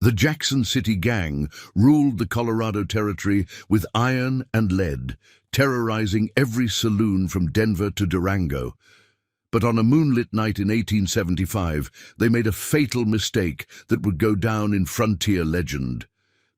The Jackson City Gang ruled the Colorado Territory with iron and lead, terrorizing every saloon from Denver to Durango. But on a moonlit night in 1875, they made a fatal mistake that would go down in frontier legend.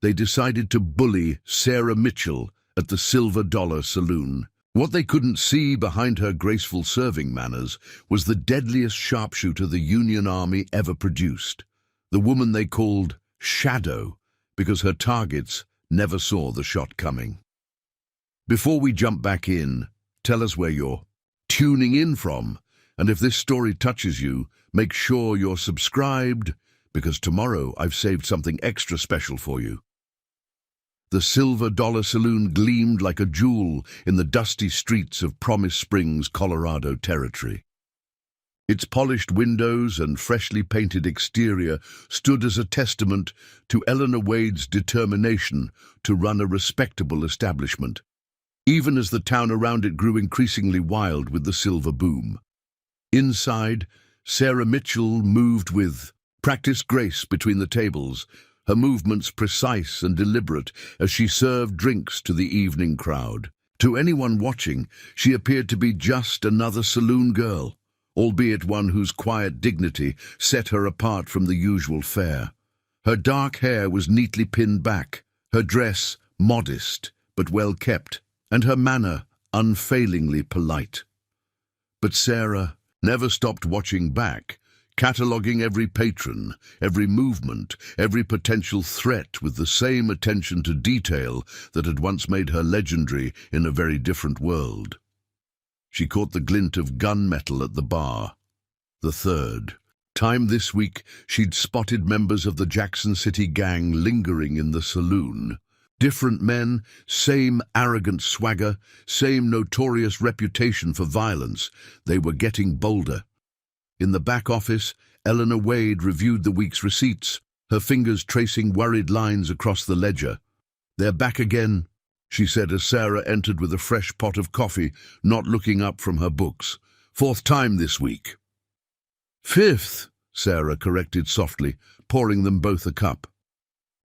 They decided to bully Sarah Mitchell at the Silver Dollar Saloon. What they couldn't see behind her graceful serving manners was the deadliest sharpshooter the Union Army ever produced. The woman they called Shadow, because her targets never saw the shot coming. Before we jump back in, tell us where you're tuning in from, and if this story touches you, make sure you're subscribed, because tomorrow I've saved something extra special for you. The Silver Dollar Saloon gleamed like a jewel in the dusty streets of Promise Springs, Colorado Territory. Its polished windows and freshly painted exterior stood as a testament to Eleanor Wade's determination to run a respectable establishment, even as the town around it grew increasingly wild with the silver boom. Inside, Sarah Mitchell moved with practiced grace between the tables, her movements precise and deliberate as she served drinks to the evening crowd. To anyone watching, she appeared to be just another saloon girl, albeit one whose quiet dignity set her apart from the usual fare. Her dark hair was neatly pinned back, her dress modest but well kept, and her manner unfailingly polite. But Sarah never stopped watching back, cataloguing every patron, every movement, every potential threat with the same attention to detail that had once made her legendary in a very different world. She caught the glint of gunmetal at the bar. The third time this week, she'd spotted members of the Jackson City Gang lingering in the saloon. Different men, same arrogant swagger, same notorious reputation for violence. They were getting bolder. In the back office, Eleanor Wade reviewed the week's receipts, her fingers tracing worried lines across the ledger. "They're back again," she said as Sarah entered with a fresh pot of coffee, not looking up from her books. "Fourth time this week." "Fifth," Sarah corrected softly, pouring them both a cup.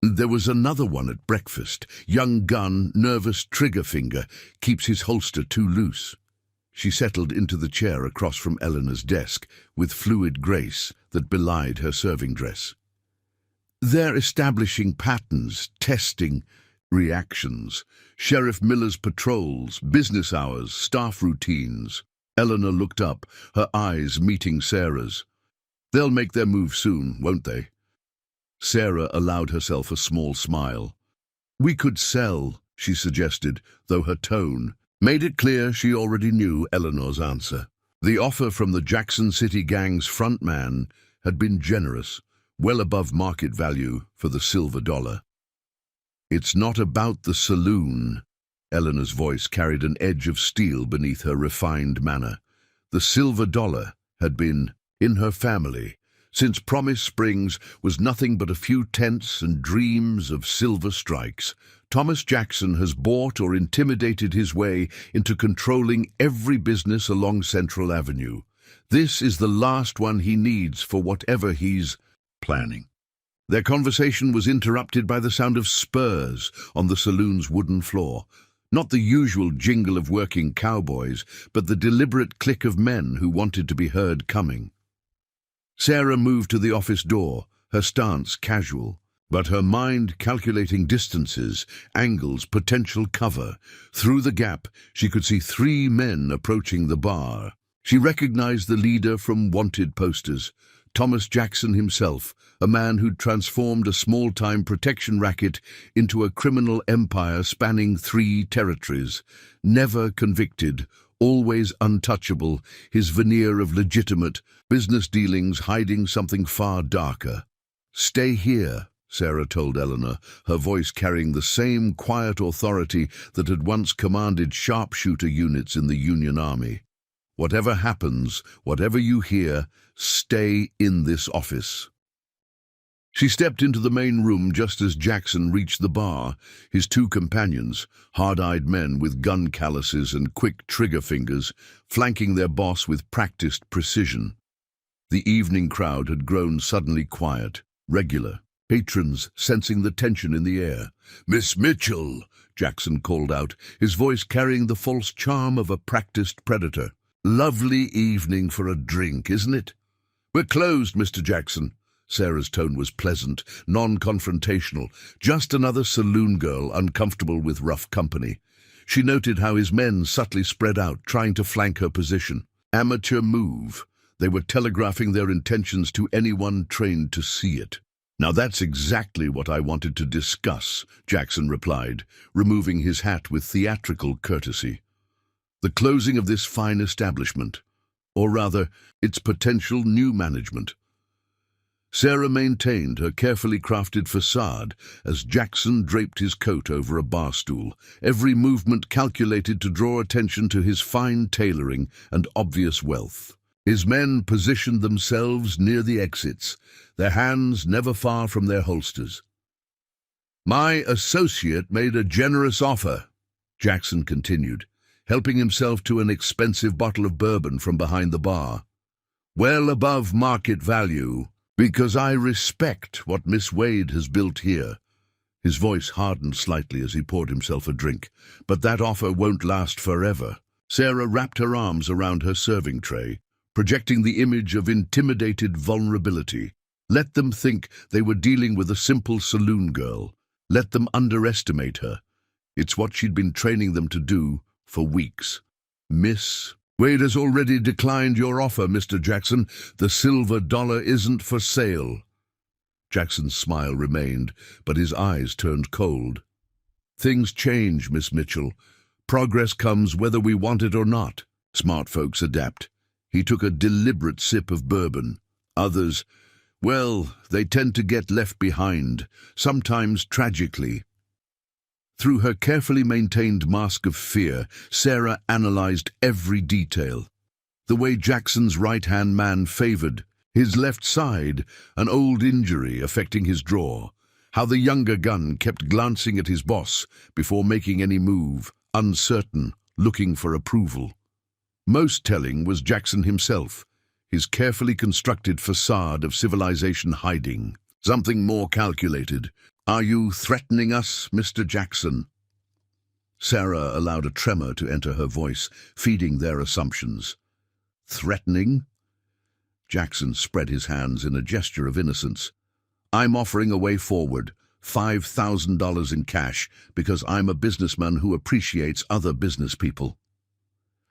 "There was another one at breakfast. Young gun, nervous trigger finger, keeps his holster too loose." She settled into the chair across from Eleanor's desk with fluid grace that belied her serving dress. "They're establishing patterns, testing reactions, Sheriff Miller's patrols, business hours, staff routines." Eleanor looked up, her eyes meeting Sarah's. "They'll make their move soon, won't they?" Sarah allowed herself a small smile. "We could sell," she suggested, though her tone made it clear she already knew Eleanor's answer. The offer from the Jackson City Gang's frontman had been generous, well above market value for the Silver Dollar. "It's not about the saloon." Eleanor's voice carried an edge of steel beneath her refined manner. The Silver Dollar had been in her family since Promise Springs was nothing but a few tents and dreams of silver strikes. Thomas Jackson has bought or intimidated his way into controlling every business along Central Avenue. This is the last one he needs for whatever he's planning. Their conversation was interrupted by the sound of spurs on the saloon's wooden floor. Not the usual jingle of working cowboys, but the deliberate click of men who wanted to be heard coming. Sarah moved to the office door, her stance casual, but her mind calculating distances, angles, potential cover. Through the gap, she could see 3 men approaching the bar. She recognized the leader from wanted posters, Thomas Jackson himself, a man who'd transformed a small-time protection racket into a criminal empire spanning 3 territories. Never convicted, always untouchable, his veneer of legitimate business dealings hiding something far darker. "Stay here," Sarah told Eleanor, her voice carrying the same quiet authority that had once commanded sharpshooter units in the Union Army. "Whatever happens, whatever you hear, stay in this office." She stepped into the main room just as Jackson reached the bar, his 2 companions, hard-eyed men with gun calluses and quick trigger fingers, flanking their boss with practiced precision. The evening crowd had grown suddenly quiet, regular, Patrons sensing the tension in the air. "Miss Mitchell," Jackson called out, his voice carrying the false charm of a practiced predator. "Lovely evening for a drink, isn't it?" "We're closed, Mr. Jackson." Sarah's tone was pleasant, non-confrontational, just another saloon girl uncomfortable with rough company. She noted how his men subtly spread out, trying to flank her position. Amateur move. They were telegraphing their intentions to anyone trained to see it. "Now that's exactly what I wanted to discuss," Jackson replied, removing his hat with theatrical courtesy. "The closing of this fine establishment, or rather, its potential new management." Sarah maintained her carefully crafted facade as Jackson draped his coat over a bar stool, every movement calculated to draw attention to his fine tailoring and obvious wealth. His men positioned themselves near the exits, their hands never far from their holsters. "My associate made a generous offer," Jackson continued, helping himself to an expensive bottle of bourbon from behind the bar. "Well above market value, because I respect what Miss Wade has built here." His voice hardened slightly as he poured himself a drink. "But that offer won't last forever." Sarah wrapped her arms around her serving tray, projecting the image of intimidated vulnerability. Let them think they were dealing with a simple saloon girl. Let them underestimate her. It's what she'd been training them to do for weeks. "Miss Wade has already declined your offer, Mr. Jackson. The Silver Dollar isn't for sale." Jackson's smile remained, but his eyes turned cold. "Things change, Miss Mitchell. Progress comes whether we want it or not. Smart folks adapt." He took a deliberate sip of bourbon. Others, well, they tend to get left behind, sometimes tragically. Through her carefully maintained mask of fear, Sarah analyzed every detail. The way Jackson's right-hand man favored, his left side, an old injury affecting his draw. How the younger gun kept glancing at his boss before making any move, uncertain, looking for approval. Most telling was Jackson himself, his carefully constructed facade of civilization hiding. Something more calculated. "Are you threatening us, Mr. Jackson?" Sarah allowed a tremor to enter her voice, feeding their assumptions. "Threatening?" Jackson spread his hands in a gesture of innocence. "I'm offering a way forward, $5,000 in cash, because I'm a businessman who appreciates other business people."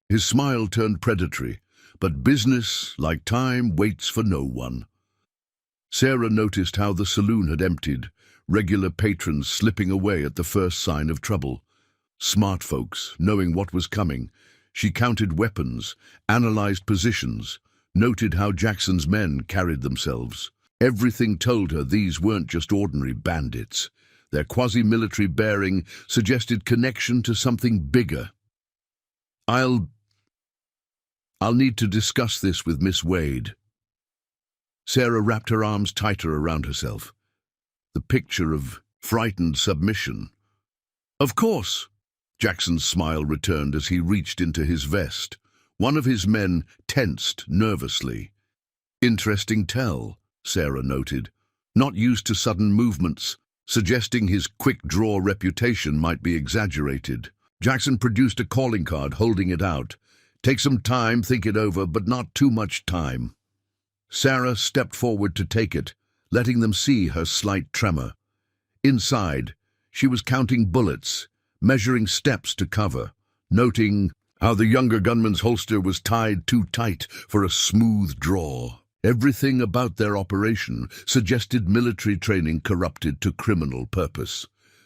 His smile turned predatory, but business, like time, waits for no one. Sarah noticed how the saloon had emptied, regular patrons slipping away at the first sign of trouble. Smart folks, knowing what was coming, she counted weapons, analyzed positions, noted how Jackson's men carried themselves. Everything told her these weren't just ordinary bandits. Their quasi-military bearing suggested connection to something bigger. I'll need to discuss this with Miss Wade." Sarah wrapped her arms tighter around herself. The picture of frightened submission. "Of course." Jackson's smile returned as he reached into his vest. One of his men tensed nervously. "Interesting tell," Sarah noted. "Not used to sudden movements, suggesting his quick-draw reputation might be exaggerated." Jackson produced a calling card, holding it out. "Take some time, think it over, but not too much time." Sarah stepped forward to take it, letting them see her slight tremor. Inside, she was counting bullets, measuring steps to cover, noting how the younger gunman's holster was tied too tight for a smooth draw. Everything about their operation suggested military training corrupted to criminal purpose.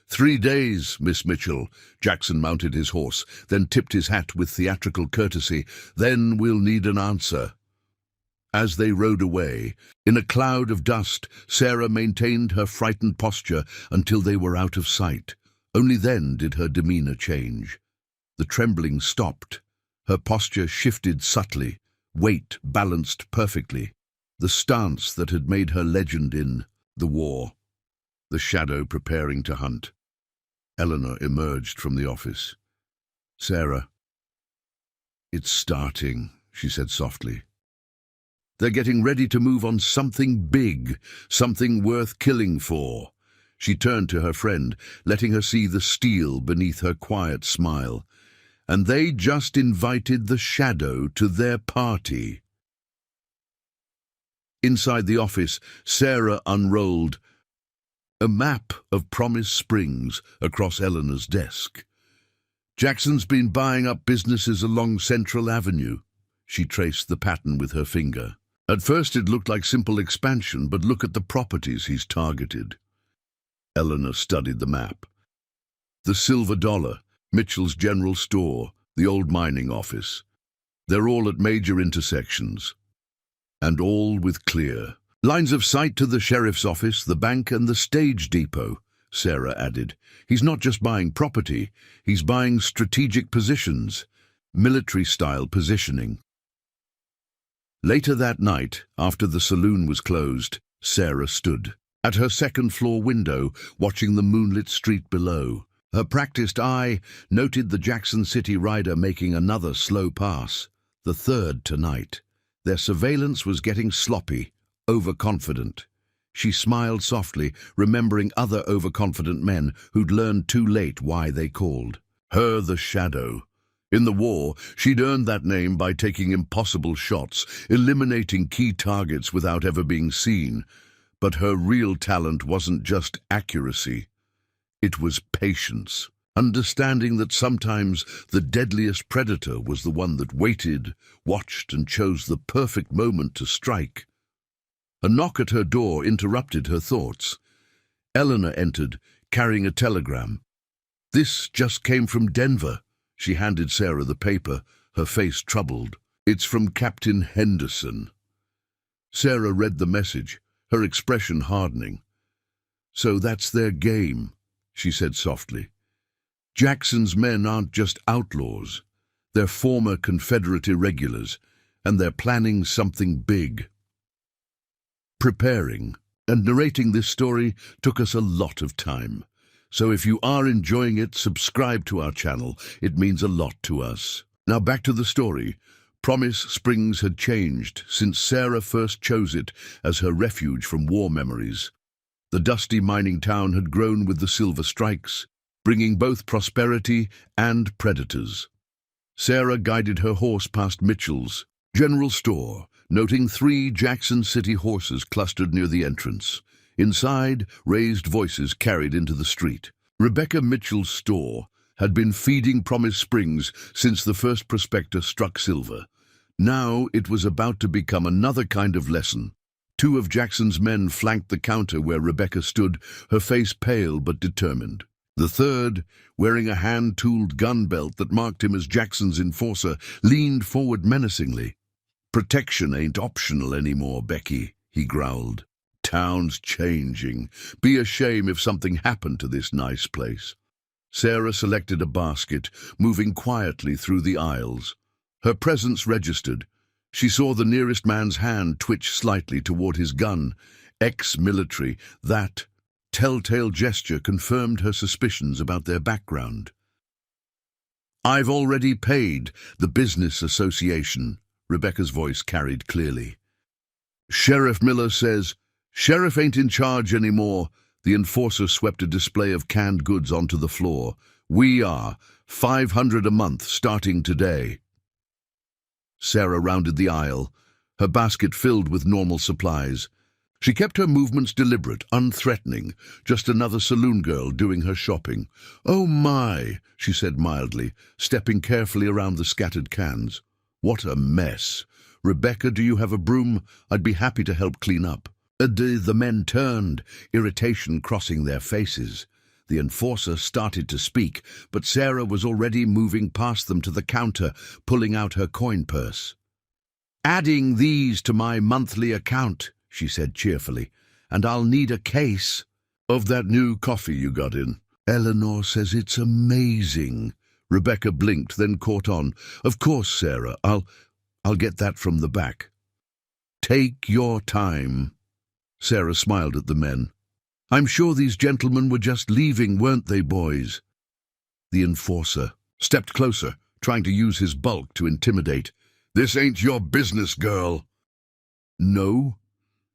3 days, Miss Mitchell." Jackson mounted his horse, then tipped his hat with theatrical courtesy. "Then we'll need an answer." As they rode away, in a cloud of dust, Sarah maintained her frightened posture until they were out of sight. Only then did her demeanor change. The trembling stopped. Her posture shifted subtly, weight balanced perfectly. The stance that had made her legend in the war. The shadow preparing to hunt. Eleanor emerged from the office. "Sarah." "It's starting," she said softly. They're getting ready to move on something big, something worth killing for. She turned to her friend, letting her see the steel beneath her quiet smile. And they just invited the shadow to their party. Inside the office, Sarah unrolled a map of Promise Springs across Eleanor's desk. Jackson's been buying up businesses along Central Avenue. She traced the pattern with her finger. At first it looked like simple expansion, but look at the properties he's targeted. Eleanor studied the map. The Silver Dollar, Mitchell's General Store, the old mining office. They're all at major intersections. And all with clear lines of sight to the sheriff's office, the bank, and the stage depot, Sarah added. He's not just buying property, he's buying strategic positions, military-style positioning. Later that night, after the saloon was closed, Sarah stood at her second-floor window, watching the moonlit street below. Her practiced eye noted the Jackson City rider making another slow pass, the third tonight. Their surveillance was getting sloppy, overconfident. She smiled softly, remembering other overconfident men who'd learned too late why they called her the Shadow. In the war, she'd earned that name by taking impossible shots, eliminating key targets without ever being seen. But her real talent wasn't just accuracy. It was patience, understanding that sometimes the deadliest predator was the one that waited, watched, and chose the perfect moment to strike. A knock at her door interrupted her thoughts. Eleanor entered, carrying a telegram. "This just came from Denver." She handed Sarah the paper, her face troubled. "It's from Captain Henderson." Sarah read the message, her expression hardening. "So that's their game," she said softly. "Jackson's men aren't just outlaws. They're former Confederate irregulars, and they're planning something big." Preparing and narrating this story took us a lot of time. So if you are enjoying it, subscribe to our channel. It means a lot to us. Now back to the story. Promise Springs had changed since Sarah first chose it as her refuge from war memories. The dusty mining town had grown with the silver strikes, bringing both prosperity and predators. Sarah guided her horse past Mitchell's General Store, noting 3 Jackson City horses clustered near the entrance. Inside, raised voices carried into the street. Rebecca Mitchell's store had been feeding Promise Springs since the first prospector struck silver. Now it was about to become another kind of lesson. 2 of Jackson's men flanked the counter where Rebecca stood, her face pale but determined. The third, wearing a hand-tooled gun belt that marked him as Jackson's enforcer, leaned forward menacingly. "Protection ain't optional anymore, Becky," he growled. "Town's changing. Be a shame if something happened to this nice place." Sarah selected a basket, moving quietly through the aisles. Her presence registered. She saw the nearest man's hand twitch slightly toward his gun. Ex-military, that telltale gesture confirmed her suspicions about their background. "I've already paid the business association," Rebecca's voice carried clearly. "Sheriff Miller says, Sheriff ain't in charge anymore." The enforcer swept a display of canned goods onto the floor. "We are. $500 a month starting today." Sarah rounded the aisle, her basket filled with normal supplies. She kept her movements deliberate, unthreatening, just another saloon girl doing her shopping. "Oh my," she said mildly, stepping carefully around the scattered cans. "What a mess. Rebecca, do you have a broom? I'd be happy to help clean up." The men turned, irritation crossing their faces. The enforcer started to speak, but Sarah was already moving past them to the counter, pulling out her coin purse. "Adding these to my monthly account," she said cheerfully, "and I'll need a case of that new coffee you got in. Eleanor says it's amazing." Rebecca blinked, then caught on. "Of course, Sarah, I'll get that from the back." "Take your time." Sarah smiled at the men. "I'm sure these gentlemen were just leaving, weren't they, boys?" The enforcer stepped closer, trying to use his bulk to intimidate. "This ain't your business, girl." No.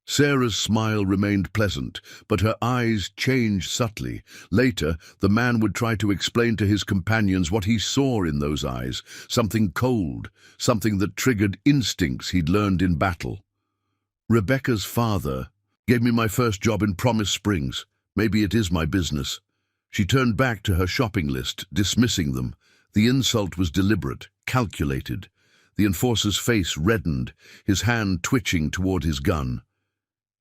Sarah's smile remained pleasant, but her eyes changed subtly. Later, the man would try to explain to his companions what he saw in those eyes, something cold, something that triggered instincts he'd learned in battle. Rebecca's father gave me my first job in Promise Springs. Maybe it is my business. She turned back to her shopping list, dismissing them. The insult was deliberate, calculated. The enforcer's face reddened, his hand twitching toward his gun.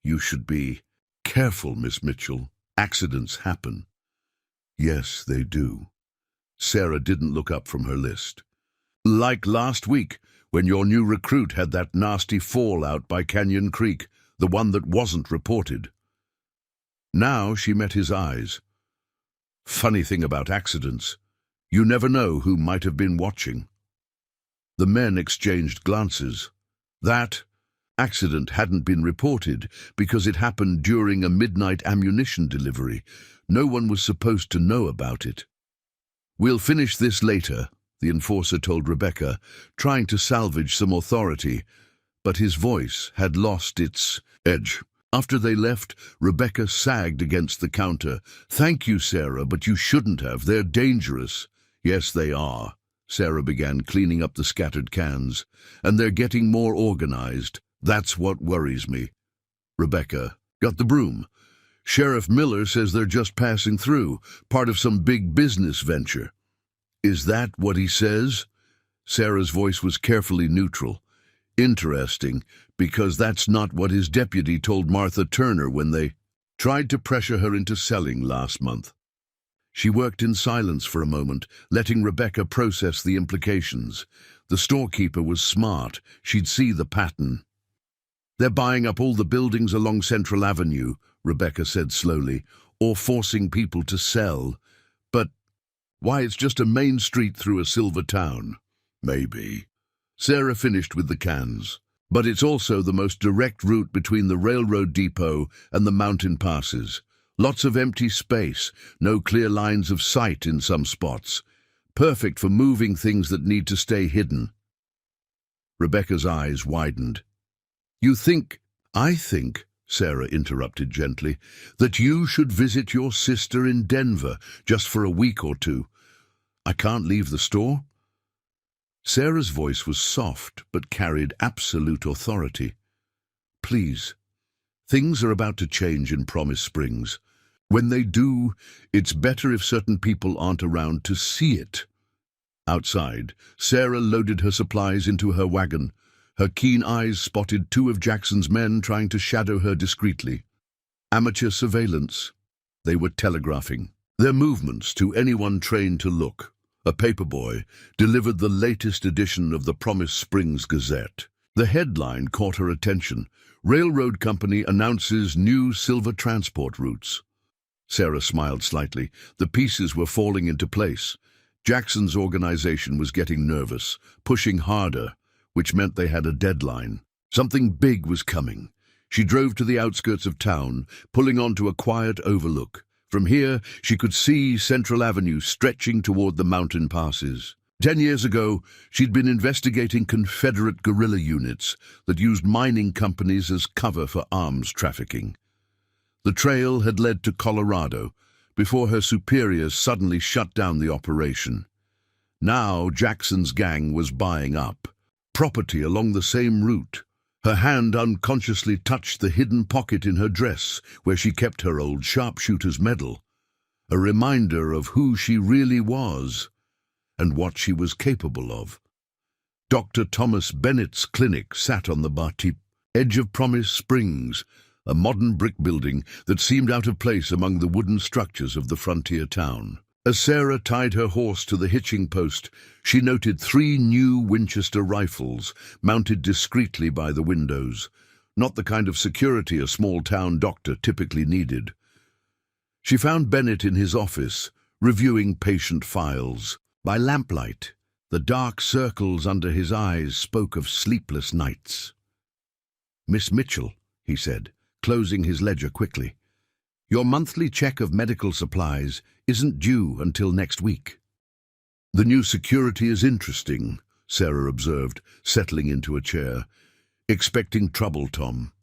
You should be careful, Miss Mitchell. Accidents happen. Yes, they do. Sarah didn't look up from her list. Like last week, when your new recruit had that nasty fallout by Canyon Creek, the one that wasn't reported. Now she met his eyes. Funny thing about accidents, you never know who might have been watching. The men exchanged glances. That accident hadn't been reported because it happened during a midnight ammunition delivery. No one was supposed to know about it. We'll finish this later, the enforcer told Rebecca, trying to salvage some authority, but his voice had lost its edge. After they left, Rebecca sagged against the counter. Thank you, Sarah, but you shouldn't have. They're dangerous. Yes, they are. Sarah began cleaning up the scattered cans. And they're getting more organized. That's what worries me. Rebecca got the broom. Sheriff Miller says they're just passing through, part of some big business venture. Is that what he says? Sarah's voice was carefully neutral. Interesting, because that's not what his deputy told Martha Turner when they tried to pressure her into selling last month. She worked in silence for a moment, letting Rebecca process the implications. The storekeeper was smart. She'd see the pattern. They're buying up all the buildings along Central Avenue, Rebecca said slowly, or forcing people to sell. But why, it's just a main street through a silver town. Maybe. Sarah finished with the cans. But it's also the most direct route between the railroad depot and the mountain passes. Lots of empty space, no clear lines of sight in some spots. Perfect for moving things that need to stay hidden. Rebecca's eyes widened. I think, Sarah interrupted gently, that you should visit your sister in Denver just for a week or two. I can't leave the store. Sarah's voice was soft but carried absolute authority. Please, things are about to change in Promise Springs. When they do, it's better if certain people aren't around to see it. Outside, Sarah loaded her supplies into her wagon. Her keen eyes spotted two of Jackson's men trying to shadow her discreetly. Amateur surveillance. They were telegraphing their movements to anyone trained to look. A paperboy delivered the latest edition of the Promise Springs Gazette. The headline caught her attention. Railroad company announces new silver transport routes. Sarah smiled slightly. The pieces were falling into place. Jackson's organization was getting nervous, pushing harder, which meant they had a deadline. Something big was coming. She drove to the outskirts of town, pulling onto a quiet overlook. From here, she could see Central Avenue stretching toward the mountain passes. 10 years ago, she'd been investigating Confederate guerrilla units that used mining companies as cover for arms trafficking. The trail had led to Colorado before her superiors suddenly shut down the operation. Now Jackson's gang was buying up property along the same route. Her hand unconsciously touched the hidden pocket in her dress where she kept her old sharpshooter's medal, a reminder of who she really was and what she was capable of. Dr. Thomas Bennett's clinic sat on the Bartip edge of Promise Springs, a modern brick building that seemed out of place among the wooden structures of the frontier town. As Sarah tied her horse to the hitching post, she noted 3 new Winchester rifles mounted discreetly by the windows, not the kind of security a small-town doctor typically needed. She found Bennett in his office, reviewing patient files. By lamplight, the dark circles under his eyes spoke of sleepless nights. "Miss Mitchell," he said, closing his ledger quickly, "your monthly check of medical supplies isn't due until next week." "The new security is interesting," Sarah observed, settling into a chair. Expecting trouble, Tom.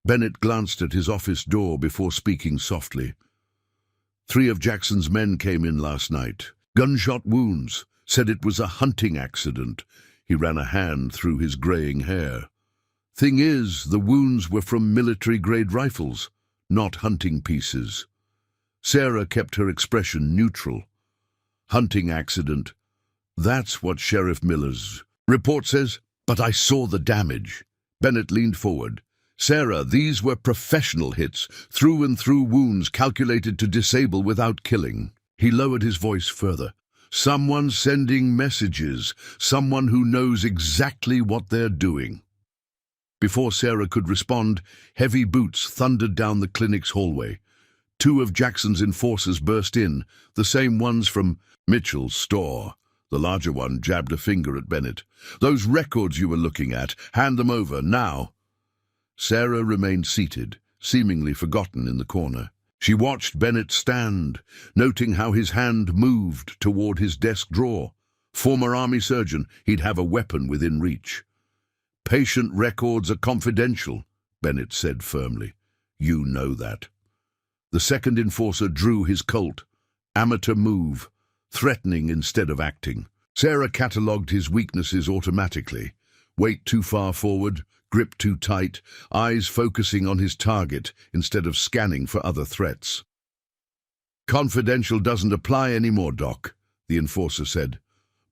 Bennett glanced at his office door before speaking softly. 3 of Jackson's men came in last night. Gunshot wounds. Said it was a hunting accident. He ran a hand through his graying hair. Thing is, the wounds were from military-grade rifles, not hunting pieces. Sarah kept her expression neutral. Hunting accident. That's what Sheriff Miller's report says. But I saw the damage. Bennett leaned forward. Sarah, these were professional hits, through-and-through wounds calculated to disable without killing. He lowered his voice further. Someone sending messages, someone who knows exactly what they're doing. Before Sarah could respond, heavy boots thundered down the clinic's hallway. 2 of Jackson's enforcers burst in, the same ones from Mitchell's store. The larger one jabbed a finger at Bennett. Those records you were looking at, hand them over, now. Sarah remained seated, seemingly forgotten in the corner. She watched Bennett stand, noting how his hand moved toward his desk drawer. Former army surgeon, he'd have a weapon within reach. Patient records are confidential, Bennett said firmly. You know that. The second enforcer drew his Colt. Amateur move, threatening instead of acting. Sarah catalogued his weaknesses automatically. Weight too far forward, grip too tight, eyes focusing on his target instead of scanning for other threats. Confidential doesn't apply anymore, Doc, the enforcer said.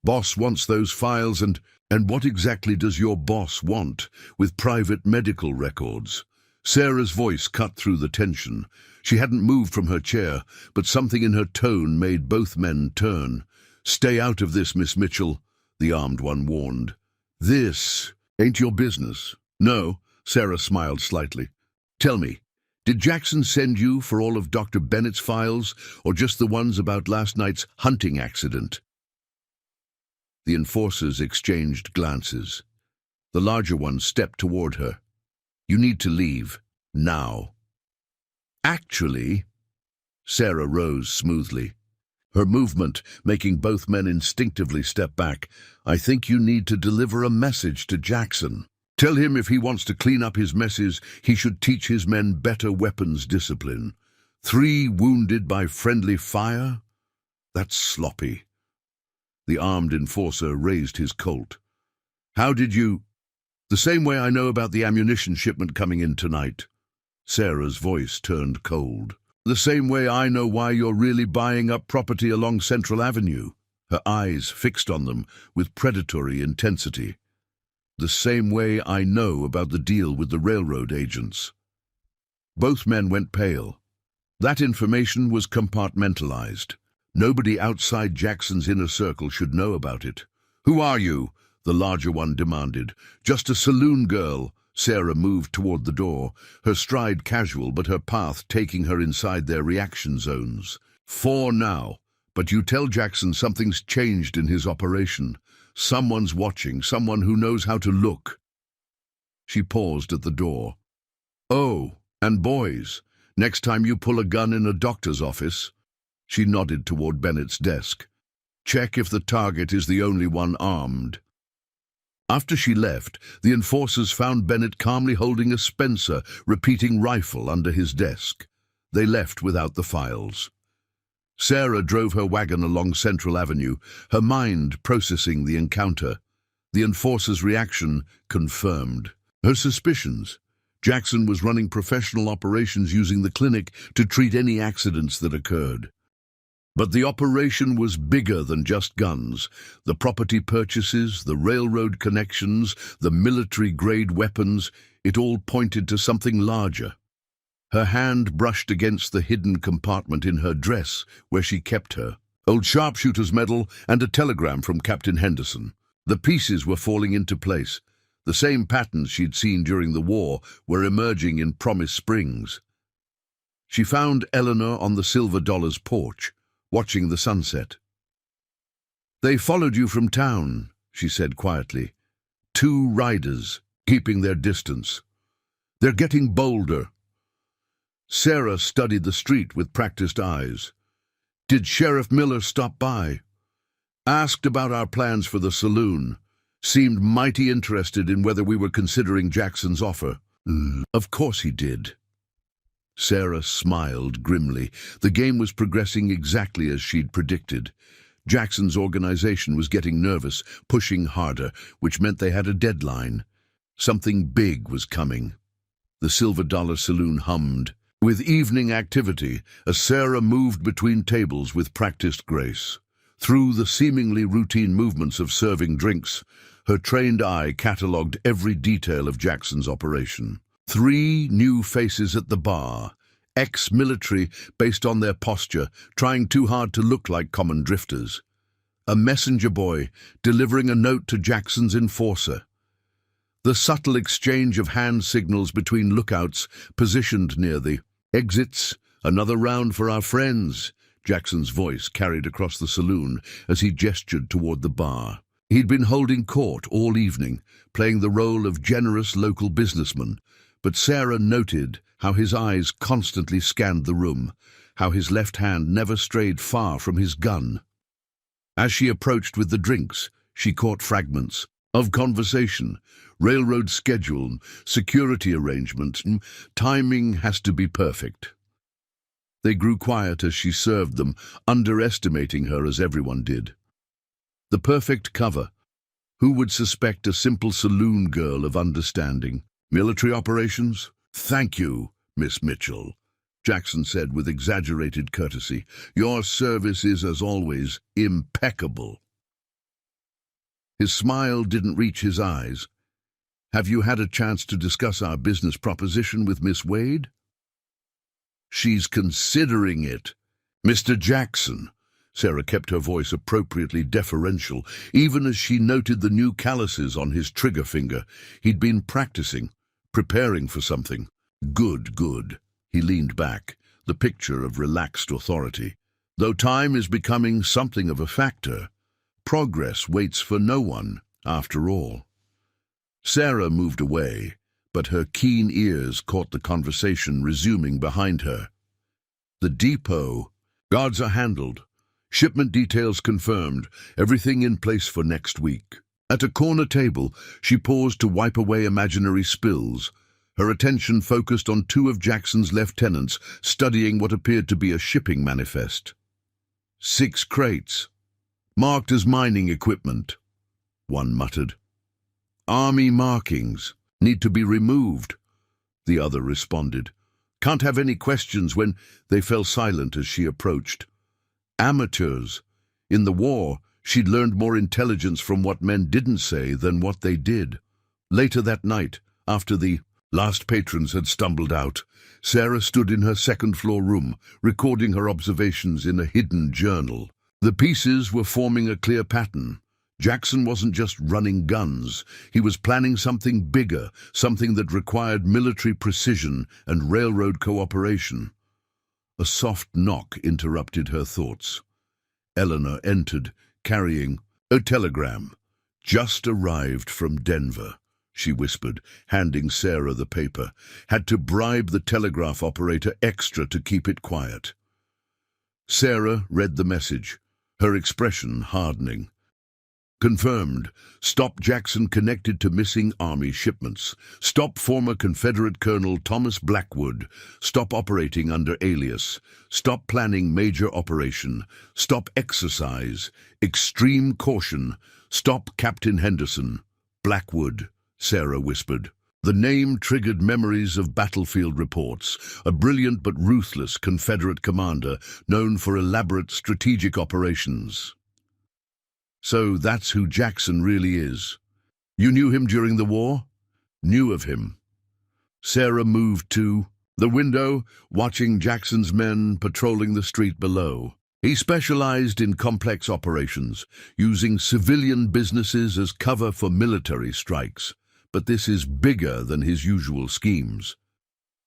Boss wants those files and what exactly does your boss want with private medical records? Sarah's voice cut through the tension. She hadn't moved from her chair, but something in her tone made both men turn. Stay out of this, Miss Mitchell, the armed one warned. This ain't your business. No, Sarah smiled slightly. Tell me, did Jackson send you for all of Dr. Bennett's files, or just the ones about last night's hunting accident? The enforcers exchanged glances. The larger one stepped toward her. You need to leave, now. Actually, Sarah rose smoothly, her movement making both men instinctively step back. I think you need to deliver a message to Jackson. Tell him if he wants to clean up his messes, he should teach his men better weapons discipline. 3 wounded by friendly fire? That's sloppy. The armed enforcer raised his Colt. How did you... The same way I know about the ammunition shipment coming in tonight. Sarah's voice turned cold. The same way I know why you're really buying up property along Central Avenue. Her eyes fixed on them with predatory intensity. The same way I know about the deal with the railroad agents. Both men went pale. That information was compartmentalized. Nobody outside Jackson's inner circle should know about it. Who are you? The larger one demanded. Just a saloon girl. Sarah moved toward the door, her stride casual but her path taking her inside their reaction zones. 4 now, but you tell Jackson something's changed in his operation. Someone's watching, someone who knows how to look. She paused at the door. Oh, and boys, next time you pull a gun in a doctor's office. She nodded toward Bennett's desk. Check if the target is the only one armed. After she left, the enforcers found Bennett calmly holding a Spencer, repeating rifle under his desk. They left without the files. Sarah drove her wagon along Central Avenue, her mind processing the encounter. The enforcer's reaction confirmed her suspicions. Jackson was running professional operations using the clinic to treat any accidents that occurred. But the operation was bigger than just guns. The property purchases, the railroad connections, the military-grade weapons, it all pointed to something larger. Her hand brushed against the hidden compartment in her dress where she kept her old Sharpshooter's medal and a telegram from Captain Henderson. The pieces were falling into place. The same patterns she'd seen during the war were emerging in Promise Springs. She found Eleanor on the Silver Dollar's porch, watching the sunset. They followed you from town, she said quietly. 2 riders, keeping their distance. They're getting bolder. Sarah studied the street with practiced eyes. Did Sheriff Miller stop by? Asked about our plans for the saloon. Seemed mighty interested in whether we were considering Jackson's offer. Of course he did. Sarah smiled grimly. The game was progressing exactly as she'd predicted. Jackson's organization was getting nervous, pushing harder, which meant they had a deadline. Something big was coming. The Silver Dollar Saloon hummed. With evening activity, as Sarah moved between tables with practiced grace. Through the seemingly routine movements of serving drinks, her trained eye catalogued every detail of Jackson's operation. 3 new faces at the bar, ex-military based on their posture, trying too hard to look like common drifters. A messenger boy delivering a note to Jackson's enforcer. The subtle exchange of hand signals between lookouts positioned near the exits. Another round for our friends, Jackson's voice carried across the saloon as he gestured toward the bar. He'd been holding court all evening, playing the role of generous local businessman, but Sarah noted how his eyes constantly scanned the room, how his left hand never strayed far from his gun. As she approached with the drinks, she caught fragments of conversation, railroad schedule, security arrangements. Timing has to be perfect. They grew quiet as she served them, underestimating her as everyone did. The perfect cover. Who would suspect a simple saloon girl of understanding? Military operations? Thank you, Miss Mitchell, Jackson said with exaggerated courtesy. Your service is, as always, impeccable. His smile didn't reach his eyes. Have you had a chance to discuss our business proposition with Miss Wade? She's considering it. Mr. Jackson. Sarah kept her voice appropriately deferential, even as she noted the new calluses on his trigger finger. He'd been practicing, preparing for something. Good, good. He leaned back, the picture of relaxed authority. Though time is becoming something of a factor, progress waits for no one, after all. Sarah moved away, but her keen ears caught the conversation resuming behind her. The depot. Guards are handled. Shipment details confirmed. Everything in place for next week. At a corner table, she paused to wipe away imaginary spills. Her attention focused on 2 of Jackson's lieutenants studying what appeared to be a shipping manifest. 6 crates. Marked as mining equipment, one muttered. Army markings. Need to be removed, the other responded. Can't have any questions when they fell silent as she approached. Amateurs. In the war, she'd learned more intelligence from what men didn't say than what they did. Later that night, after the last patrons had stumbled out, Sarah stood in her second-floor room, recording her observations in a hidden journal. The pieces were forming a clear pattern. Jackson wasn't just running guns. He was planning something bigger, something that required military precision and railroad cooperation. A soft knock interrupted her thoughts. Eleanor entered, carrying a telegram. Just arrived from Denver, she whispered, handing Sarah the paper. Had to bribe the telegraph operator extra to keep it quiet. Sarah read the message, her expression hardening. Confirmed. Stop Jackson connected to missing Army shipments. Stop former Confederate Colonel Thomas Blackwood. Stop operating under alias. Stop planning major operation. Stop exercise. Extreme caution. Stop Captain Henderson. Blackwood, Sarah whispered. The name triggered memories of battlefield reports, a brilliant but ruthless Confederate commander known for elaborate strategic operations. So that's who Jackson really is. You knew him during the war? Knew of him. Sarah moved to the window, watching Jackson's men patrolling the street below. He specialized in complex operations, using civilian businesses as cover for military strikes. But this is bigger than his usual schemes.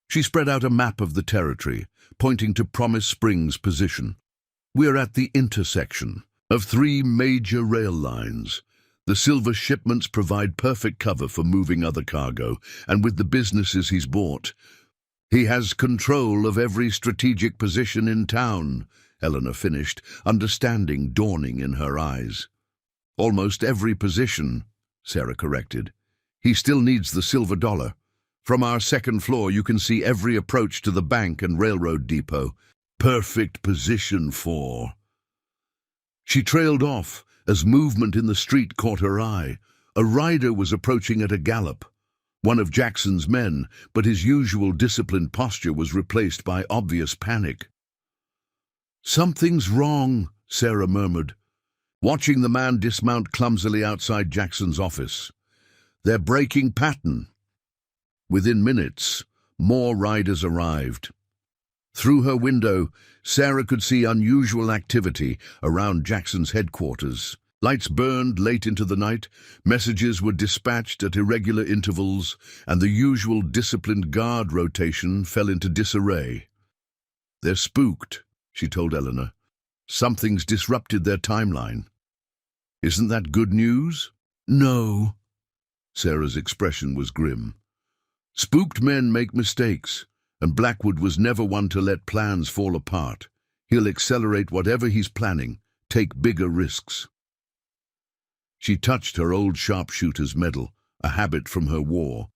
She spread out a map of the territory, pointing to Promise Springs' position. We're at the intersection of 3 major rail lines. The silver shipments provide perfect cover for moving other cargo, and with the businesses he's bought, he has control of every strategic position in town, Eleanor finished, understanding dawning in her eyes. Almost every position, Sarah corrected. "He still needs the silver dollar. From our second floor you can see every approach to the bank and railroad depot. Perfect position for—" She trailed off as movement in the street caught her eye. A rider was approaching at a gallop. One of Jackson's men, but his usual disciplined posture was replaced by obvious panic. "Something's wrong," Sarah murmured, watching the man dismount clumsily outside Jackson's office. "They're breaking pattern." Within minutes, more riders arrived. Through her window, Sarah could see unusual activity around Jackson's headquarters. Lights burned late into the night, messages were dispatched at irregular intervals, and the usual disciplined guard rotation fell into disarray. "They're spooked," she told Eleanor. "Something's disrupted their timeline." "Isn't that good news?" "No." Sarah's expression was grim. "Spooked men make mistakes, and Blackwood was never one to let plans fall apart. He'll accelerate whatever he's planning, take bigger risks." She touched her old sharpshooter's medal, a habit from her war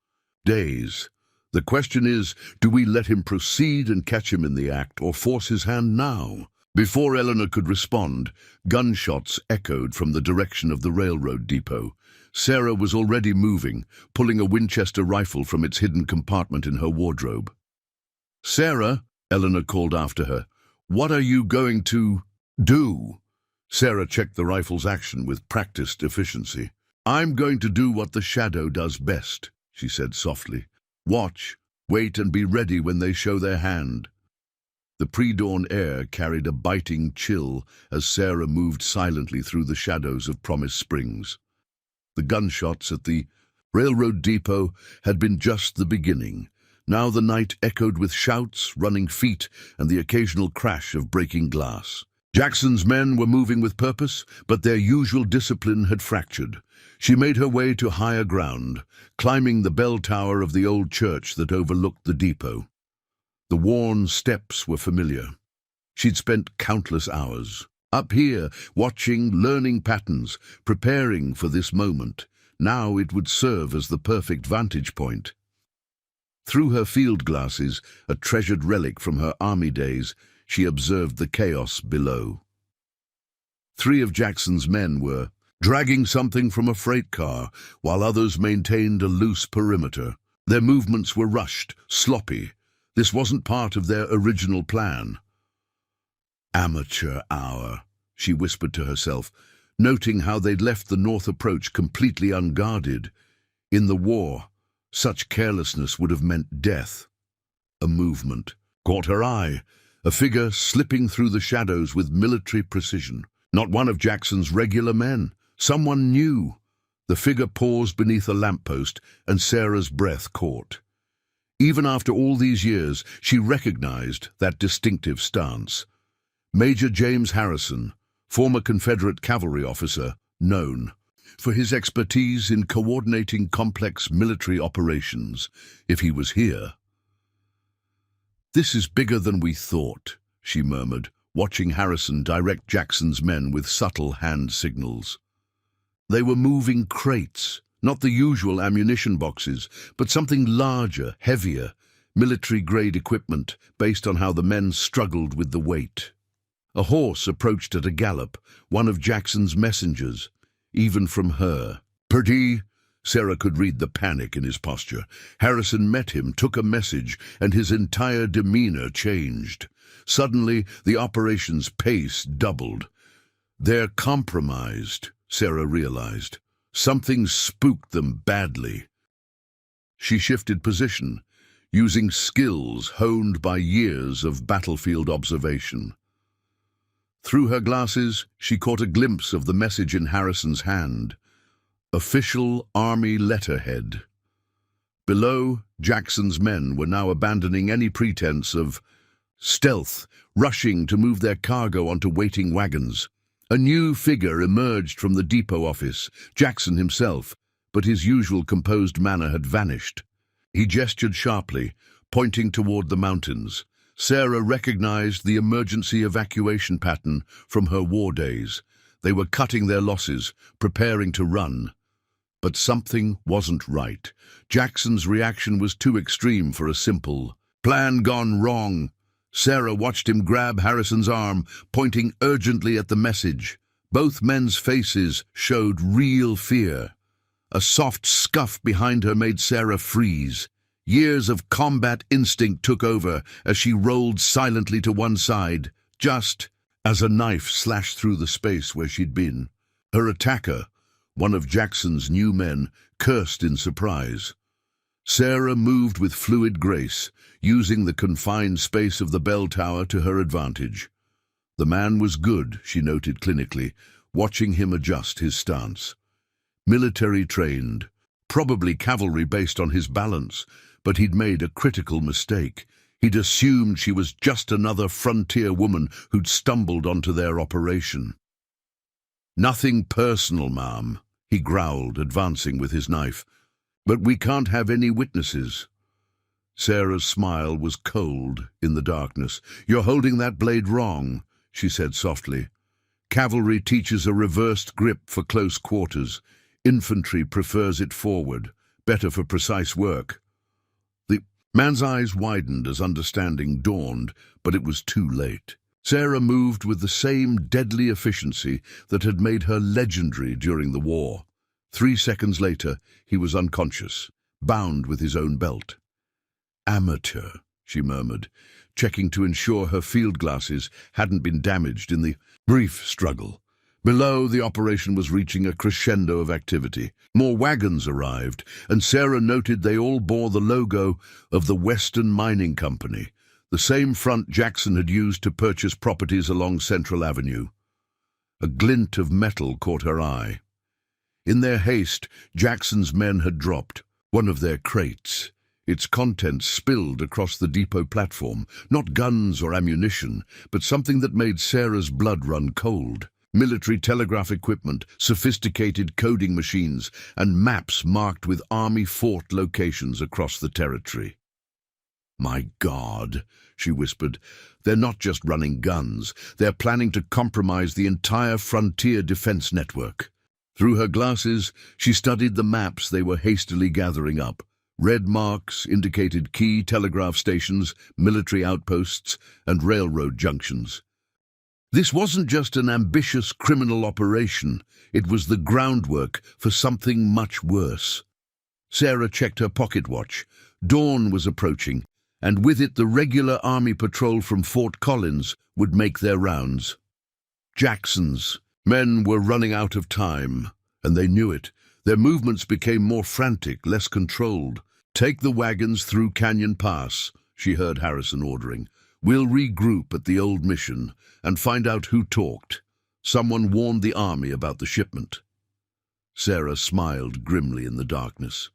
days. "The question is, do we let him proceed and catch him in the act, or force his hand now?" Before Eleanor could respond, gunshots echoed from the direction of the railroad depot. Sarah was already moving, pulling a Winchester rifle from its hidden compartment in her wardrobe. "Sarah," Eleanor called after her, "what are you going to do?" Sarah checked the rifle's action with practiced efficiency. "I'm going to do what the shadow does best," she said softly. "Watch, wait, and be ready when they show their hand." The pre-dawn air carried a biting chill as Sarah moved silently through the shadows of Promise Springs. The gunshots at the railroad depot had been just the beginning. Now the night echoed with shouts, running feet, and the occasional crash of breaking glass. Jackson's men were moving with purpose, but their usual discipline had fractured. She made her way to higher ground, climbing the bell tower of the old church that overlooked the depot. The worn steps were familiar. She'd spent countless hours up here, watching, learning patterns, preparing for this moment. Now it would serve as the perfect vantage point. Through her field glasses, a treasured relic from her army days, she observed the chaos below. 3 of Jackson's men were dragging something from a freight car, while others maintained a loose perimeter. Their movements were rushed, sloppy. This wasn't part of their original plan. "Amateur hour," she whispered to herself, noting how they'd left the north approach completely unguarded. In the war, such carelessness would have meant death. A movement caught her eye, a figure slipping through the shadows with military precision. Not one of Jackson's regular men, someone new. The figure paused beneath a lamppost, and Sarah's breath caught. Even after all these years, she recognized that distinctive stance. Major James Harrison, former Confederate cavalry officer, known for his expertise in coordinating complex military operations. If he was here— "This is bigger than we thought," she murmured, watching Harrison direct Jackson's men with subtle hand signals. They were moving crates, not the usual ammunition boxes, but something larger, heavier, military-grade equipment based on how the men struggled with the weight. A horse approached at a gallop, one of Jackson's messengers, even from her. "Pretty?" Sarah could read the panic in his posture. Harrison met him, took a message, and his entire demeanor changed. Suddenly, the operation's pace doubled. "They're compromised," Sarah realized. Something spooked them badly. She shifted position, using skills honed by years of battlefield observation. Through her glasses, she caught a glimpse of the message in Harrison's hand. Official Army letterhead. Below, Jackson's men were now abandoning any pretense of stealth, rushing to move their cargo onto waiting wagons. A new figure emerged from the depot office, Jackson himself, but his usual composed manner had vanished. He gestured sharply, pointing toward the mountains. Sarah recognized the emergency evacuation pattern from her war days. They were cutting their losses, preparing to run. But something wasn't right. Jackson's reaction was too extreme for a simple plan gone wrong. Sarah watched him grab Harrison's arm, pointing urgently at the message. Both men's faces showed real fear. A soft scuff behind her made Sarah freeze. Years of combat instinct took over as she rolled silently to one side, just as a knife slashed through the space where she'd been. Her attacker, one of Jackson's new men, cursed in surprise. Sarah moved with fluid grace, using the confined space of the bell tower to her advantage. The man was good, she noted clinically, watching him adjust his stance. Military trained, probably cavalry based on his balance, but he'd made a critical mistake. He'd assumed she was just another frontier woman who'd stumbled onto their operation. "Nothing personal, ma'am," he growled, advancing with his knife. "But we can't have any witnesses." Sarah's smile was cold in the darkness. "You're holding that blade wrong," she said softly. "Cavalry teaches a reversed grip for close quarters. Infantry prefers it forward, better for precise work." The man's eyes widened as understanding dawned, but it was too late. Sarah moved with the same deadly efficiency that had made her legendary during the war. 3 seconds later, he was unconscious, bound with his own belt. "Amateur," she murmured, checking to ensure her field glasses hadn't been damaged in the brief struggle. Below, the operation was reaching a crescendo of activity. More wagons arrived, and Sarah noted they all bore the logo of the Western Mining Company, the same front Jackson had used to purchase properties along Central Avenue. A glint of metal caught her eye. In their haste, Jackson's men had dropped one of their crates. Its contents spilled across the depot platform, not guns or ammunition, but something that made Sarah's blood run cold. Military telegraph equipment, sophisticated coding machines, and maps marked with army fort locations across the territory. "My God," she whispered, "they're not just running guns, they're planning to compromise the entire frontier defense network." Through her glasses, she studied the maps they were hastily gathering up. Red marks indicated key telegraph stations, military outposts, and railroad junctions. This wasn't just an ambitious criminal operation, it was the groundwork for something much worse. Sarah checked her pocket watch. Dawn was approaching, and with it the regular army patrol from Fort Collins would make their rounds. Jackson's men were running out of time, and they knew it. Their movements became more frantic, less controlled. "Take the wagons through Canyon Pass," she heard Harrison ordering. "We'll regroup at the old mission and find out who talked. Someone warned the army about the shipment." Sarah smiled grimly in the darkness.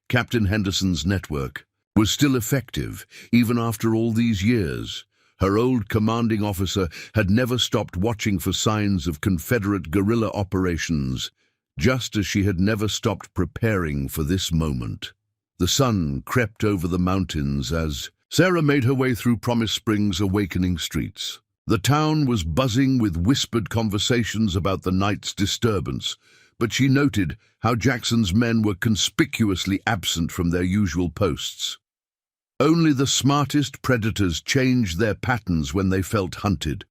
Captain Henderson's network was still effective, even after all these years. Her old commanding officer had never stopped watching for signs of Confederate guerrilla operations, just as she had never stopped preparing for this moment. The sun crept over the mountains as Sarah made her way through Promise Springs' awakening streets. The town was buzzing with whispered conversations about the night's disturbance, but she noted how Jackson's men were conspicuously absent from their usual posts. Only the smartest predators changed their patterns when they felt hunted.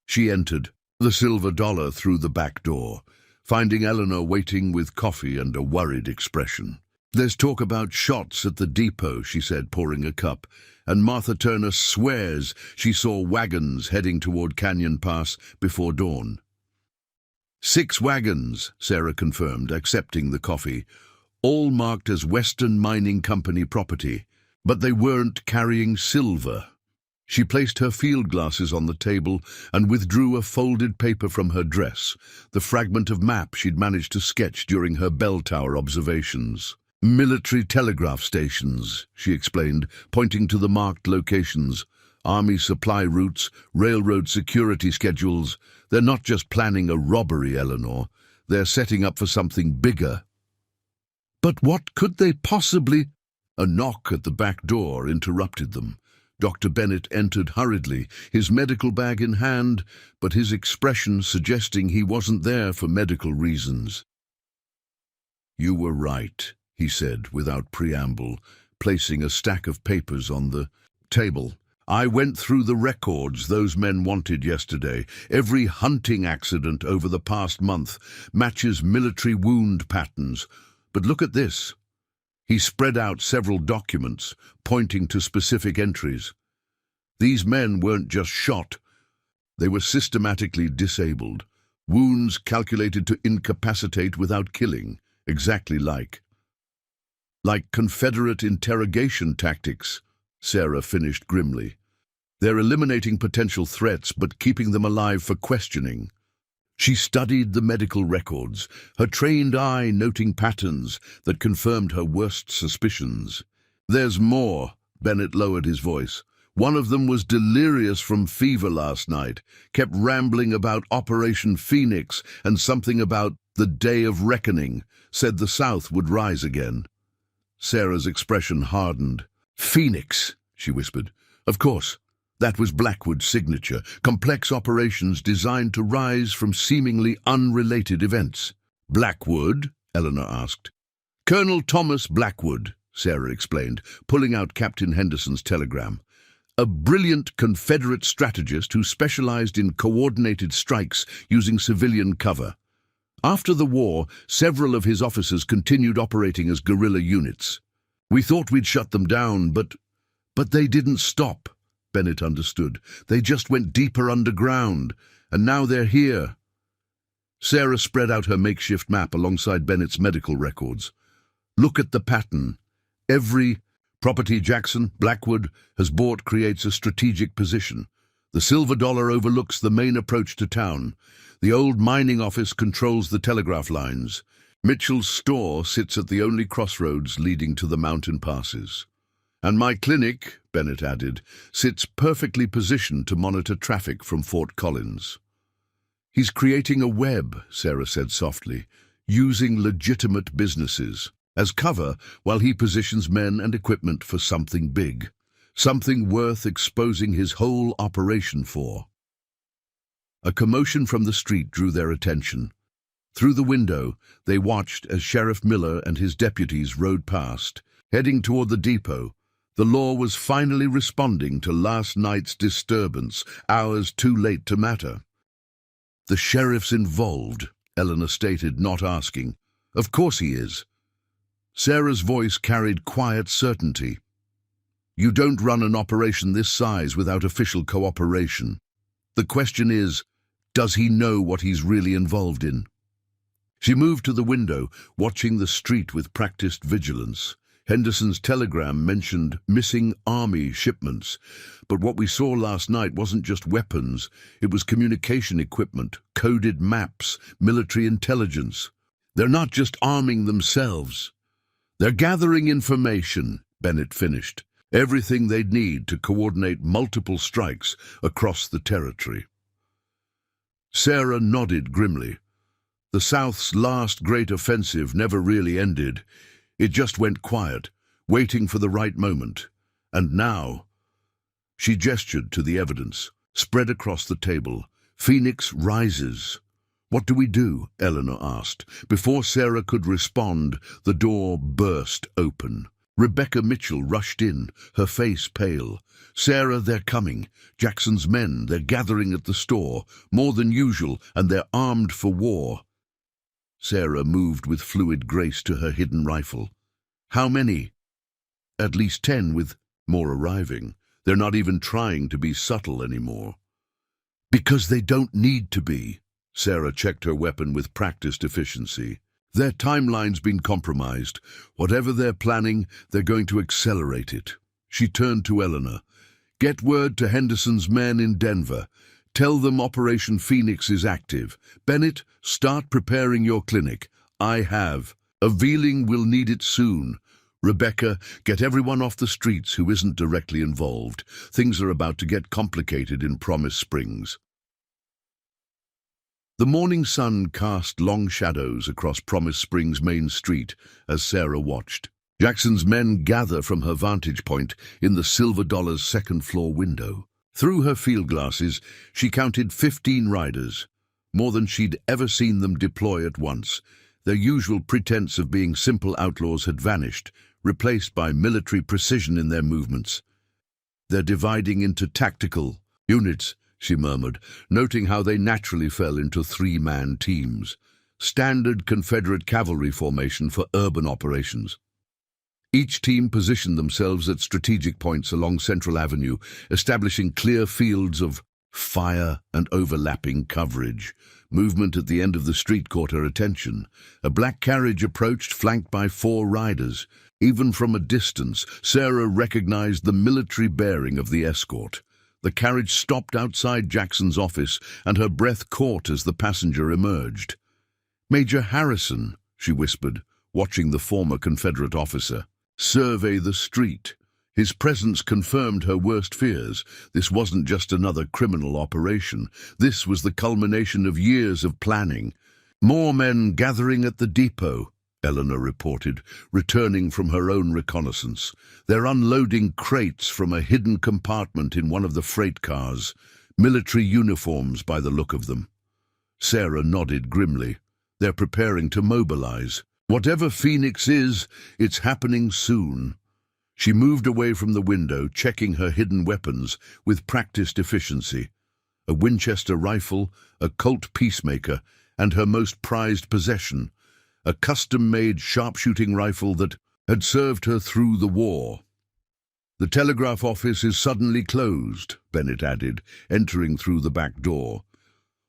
She entered the Silver Dollar through the back door, finding Eleanor waiting with coffee and a worried expression. "There's talk about shots at the depot," she said, pouring a cup, "and Martha Turner swears she saw wagons heading toward Canyon Pass before dawn." "6 wagons, Sarah confirmed, accepting the coffee, all marked as Western Mining Company property, but they weren't carrying silver. She placed her field glasses on the table and withdrew a folded paper from her dress, the fragment of map she'd managed to sketch during her bell tower observations. "Military telegraph stations," she explained, pointing to the marked locations. "Army supply routes, railroad security schedules. They're not just planning a robbery, Eleanor. They're setting up for something bigger." "But what could they possibly—" A knock at the back door interrupted them. Dr. Bennett entered hurriedly, his medical bag in hand, but his expression suggesting he wasn't there for medical reasons. "You were right," he said without preamble, placing a stack of papers on the table. "I went through the records those men wanted yesterday. Every hunting accident over the past month matches military wound patterns. But look at this." He spread out several documents, pointing to specific entries. These men weren't just shot. They were systematically disabled. Wounds calculated to incapacitate without killing, exactly like Confederate interrogation tactics, Sarah finished grimly. They're eliminating potential threats but keeping them alive for questioning. She studied the medical records, her trained eye noting patterns that confirmed her worst suspicions. "There's more," Bennett lowered his voice. "One of them was delirious from fever last night, kept rambling about Operation Phoenix and something about the Day of Reckoning, said the South would rise again." Sarah's expression hardened. "Phoenix," she whispered. "Of course. That was Blackwood's signature, complex operations designed to rise from seemingly unrelated events." "Blackwood?" Eleanor asked. "Colonel Thomas Blackwood," Sarah explained, pulling out Captain Henderson's telegram. "A brilliant Confederate strategist who specialized in coordinated strikes using civilian cover. After the war, several of his officers continued operating as guerrilla units. We thought we'd shut them down, but they didn't stop." Bennett understood. "They just went deeper underground, and now they're here." Sarah spread out her makeshift map alongside Bennett's medical records. "Look at the pattern. Every property Jackson, Blackwood, has bought creates a strategic position. The Silver Dollar overlooks the main approach to town. The old mining office controls the telegraph lines. Mitchell's store sits at the only crossroads leading to the mountain passes. And my clinic," Bennett added, "sits perfectly positioned to monitor traffic from Fort Collins." "He's creating a web," Sarah said softly, "using legitimate businesses as cover while he positions men and equipment for something big, something worth exposing his whole operation for." A commotion from the street drew their attention. Through the window, they watched as Sheriff Miller and his deputies rode past, heading toward the depot. The law was finally responding to last night's disturbance, hours too late to matter. "The sheriff's involved," Eleanor stated, not asking. "Of course he is." Sarah's voice carried quiet certainty. "You don't run an operation this size without official cooperation. The question is, does he know what he's really involved in?" She moved to the window, watching the street with practiced vigilance. Henderson's telegram mentioned missing army shipments, but what we saw last night wasn't just weapons, it was communication equipment, coded maps, military intelligence. "They're not just arming themselves. They're gathering information," Bennett finished. "Everything they'd need to coordinate multiple strikes across the territory." Sarah nodded grimly. The South's last great offensive never really ended. It just went quiet, waiting for the right moment. And now, she gestured to the evidence, spread across the table. "Phoenix rises." "What do we do?" Eleanor asked. Before Sarah could respond, the door burst open. Rebecca Mitchell rushed in, her face pale. "Sarah, they're coming. Jackson's men, they're gathering at the store, more than usual, and they're armed for war." Sarah moved with fluid grace to her hidden rifle. "How many?" "At least 10, with more arriving. They're not even trying to be subtle anymore." "Because they don't need to be." Sarah checked her weapon with practiced efficiency. "Their timeline's been compromised. Whatever they're planning, they're going to accelerate it." She turned to Eleanor. "Get word to Henderson's men in Denver. Tell them Operation Phoenix is active. Bennett, start preparing your clinic. I have. Aveling will need it soon. Rebecca, get everyone off the streets who isn't directly involved. Things are about to get complicated in Promise Springs." The morning sun cast long shadows across Promise Springs' main street as Sarah watched. Jackson's men gather from her vantage point in the Silver Dollar's second-floor window. Through her field glasses, she counted 15 riders, more than she'd ever seen them deploy at once. Their usual pretense of being simple outlaws had vanished, replaced by military precision in their movements. "They're dividing into tactical units," she murmured, noting how they naturally fell into three-man teams. Standard Confederate cavalry formation for urban operations. Each team positioned themselves at strategic points along Central Avenue, establishing clear fields of fire and overlapping coverage. Movement at the end of the street caught her attention. A black carriage approached, flanked by 4 riders. Even from a distance, Sarah recognized the military bearing of the escort. The carriage stopped outside Jackson's office, and her breath caught as the passenger emerged. "Major Harrison," she whispered, watching the former Confederate officer survey the street. His presence confirmed her worst fears. This wasn't just another criminal operation. This was the culmination of years of planning. "More men gathering at the depot," Eleanor reported, returning from her own reconnaissance. "They're unloading crates from a hidden compartment in one of the freight cars. Military uniforms by the look of them." Sarah nodded grimly. "They're preparing to mobilize. Whatever Phoenix is, it's happening soon." She moved away from the window, checking her hidden weapons with practiced efficiency. A Winchester rifle, a Colt Peacemaker, and her most prized possession, a custom-made sharpshooting rifle that had served her through the war. "The telegraph office is suddenly closed," Bennett added, entering through the back door.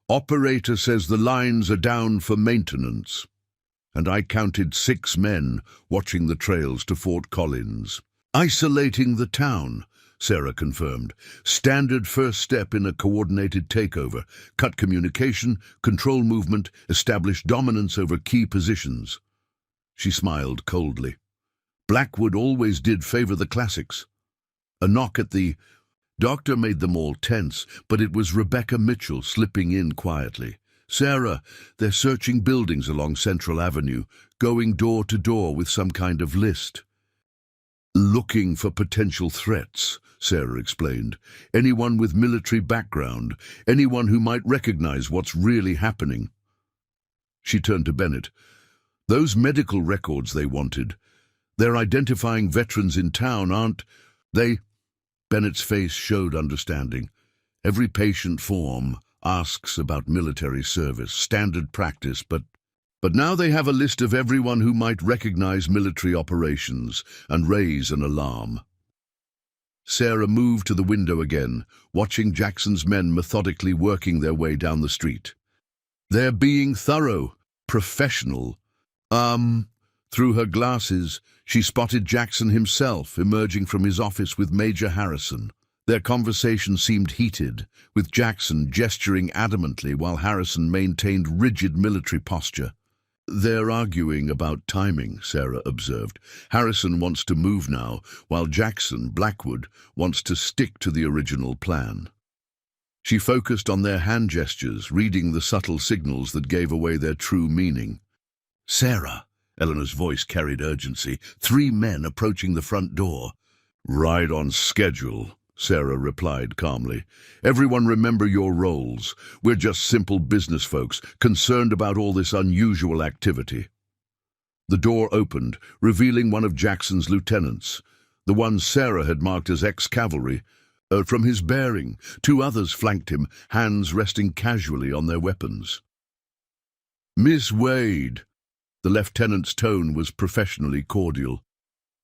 "Operator says the lines are down for maintenance." And I counted 6 men watching the trails to Fort Collins. "Isolating the town," Sarah confirmed. "Standard first step in a coordinated takeover. Cut communication, control movement, establish dominance over key positions." She smiled coldly. Blackwood always did favor the classics. A knock at the doctor made them all tense, but it was Rebecca Mitchell slipping in quietly. "Sarah, they're searching buildings along Central Avenue, going door to door with some kind of list." "Looking for potential threats," Sarah explained. "Anyone with military background, anyone who might recognize what's really happening." She turned to Bennett. "Those medical records they wanted, they're identifying veterans in town, aren't they?" Bennett's face showed understanding. "Every patient form asks about military service, standard practice, but now they have a list of everyone who might recognize military operations and raise an alarm." Sarah moved to the window again, watching Jackson's men methodically working their way down the street. "They're being thorough, professional." Through her glasses, she spotted Jackson himself emerging from his office with Major Harrison. Their conversation seemed heated, with Jackson gesturing adamantly while Harrison maintained rigid military posture. "They're arguing about timing," Sarah observed. "Harrison wants to move now, while Jackson, Blackwood, wants to stick to the original plan." She focused on their hand gestures, reading the subtle signals that gave away their true meaning. "Sarah," Eleanor's voice carried urgency, "3 men approaching the front door." "Right on schedule," Sarah replied calmly. "Everyone remember your roles. We're just simple business folks, concerned about all this unusual activity." The door opened, revealing one of Jackson's lieutenants, the one Sarah had marked as ex-cavalry. From his bearing, 2 others flanked him, hands resting casually on their weapons. "Miss Wade," the lieutenant's tone was professionally cordial.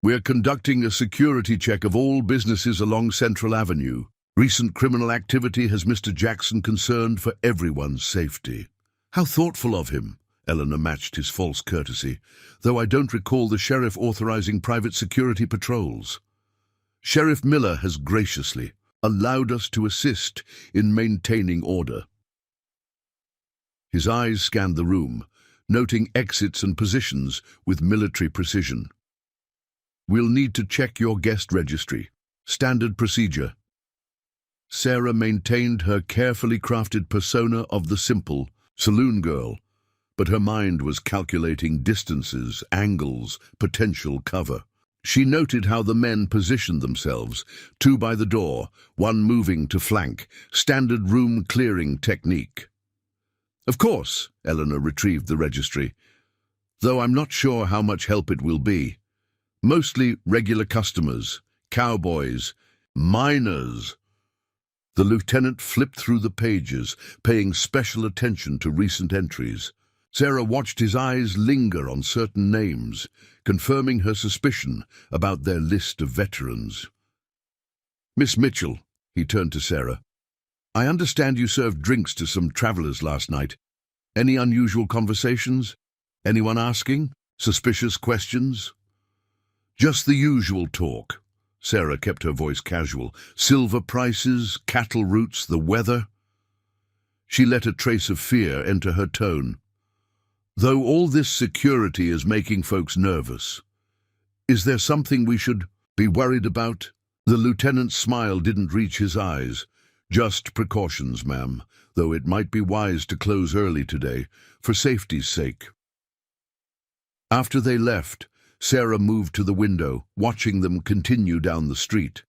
"We're conducting a security check of all businesses along Central Avenue. Recent criminal activity has Mr. Jackson concerned for everyone's safety." "How thoughtful of him," Eleanor matched his false courtesy, "though I don't recall the sheriff authorizing private security patrols." "Sheriff Miller has graciously allowed us to assist in maintaining order." His eyes scanned the room, noting exits and positions with military precision. "We'll need to check your guest registry. Standard procedure." Sarah maintained her carefully crafted persona of the simple saloon girl, but her mind was calculating distances, angles, potential cover. She noted how the men positioned themselves, 2 by the door, 1 moving to flank, standard room clearing technique. "Of course," Eleanor retrieved the registry. though I'm not sure how much help it will be. Mostly regular customers, cowboys, miners. The lieutenant flipped through the pages, paying special attention to recent entries. Sarah watched his eyes linger on certain names, confirming her suspicion about their list of veterans. "Miss Mitchell," he turned to Sarah, "I understand you served drinks to some travelers last night. Any unusual conversations? Anyone asking? Suspicious questions?" "Just the usual talk." Sarah kept her voice casual. "Silver prices, cattle routes, the weather." She let a trace of fear enter her tone. "Though all this security is making folks nervous, is there something we should be worried about?" The lieutenant's smile didn't reach his eyes. "Just precautions, ma'am, though it might be wise to close early today, for safety's sake." After they left, Sarah moved to the window, watching them continue down the street.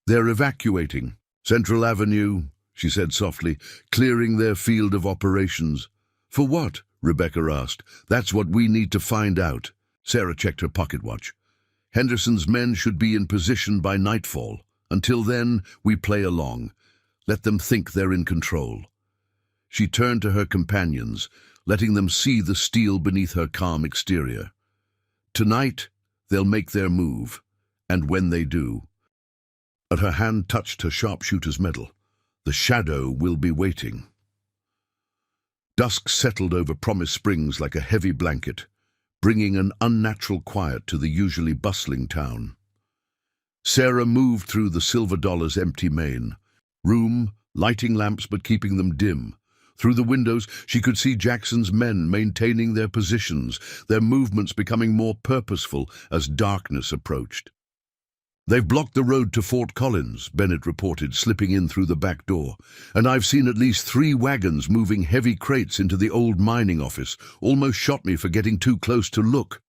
"They're evacuating Central Avenue," she said softly, "clearing their field of operations." "For what?" Rebecca asked. "That's what we need to find out." Sarah checked her pocket watch. "Henderson's men should be in position by nightfall. Until then, we play along. Let them think they're in control." She turned to her companions, letting them see the steel beneath her calm exterior. "Tonight, they'll make their move, and when they do—" But her hand touched her sharpshooter's medal. "The shadow will be waiting." Dusk settled over Promise Springs like a heavy blanket, bringing an unnatural quiet to the usually bustling town. Sarah moved through the Silver Dollar's empty main room, lighting lamps but keeping them dim. Through the windows, she could see Jackson's men maintaining their positions, their movements becoming more purposeful as darkness approached. "They've blocked the road to Fort Collins," Bennett reported, slipping in through the back door. "And I've seen at least 3 wagons moving heavy crates into the old mining office. Almost shot me for getting too close to look."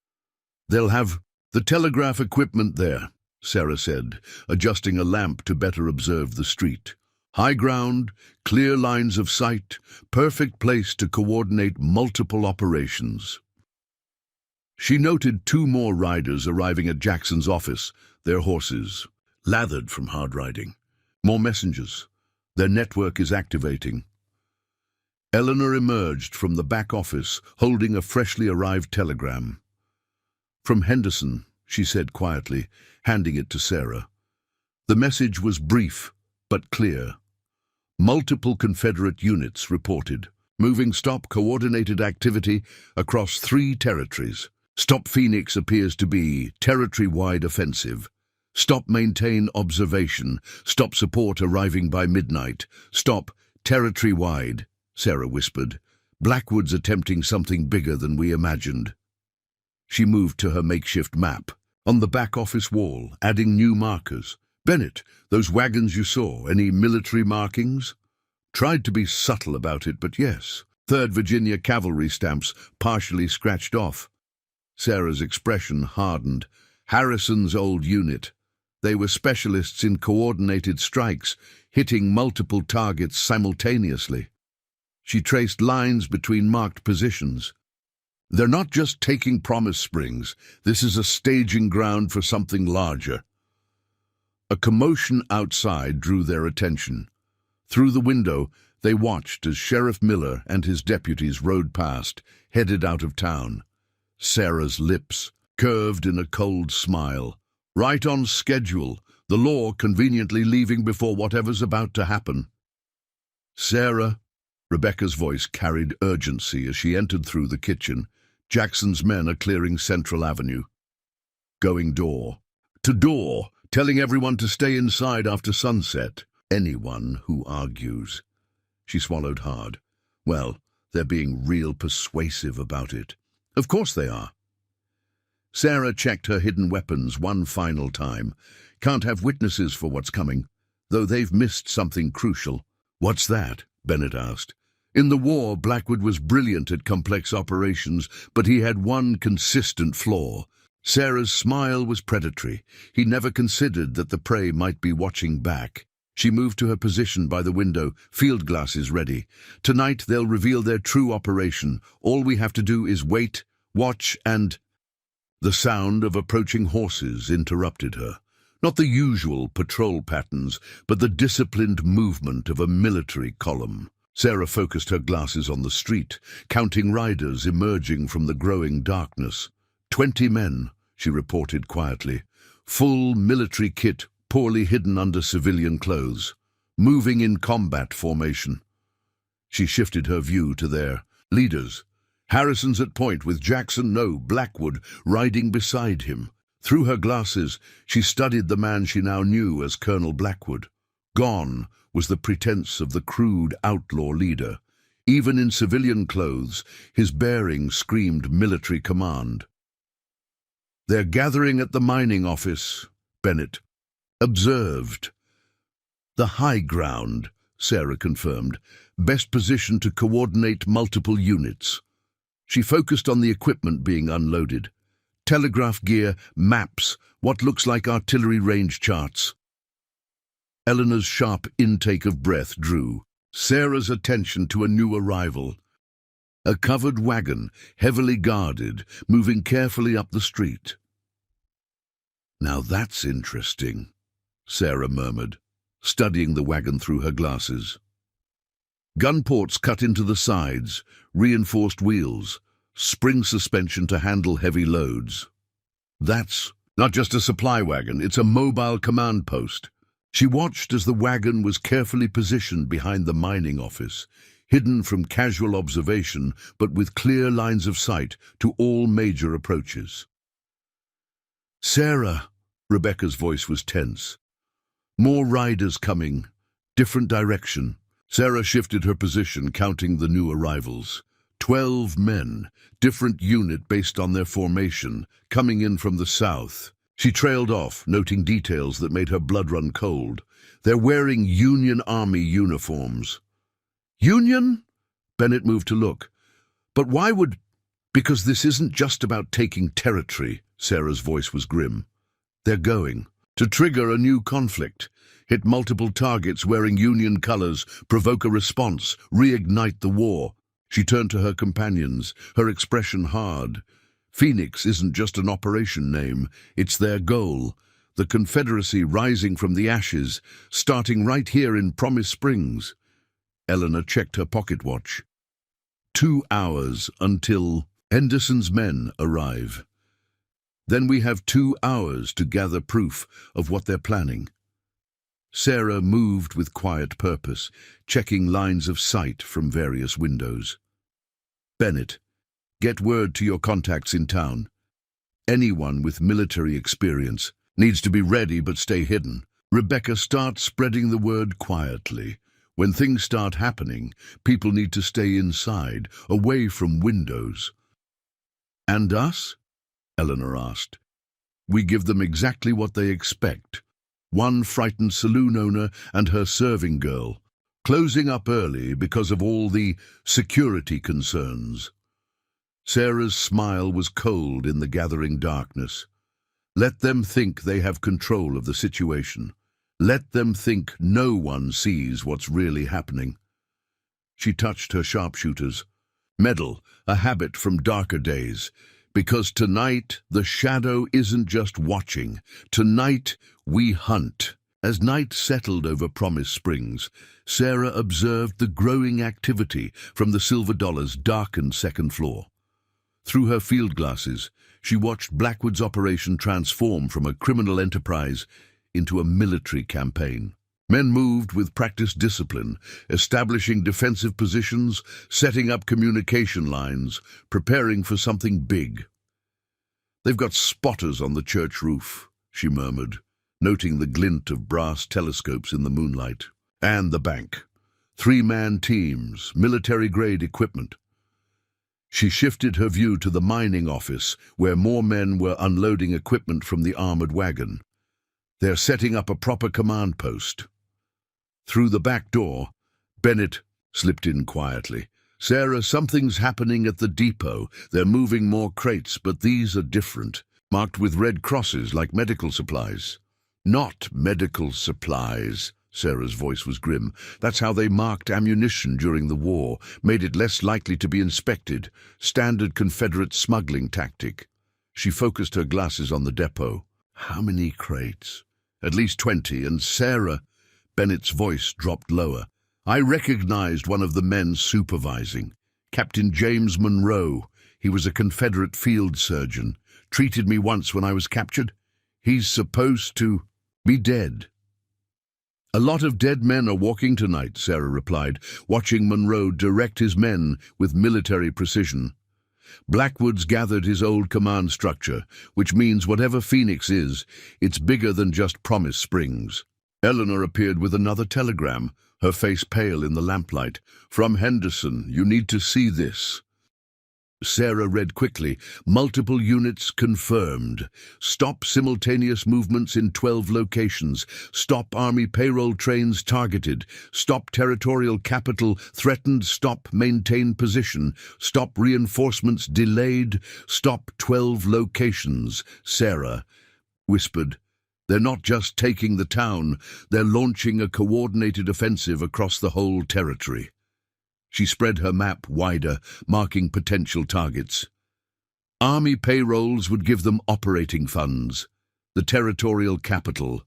"They'll have the telegraph equipment there," Sarah said, adjusting a lamp to better observe the street. "High ground, clear lines of sight, perfect place to coordinate multiple operations." She noted 2 more riders arriving at Jackson's office, their horses lathered from hard riding. More messengers. Their network is activating. Eleanor emerged from the back office, holding a freshly arrived telegram. "From Henderson," she said quietly, handing it to Sarah. The message was brief, but clear. Multiple Confederate units reported. Moving stop coordinated activity across 3 territories. Stop Phoenix appears to be territory-wide offensive. Stop maintain observation. Stop support arriving by midnight. Stop territory-wide, Sarah whispered. Blackwood's attempting something bigger than we imagined. She moved to her makeshift map. On the back office wall, adding new markers. "Bennett, those wagons you saw, any military markings?" Tried to be subtle about it, but yes. 3rd Virginia Cavalry stamps, partially scratched off. Sarah's expression hardened. Harrison's old unit. They were specialists in coordinated strikes, hitting multiple targets simultaneously. She traced lines between marked positions. "They're not just taking Promise Springs. This is a staging ground for something larger." A commotion outside drew their attention. Through the window, they watched as Sheriff Miller and his deputies rode past, headed out of town. Sarah's lips curved in a cold smile. Right on schedule, the law conveniently leaving before whatever's about to happen. "Sarah," Rebecca's voice carried urgency as she entered through the kitchen. "Jackson's men are clearing Central Avenue. Going door to door, telling everyone to stay inside after sunset. Anyone who argues." She swallowed hard. "Well, they're being real persuasive about it." "Of course they are." Sarah checked her hidden weapons one final time. Can't have witnesses for what's coming, though they've missed something crucial. "What's that?" Bennett asked. "In the war, Blackwood was brilliant at complex operations, but he had one consistent flaw." Sarah's smile was predatory. He never considered that the prey might be watching back. She moved to her position by the window, field glasses ready. "Tonight they'll reveal their true operation. All we have to do is wait, Watch and... The sound of approaching horses interrupted her. Not the usual patrol patterns, but the disciplined movement of a military column. Sarah focused her glasses on the street, counting riders emerging from the growing darkness. 20 men, she reported quietly. Full military kit, poorly hidden under civilian clothes. Moving in combat formation. She shifted her view to their leaders. Harrison's at point with Jackson, no, Blackwood, riding beside him. Through her glasses, she studied the man she now knew as Colonel Blackwood. Gone was the pretense of the crude outlaw leader. Even in civilian clothes, his bearing screamed military command. "They're gathering at the mining office," Bennett observed. "The high ground," Sarah confirmed, "best positioned to coordinate multiple units." She focused on the equipment being unloaded. Telegraph gear, maps, what looks like artillery range charts. Eleanor's sharp intake of breath drew Sarah's attention to a new arrival. A covered wagon, heavily guarded, moving carefully up the street. "Now that's interesting," Sarah murmured, studying the wagon through her glasses. Gun ports cut into the sides, reinforced wheels, spring suspension to handle heavy loads. "That's not just a supply wagon, it's a mobile command post." She watched as the wagon was carefully positioned behind the mining office, hidden from casual observation but with clear lines of sight to all major approaches. "Sarah," Rebecca's voice was tense. "More riders coming, different direction." Sarah shifted her position, counting the new arrivals. 12 men, different unit based on their formation, coming in from the south. She trailed off, noting details that made her blood run cold. They're wearing Union Army uniforms. "Union?" Bennett moved to look. "But why would—" "Because this isn't just about taking territory," Sarah's voice was grim. "They're going to trigger a new conflict, hit multiple targets wearing Union colors, provoke a response, reignite the war." She turned to her companions, her expression hard. Phoenix isn't just an operation name, it's their goal. The Confederacy rising from the ashes, starting right here in Promise Springs. Eleanor checked her pocket watch. 2 hours until Henderson's men arrive. Then we have 2 hours to gather proof of what they're planning. Sarah moved with quiet purpose, checking lines of sight from various windows. "Bennett, get word to your contacts in town. Anyone with military experience needs to be ready but stay hidden. Rebecca, start spreading the word quietly. When things start happening, people need to stay inside, away from windows." "And us?" Eleanor asked. "We give them exactly what they expect. One frightened saloon owner and her serving girl, closing up early because of all the security concerns." Sarah's smile was cold in the gathering darkness. Let them think they have control of the situation. Let them think no one sees what's really happening. She touched her sharpshooters. "Meddle, a habit from darker days. Because tonight the shadow isn't just watching. Tonight we hunt." As night settled over Promise Springs, Sarah observed the growing activity from the Silver Dollar's darkened second floor. Through her field glasses, she watched Blackwood's operation transform from a criminal enterprise into a military campaign. Men moved with practiced discipline, establishing defensive positions, setting up communication lines, preparing for something big. "They've got spotters on the church roof," she murmured, noting the glint of brass telescopes in the moonlight. "And the bank. 3-man teams, military-grade equipment." She shifted her view to the mining office, where more men were unloading equipment from the armored wagon. "They're setting up a proper command post." Through the back door, Bennett slipped in quietly. "Sarah, something's happening at the depot. They're moving more crates, but these are different, marked with red crosses like medical supplies." "Not medical supplies," Sarah's voice was grim. That's how they marked ammunition during the war, made it less likely to be inspected. Standard Confederate smuggling tactic. She focused her glasses on the depot. How many crates? At least 20, and Sarah... Bennett's voice dropped lower. I recognized one of the men supervising. Captain James Monroe. He was a Confederate field surgeon. Treated me once when I was captured. He's supposed to be dead. A lot of dead men are walking tonight, Sarah replied, watching Monroe direct his men with military precision. Blackwood's gathered his old command structure, which means whatever Phoenix is, it's bigger than just Promise Springs. Eleanor appeared with another telegram, her face pale in the lamplight. From Henderson, you need to see this. Sarah read quickly. Multiple units confirmed. Stop simultaneous movements in 12 locations. Stop Army payroll trains targeted. Stop territorial capital threatened. Stop maintain position. Stop reinforcements delayed. Stop 12 locations. Sarah whispered. They're not just taking the town. They're launching a coordinated offensive across the whole territory. She spread her map wider, marking potential targets. Army payrolls would give them operating funds. The territorial capital.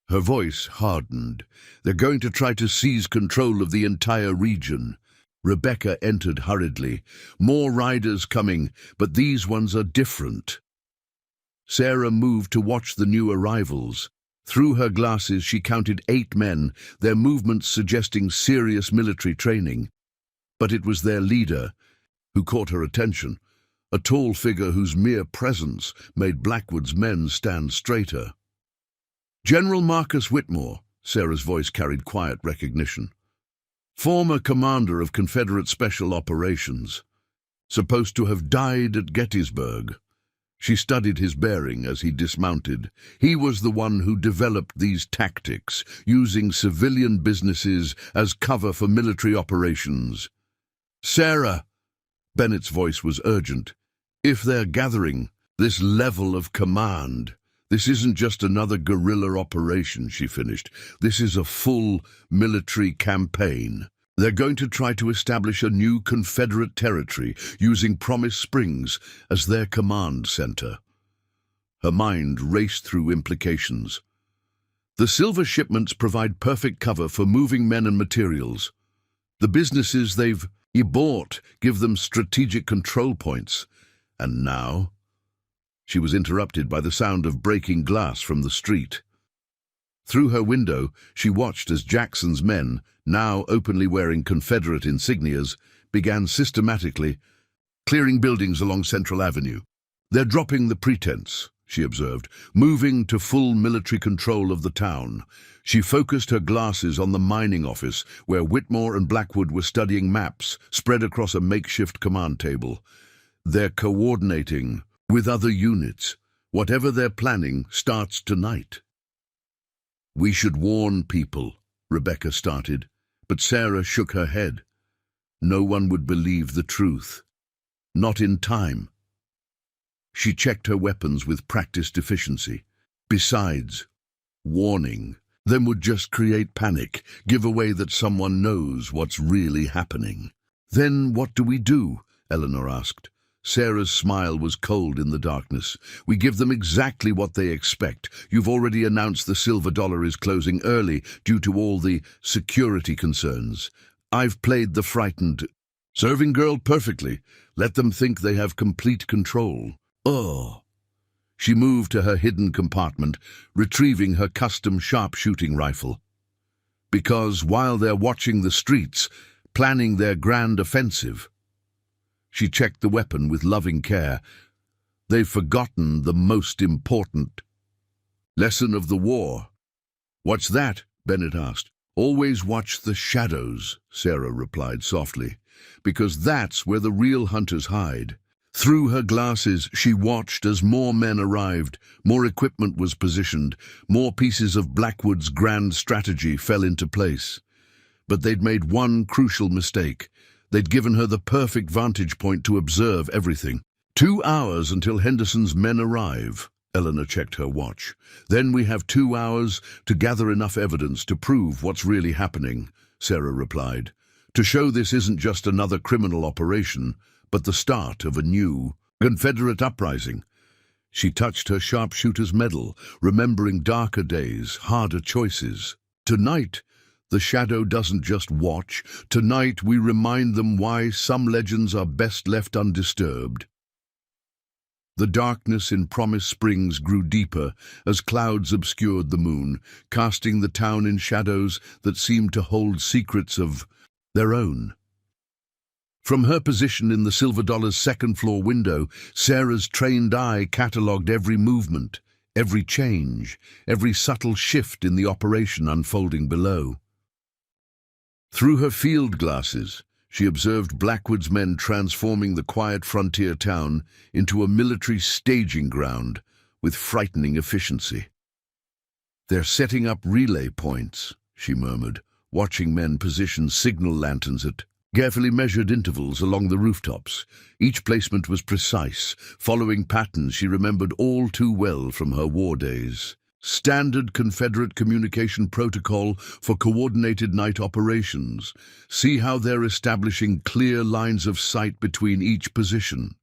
Her voice hardened. They're going to try to seize control of the entire region. Rebecca entered hurriedly. More riders coming, but these ones are different. Sarah moved to watch the new arrivals. Through her glasses, she counted 8 men, their movements suggesting serious military training. But it was their leader who caught her attention, a tall figure whose mere presence made Blackwood's men stand straighter. General Marcus Whitmore, Sarah's voice carried quiet recognition. Former commander of Confederate Special Operations, supposed to have died at Gettysburg. She studied his bearing as he dismounted. He was the one who developed these tactics, using civilian businesses as cover for military operations. Sarah, Bennett's voice was urgent. If they're gathering this level of command, this isn't just another guerrilla operation, she finished. This is a full military campaign. They're going to try to establish a new Confederate territory, using Promise Springs as their command center. Her mind raced through implications. The silver shipments provide perfect cover for moving men and materials. The businesses they've bought give them strategic control points. And now? She was interrupted by the sound of breaking glass from the street. Through her window, she watched as Jackson's men, now openly wearing Confederate insignias, began systematically clearing buildings along Central Avenue. They're dropping the pretense, she observed, moving to full military control of the town. She focused her glasses on the mining office, where Whitmore and Blackwood were studying maps spread across a makeshift command table. They're coordinating with other units. Whatever they're planning starts tonight. We should warn people, Rebecca started, but Sarah shook her head. No one would believe the truth. Not in time. She checked her weapons with practiced efficiency. Besides, warning them would just create panic, give away that someone knows what's really happening. Then what do we do? Eleanor asked. Sarah's smile was cold in the darkness. We give them exactly what they expect. You've already announced the Silver Dollar is closing early due to all the security concerns. I've played the frightened serving girl perfectly. Let them think they have complete control. Oh. She moved to her hidden compartment, retrieving her custom sharpshooting rifle. Because while they're watching the streets, planning their grand offensive, she checked the weapon with loving care. They've forgotten the most important lesson of the war. What's that? Bennett asked. Always watch the shadows, Sarah replied softly, because that's where the real hunters hide. Through her glasses, she watched as more men arrived, more equipment was positioned, more pieces of Blackwood's grand strategy fell into place. But they'd made one crucial mistake. They'd given her the perfect vantage point to observe everything. 2 hours until Henderson's men arrive. Eleanor checked her watch. Then we have 2 hours to gather enough evidence to prove what's really happening, Sarah replied. To show this isn't just another criminal operation, but the start of a new Confederate uprising. She touched her sharpshooter's medal, remembering darker days, harder choices. Tonight, the shadow doesn't just watch. Tonight, we remind them why some legends are best left undisturbed. The darkness in Promise Springs grew deeper as clouds obscured the moon, casting the town in shadows that seemed to hold secrets of their own. From her position in the Silver Dollar's second-floor window, Sarah's trained eye catalogued every movement, every change, every subtle shift in the operation unfolding below. Through her field glasses, she observed Blackwood's men transforming the quiet frontier town into a military staging ground with frightening efficiency. "They're setting up relay points," she murmured, watching men position signal lanterns at carefully measured intervals along the rooftops. Each placement was precise, following patterns she remembered all too well from her war days. Standard Confederate communication protocol for coordinated night operations. See how they're establishing clear lines of sight between each position.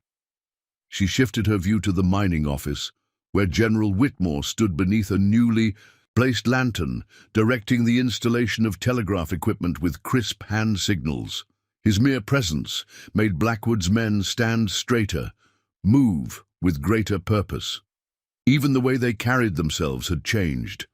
She shifted her view to the mining office, where General Whitmore stood beneath a newly placed lantern, directing the installation of telegraph equipment with crisp hand signals. His mere presence made Blackwood's men stand straighter, move with greater purpose. Even the way they carried themselves had changed,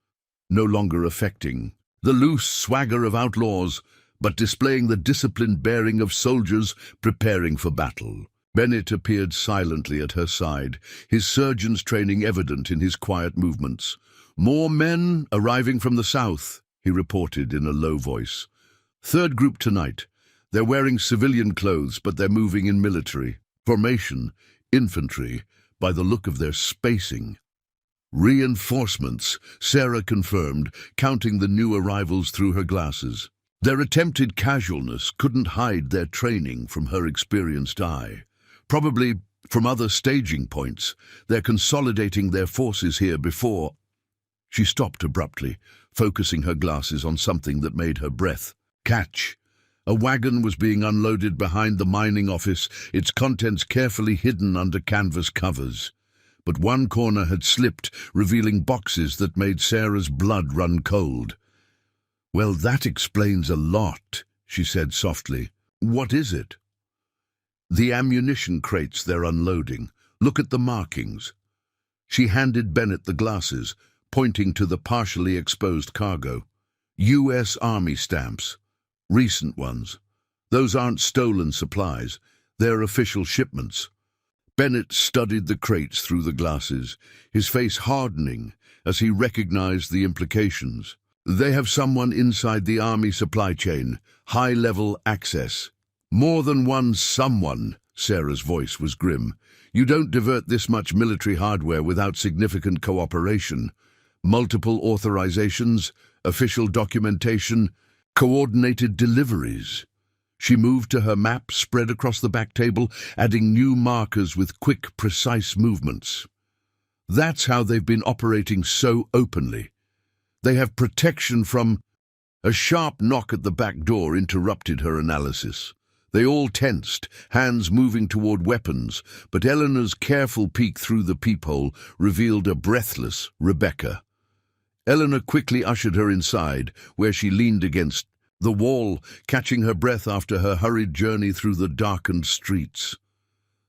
no longer affecting the loose swagger of outlaws, but displaying the disciplined bearing of soldiers preparing for battle. Bennett appeared silently at her side, his surgeon's training evident in his quiet movements. "More men arriving from the south," he reported in a low voice. "Third group tonight. They're wearing civilian clothes, but they're moving in military formation, infantry, by the look of their spacing." "Reinforcements," Sarah confirmed, counting the new arrivals through her glasses. Their attempted casualness couldn't hide their training from her experienced eye. Probably from other staging points. They're consolidating their forces here before. She stopped abruptly, focusing her glasses on something that made her breath catch. A wagon was being unloaded behind the mining office, its contents carefully hidden under canvas covers. But one corner had slipped, revealing boxes that made Sarah's blood run cold. "Well, that explains a lot," she said softly. "What is it?" "The ammunition crates they're unloading. Look at the markings." She handed Bennett the glasses, pointing to the partially exposed cargo. "U.S. Army stamps. Recent ones. Those aren't stolen supplies. They're official shipments." Bennett studied the crates through the glasses, his face hardening as he recognized the implications. "They have someone inside the Army supply chain, high-level access." "More than one someone," Sarah's voice was grim. "You don't divert this much military hardware without significant cooperation. Multiple authorizations, official documentation, coordinated deliveries." She moved to her map spread across the back table, adding new markers with quick, precise movements. "That's how they've been operating so openly. They have protection from—" A sharp knock at the back door interrupted her analysis. They all tensed, hands moving toward weapons, but Eleanor's careful peek through the peephole revealed a breathless Rebecca. Eleanor quickly ushered her inside, where she leaned against the wall, catching her breath after her hurried journey through the darkened streets.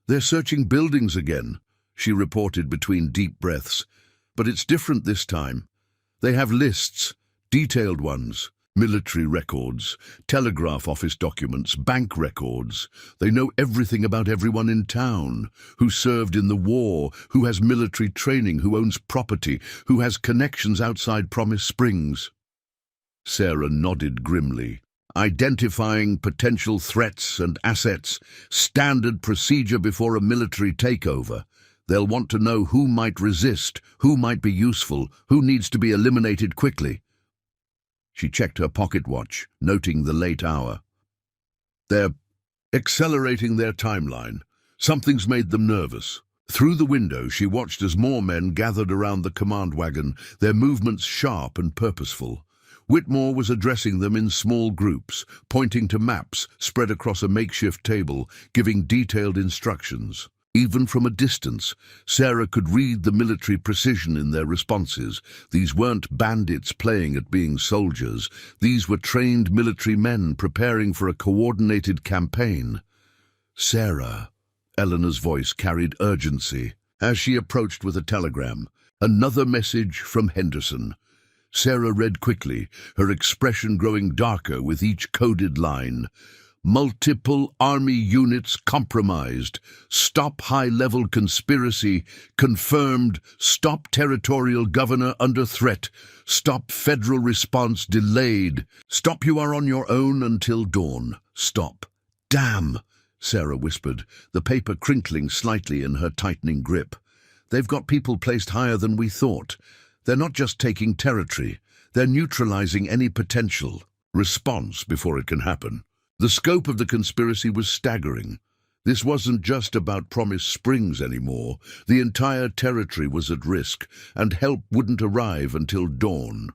"They're searching buildings again," she reported between deep breaths. "But it's different this time. They have lists, detailed ones, military records, telegraph office documents, bank records. They know everything about everyone in town, who served in the war, who has military training, who owns property, who has connections outside Promise Springs." Sarah nodded grimly. "Identifying potential threats and assets, standard procedure before a military takeover. They'll want to know who might resist, who might be useful, who needs to be eliminated quickly." She checked her pocket watch, noting the late hour. "They're accelerating their timeline. Something's made them nervous. Through the window, she watched as more men gathered around the command wagon, their movements sharp and purposeful. Whitmore was addressing them in small groups, pointing to maps spread across a makeshift table, giving detailed instructions. Even from a distance, Sarah could read the military precision in their responses. These weren't bandits playing at being soldiers. These were trained military men preparing for a coordinated campaign. "Sarah," Eleanor's voice carried urgency. As she approached with a telegram, "Another message from Henderson." Sarah read quickly, her expression growing darker with each coded line. "Multiple army units compromised. Stop high-level conspiracy. Confirmed. Stop territorial governor under threat. Stop federal response delayed. Stop, you are on your own until dawn. Stop." "Damn," Sarah whispered, the paper crinkling slightly in her tightening grip. "They've got people placed higher than we thought. They're not just taking territory. They're neutralizing any potential response before it can happen." The scope of the conspiracy was staggering. This wasn't just about Promise Springs anymore. The entire territory was at risk, and help wouldn't arrive until dawn.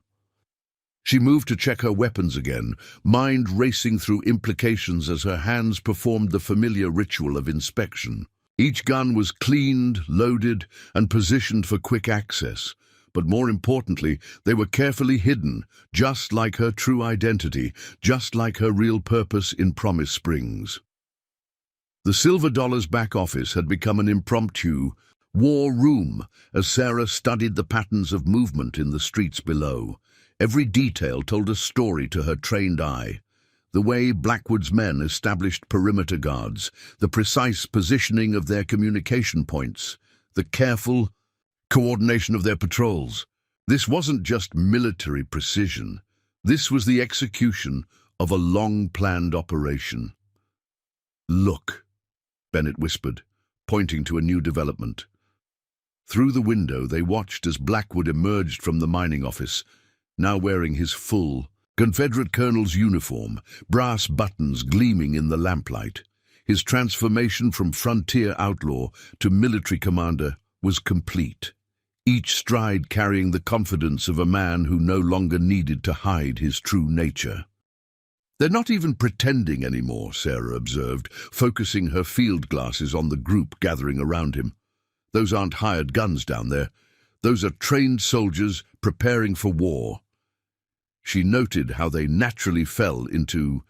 She moved to check her weapons again, mind racing through implications as her hands performed the familiar ritual of inspection. Each gun was cleaned, loaded, and positioned for quick access. But more importantly, they were carefully hidden, just like her true identity, just like her real purpose in Promise Springs. The Silver Dollar's back office had become an impromptu war room as Sarah studied the patterns of movement in the streets below. Every detail told a story to her trained eye. The way Blackwood's men established perimeter guards, the precise positioning of their communication points, the careful coordination of their patrols. This wasn't just military precision. This was the execution of a long-planned operation. "Look," Bennett whispered, pointing to a new development. Through the window, they watched as Blackwood emerged from the mining office, now wearing his full Confederate colonel's uniform, brass buttons gleaming in the lamplight. His transformation from frontier outlaw to military commander was complete, each stride carrying the confidence of a man who no longer needed to hide his true nature. "They're not even pretending anymore," Sarah observed, focusing her field glasses on the group gathering around him. "Those aren't hired guns down there. Those are trained soldiers preparing for war." She noted how they naturally fell into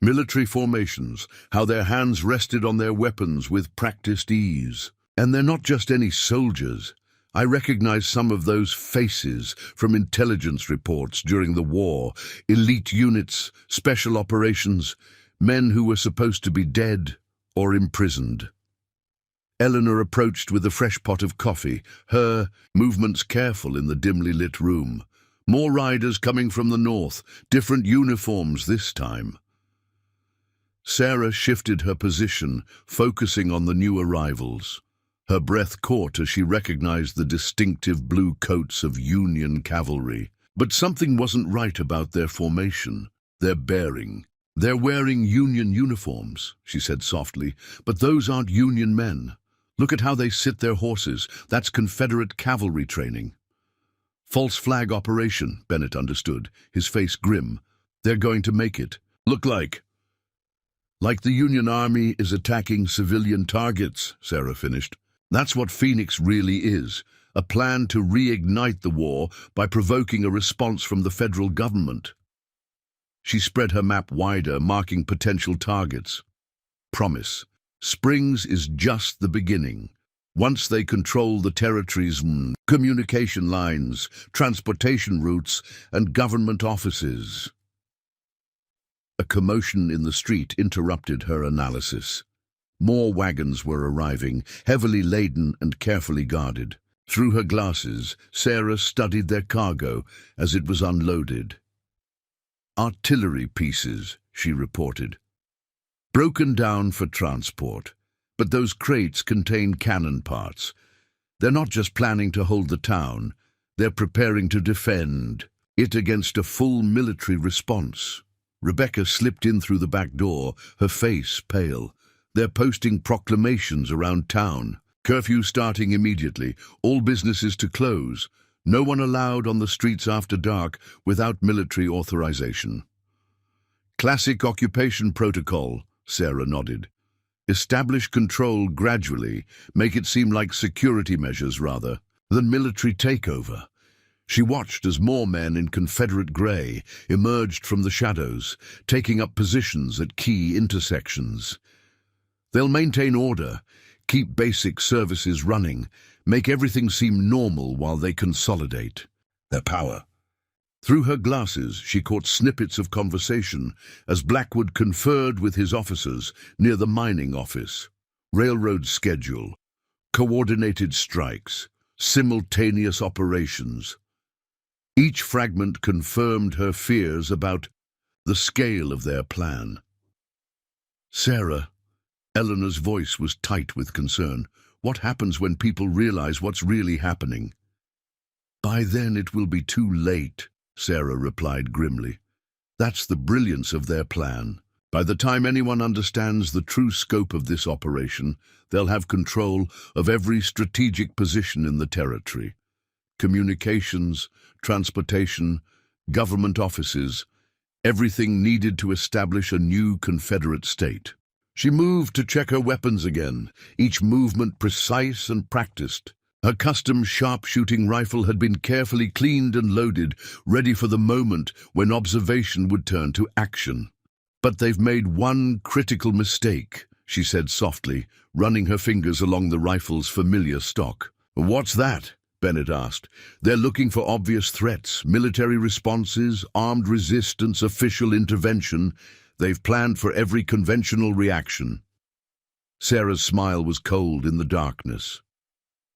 military formations, how their hands rested on their weapons with practiced ease. "And they're not just any soldiers. I recognize some of those faces from intelligence reports during the war, elite units, special operations, men who were supposed to be dead or imprisoned." Eleanor approached with a fresh pot of coffee, her movements careful in the dimly lit room. More riders coming from the north, different uniforms this time. Sarah shifted her position, focusing on the new arrivals. Her breath caught as she recognized the distinctive blue coats of Union cavalry. But something wasn't right about their formation, their bearing. "They're wearing Union uniforms," she said softly, "but those aren't Union men. Look at how they sit their horses. That's Confederate cavalry training." "False flag operation," Bennett understood, his face grim. "They're going to make it look like the Union Army is attacking civilian targets," Sarah finished. "That's what Phoenix really is, a plan to reignite the war by provoking a response from the federal government." She spread her map wider, marking potential targets. "Promise. Springs is just the beginning. Once they control the territory's communication lines, transportation routes, and government offices." A commotion in the street interrupted her analysis. More wagons were arriving, heavily laden and carefully guarded. Through her glasses, Sarah studied their cargo as it was unloaded. "Artillery pieces," she reported. "Broken down for transport. But those crates contain cannon parts. They're not just planning to hold the town, they're preparing to defend it against a full military response." Rebecca slipped in through the back door, her face pale. "They're posting proclamations around town. Curfew starting immediately, all businesses to close, no one allowed on the streets after dark without military authorization. Classic occupation protocol, Sarah nodded. Establish control gradually, make it seem like security measures rather than military takeover. She watched as more men in Confederate grey emerged from the shadows, taking up positions at key intersections. They'll maintain order, keep basic services running, make everything seem normal while they consolidate their power. Through her glasses, she caught snippets of conversation as Blackwood conferred with his officers near the mining office. Railroad schedule, coordinated strikes, simultaneous operations. Each fragment confirmed her fears about the scale of their plan. Sarah, Eleanor's voice was tight with concern. What happens when people realize what's really happening? By then it will be too late, Sarah replied grimly. That's the brilliance of their plan. By the time anyone understands the true scope of this operation, they'll have control of every strategic position in the territory. Communications, transportation, government offices, everything needed to establish a new Confederate state. She moved to check her weapons again, each movement precise and practiced. Her custom sharpshooting rifle had been carefully cleaned and loaded, ready for the moment when observation would turn to action. But they've made one critical mistake, she said softly, running her fingers along the rifle's familiar stock. What's that? Bennett asked. They're looking for obvious threats, military responses, armed resistance, official intervention. They've planned for every conventional reaction. Sarah's smile was cold in the darkness.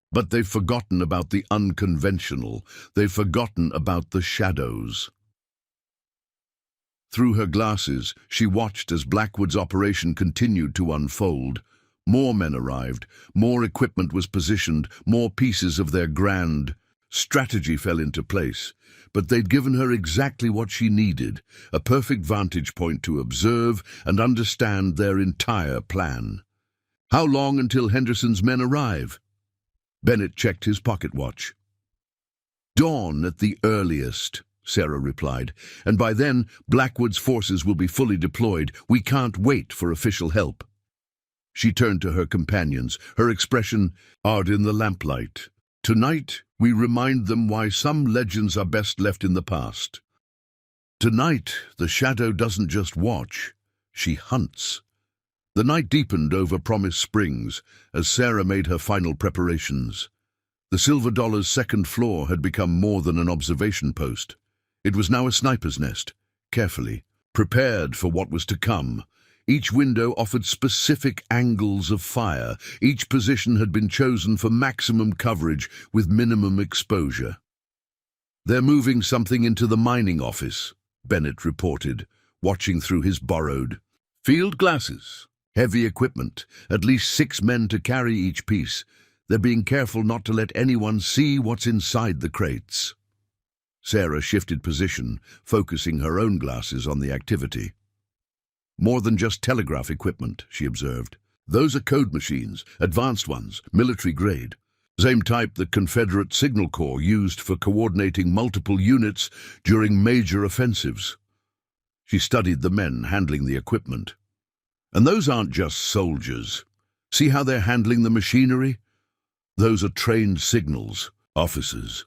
But they've forgotten about the unconventional. They've forgotten about the shadows. Through her glasses, she watched as Blackwood's operation continued to unfold. More men arrived, more equipment was positioned, more pieces of their grand strategy fell into place. But they'd given her exactly what she needed, a perfect vantage point to observe and understand their entire plan. How long until Henderson's men arrive? Bennett checked his pocket watch. Dawn at the earliest, Sarah replied, and by then Blackwood's forces will be fully deployed. We can't wait for official help. She turned to her companions, her expression hard in the lamplight. Tonight, we remind them why some legends are best left in the past. Tonight, the shadow doesn't just watch, she hunts. The night deepened over Promise Springs as Sarah made her final preparations. The Silver Dollar's second floor had become more than an observation post. It was now a sniper's nest, carefully, prepared for what was to come. Each window offered specific angles of fire. Each position had been chosen for maximum coverage with minimum exposure. They're moving something into the mining office, Bennett reported, watching through his borrowed field glasses. Heavy equipment, at least 6 men to carry each piece. They're being careful not to let anyone see what's inside the crates. Sarah shifted position, focusing her own glasses on the activity. More than just telegraph equipment, she observed. Those are code machines, advanced ones, military grade. Same type the Confederate Signal Corps used for coordinating multiple units during major offensives. She studied the men handling the equipment. And those aren't just soldiers. See how they're handling the machinery? Those are trained signals, officers.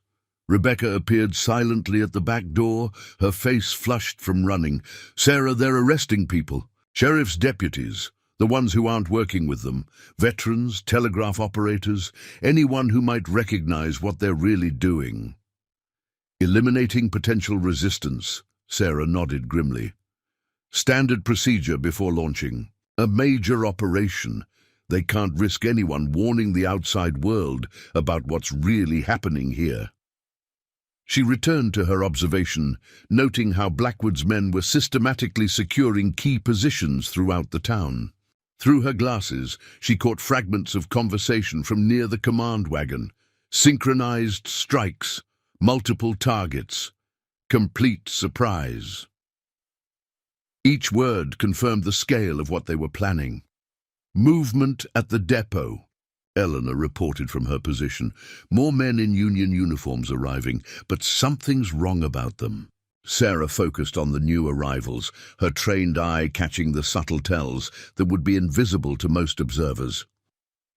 Rebecca appeared silently at the back door, her face flushed from running. Sarah, they're arresting people. Sheriff's deputies, the ones who aren't working with them. Veterans, telegraph operators, anyone who might recognize what they're really doing. Eliminating potential resistance, Sarah nodded grimly. Standard procedure before launching. A major operation. They can't risk anyone warning the outside world about what's really happening here. She returned to her observation, noting how Blackwood's men were systematically securing key positions throughout the town. Through her glasses, she caught fragments of conversation from near the command wagon. Synchronized strikes, multiple targets, complete surprise. Each word confirmed the scale of what they were planning. Movement at the depot. Eleanor reported from her position. More men in Union uniforms arriving, but something's wrong about them. Sarah focused on the new arrivals, her trained eye catching the subtle tells that would be invisible to most observers.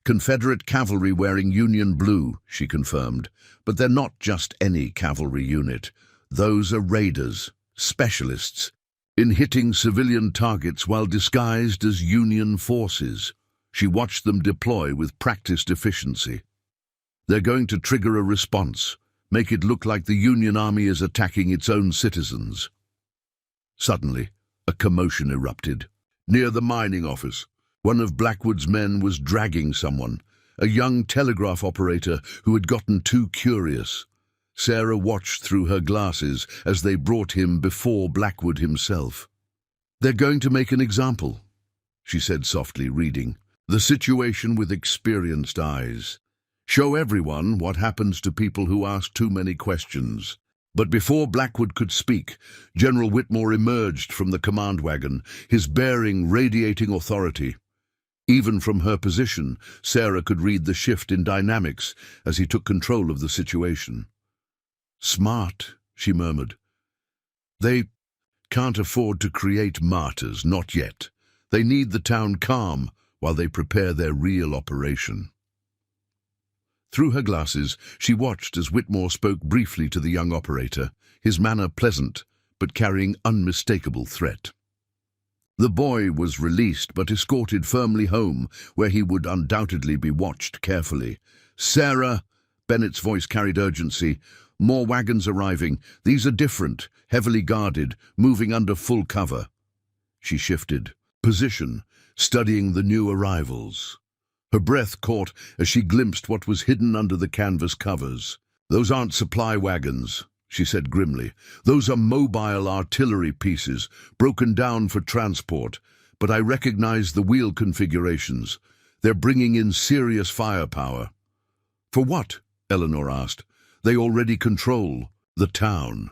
Confederate cavalry wearing Union blue, she confirmed, but they're not just any cavalry unit. Those are raiders, specialists, in hitting civilian targets while disguised as Union forces. She watched them deploy with practiced efficiency. They're going to trigger a response, make it look like the Union Army is attacking its own citizens. Suddenly, a commotion erupted. Near the mining office, one of Blackwood's men was dragging someone, a young telegraph operator who had gotten too curious. Sarah watched through her glasses as they brought him before Blackwood himself. "They're going to make an example," she said softly, reading the situation with experienced eyes. "Show everyone what happens to people who ask too many questions." But before Blackwood could speak, General Whitmore emerged from the command wagon, his bearing radiating authority. Even from her position, Sarah could read the shift in dynamics as he took control of the situation. "Smart," she murmured. "They can't afford to create martyrs, not yet. They need the town calm while they prepare their real operation." Through her glasses, she watched as Whitmore spoke briefly to the young operator, his manner pleasant, but carrying unmistakable threat. The boy was released but escorted firmly home, where he would undoubtedly be watched carefully. "Sarah," Bennett's voice carried urgency. "More wagons arriving. These are different, heavily guarded, moving under full cover." She shifted position, studying the new arrivals. Her breath caught as she glimpsed what was hidden under the canvas covers. "Those aren't supply wagons," she said grimly. "Those are mobile artillery pieces, broken down for transport, but I recognize the wheel configurations. They're bringing in serious firepower." "For what?" Eleanor asked. "They already control the town."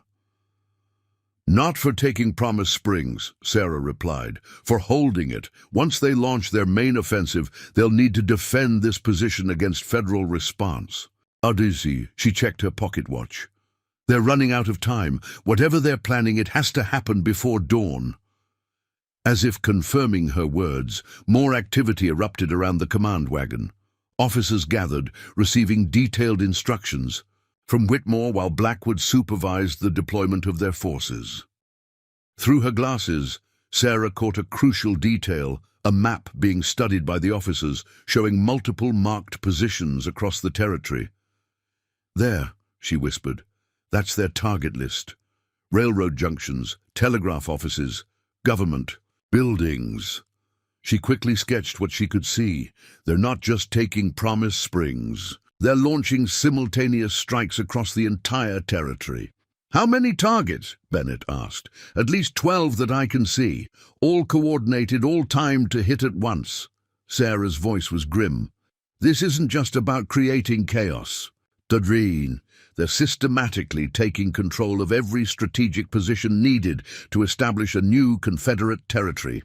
"Not for taking Promise Springs," Sarah replied. "For holding it. Once they launch their main offensive, they'll need to defend this position against federal response." "Odyssey," she checked her pocket watch. "They're running out of time. Whatever they're planning, it has to happen before dawn." As if confirming her words, more activity erupted around the command wagon. Officers gathered, receiving detailed instructions from Whitmore while Blackwood supervised the deployment of their forces. Through her glasses, Sarah caught a crucial detail, a map being studied by the officers, showing multiple marked positions across the territory. "There," she whispered, "that's their target list. Railroad junctions, telegraph offices, government, buildings." She quickly sketched what she could see. They're not just taking Promise Springs. They're launching simultaneous strikes across the entire territory. "How many targets?" Bennett asked. "At least 12 that I can see. All coordinated, all timed to hit at once." Sarah's voice was grim. "This isn't just about creating chaos. They're systematically taking control of every strategic position needed to establish a new Confederate territory."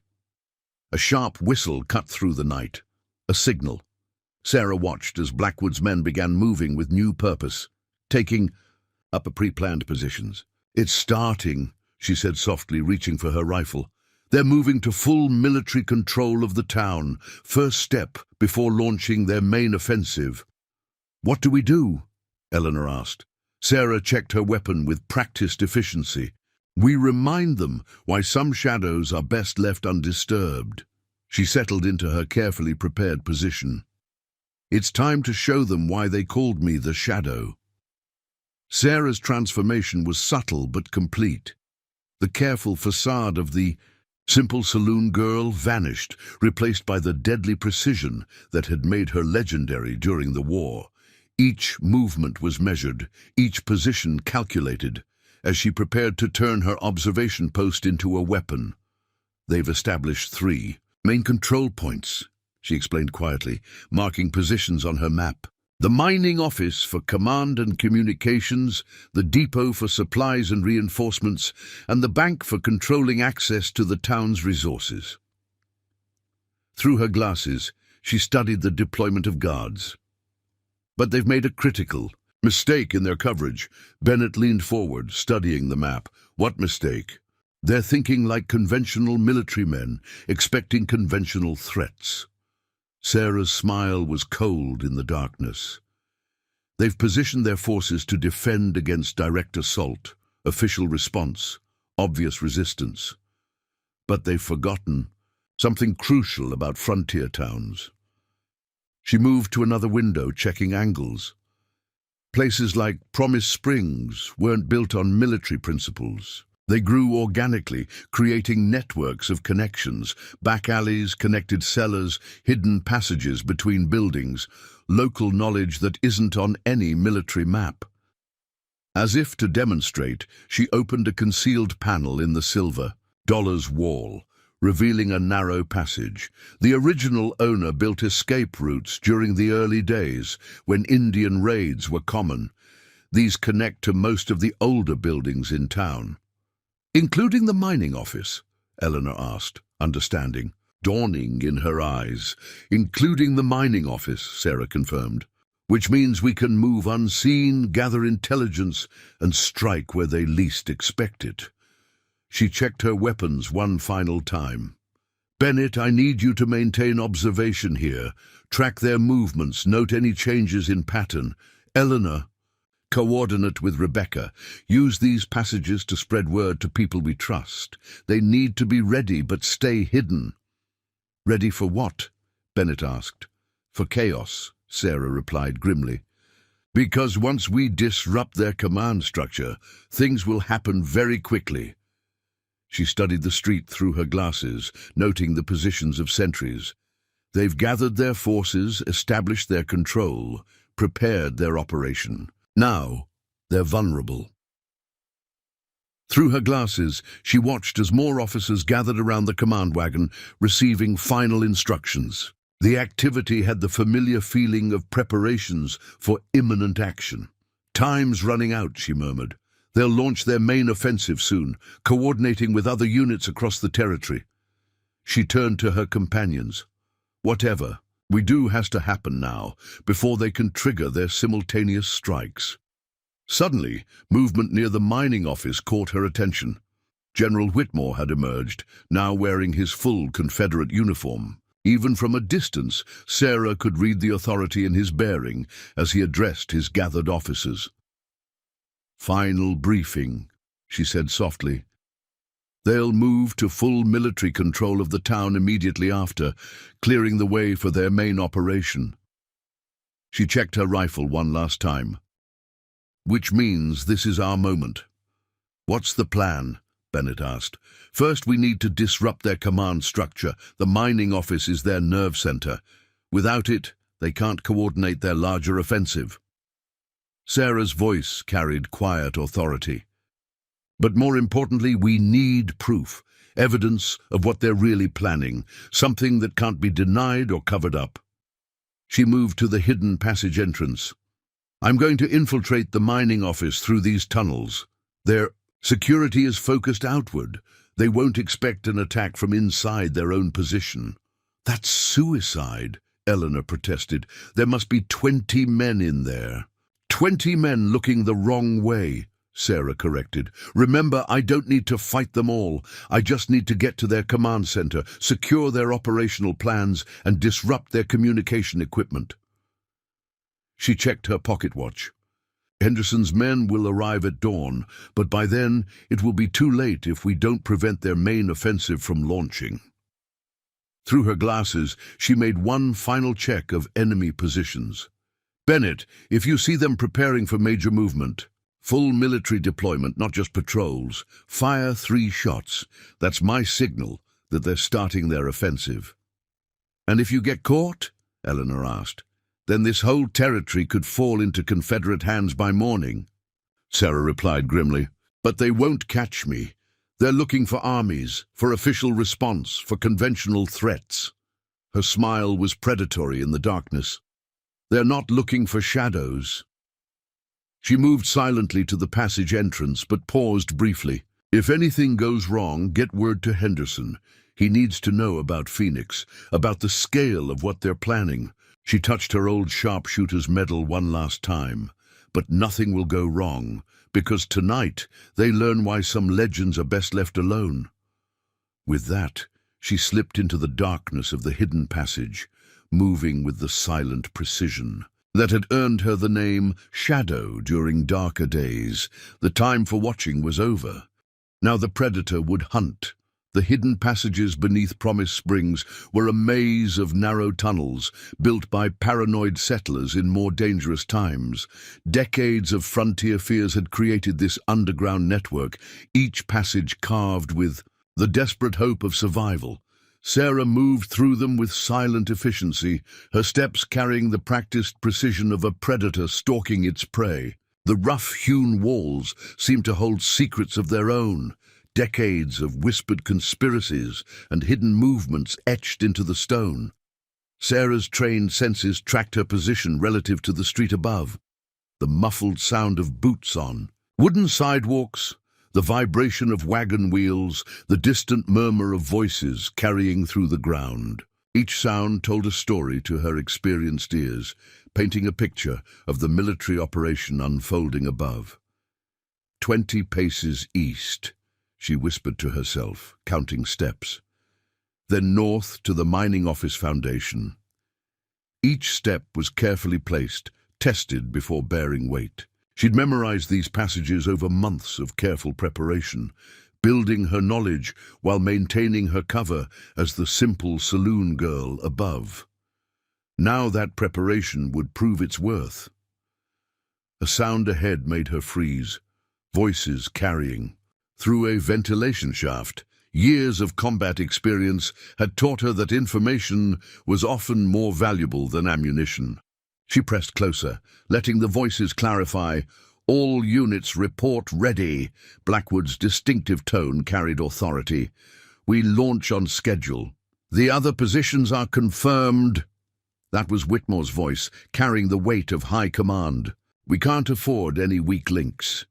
A sharp whistle cut through the night. A signal. Sarah watched as Blackwood's men began moving with new purpose, taking up pre-planned positions. "It's starting," she said softly, reaching for her rifle. "They're moving to full military control of the town, first step before launching their main offensive." "What do we do?" Eleanor asked. Sarah checked her weapon with practiced efficiency. "We remind them why some shadows are best left undisturbed." She settled into her carefully prepared position. "It's time to show them why they called me the Shadow." Sarah's transformation was subtle but complete. The careful facade of the simple saloon girl vanished, replaced by the deadly precision that had made her legendary during the war. Each movement was measured, each position calculated, as she prepared to turn her observation post into a weapon. "They've established 3 main control points," she explained quietly, marking positions on her map. "The mining office for command and communications, the depot for supplies and reinforcements, and the bank for controlling access to the town's resources." Through her glasses, She studied the deployment of guards. But they've made a critical mistake in their coverage. Bennett leaned forward, studying the map. What mistake? They're thinking like conventional military men, expecting conventional threats. Sarah's smile was cold in the darkness. They've positioned their forces to defend against direct assault, official response, obvious resistance. But they've forgotten something crucial about frontier towns. She moved to another window, checking angles. Places like Promise Springs weren't built on military principles. They grew organically, creating networks of connections, back alleys, connected cellars, hidden passages between buildings, local knowledge that isn't on any military map. As if to demonstrate, she opened a concealed panel in the Silver Dollar's wall, revealing a narrow passage. The original owner built escape routes during the early days, when Indian raids were common. These connect to most of the older buildings in town. Including the mining office? Eleanor asked, understanding, dawning in her eyes. Including the mining office, Sarah confirmed. Which means we can move unseen, gather intelligence, and strike where they least expect it. She checked her weapons one final time. Bennett, I need you to maintain observation here. Track their movements, note any changes in pattern. Eleanor, coordinate with Rebecca. Use these passages to spread word to people we trust. They need to be ready, but stay hidden. Ready for what? Bennett asked. For chaos, Sarah replied grimly. Because once we disrupt their command structure, things will happen very quickly. She studied the street through her glasses, noting the positions of sentries. They've gathered their forces, established their control, prepared their operation. Now, they're vulnerable. Through her glasses, she watched as more officers gathered around the command wagon, receiving final instructions. The activity had the familiar feeling of preparations for imminent action. Time's running out, she murmured. They'll launch their main offensive soon, coordinating with other units across the territory. She turned to her companions. Whatever we do has to happen now, before they can trigger their simultaneous strikes. Suddenly, movement near the mining office caught her attention. General Whitmore had emerged, now wearing his full Confederate uniform. Even from a distance, Sarah could read the authority in his bearing as he addressed his gathered officers. Final briefing, she said softly. They'll move to full military control of the town immediately after, clearing the way for their main operation. She checked her rifle one last time. Which means this is our moment. What's the plan? Bennett asked. First, we need to disrupt their command structure. The mining office is their nerve center. Without it, they can't coordinate their larger offensive. Sarah's voice carried quiet authority. But more importantly, we need proof, evidence of what they're really planning, something that can't be denied or covered up. She moved to the hidden passage entrance. I'm going to infiltrate the mining office through these tunnels. Their security is focused outward. They won't expect an attack from inside their own position. That's suicide, Eleanor protested. There must be 20 men in there. 20 men looking the wrong way, Sarah corrected. Remember, I don't need to fight them all. I just need to get to their command center, secure their operational plans, and disrupt their communication equipment. She checked her pocket watch. Henderson's men will arrive at dawn, but by then it will be too late if we don't prevent their main offensive from launching. Through her glasses, she made one final check of enemy positions. Bennett, if you see them preparing for major movement, full military deployment, not just patrols, fire 3 shots. That's my signal that they're starting their offensive. And if you get caught? Eleanor asked. Then this whole territory could fall into Confederate hands by morning. Sarah replied grimly. But they won't catch me. They're looking for armies, for official response, for conventional threats. Her smile was predatory in the darkness. They're not looking for shadows. She moved silently to the passage entrance, but paused briefly. If anything goes wrong, get word to Henderson. He needs to know about Phoenix, about the scale of what they're planning. She touched her old sharpshooter's medal one last time. But nothing will go wrong, because tonight they learn why some legends are best left alone. With that, she slipped into the darkness of the hidden passage, moving with the silent precision that had earned her the name Shadow during darker days. The time for watching was over. Now the predator would hunt. The hidden passages beneath Promise Springs were a maze of narrow tunnels built by paranoid settlers in more dangerous times. Decades of frontier fears had created this underground network, each passage carved with the desperate hope of survival. Sarah moved through them with silent efficiency, her steps carrying the practiced precision of a predator stalking its prey. The rough-hewn walls seemed to hold secrets of their own, decades of whispered conspiracies and hidden movements etched into the stone. Sarah's trained senses tracked her position relative to the street above. The muffled sound of boots on wooden sidewalks, the vibration of wagon wheels, the distant murmur of voices carrying through the ground. Each sound told a story to her experienced ears, painting a picture of the military operation unfolding above. 20 paces east, she whispered to herself, counting steps. Then north to the mining office foundation. Each step was carefully placed, tested before bearing weight. She'd memorized these passages over months of careful preparation, building her knowledge while maintaining her cover as the simple saloon girl above. Now that preparation would prove its worth. A sound ahead made her freeze, voices carrying. Through a ventilation shaft, years of combat experience had taught her that information was often more valuable than ammunition. She pressed closer, letting the voices clarify. "All units report ready." Blackwood's distinctive tone carried authority. "We launch on schedule. The other positions are confirmed." That was Whitmore's voice, carrying the weight of high command. "We can't afford any weak links."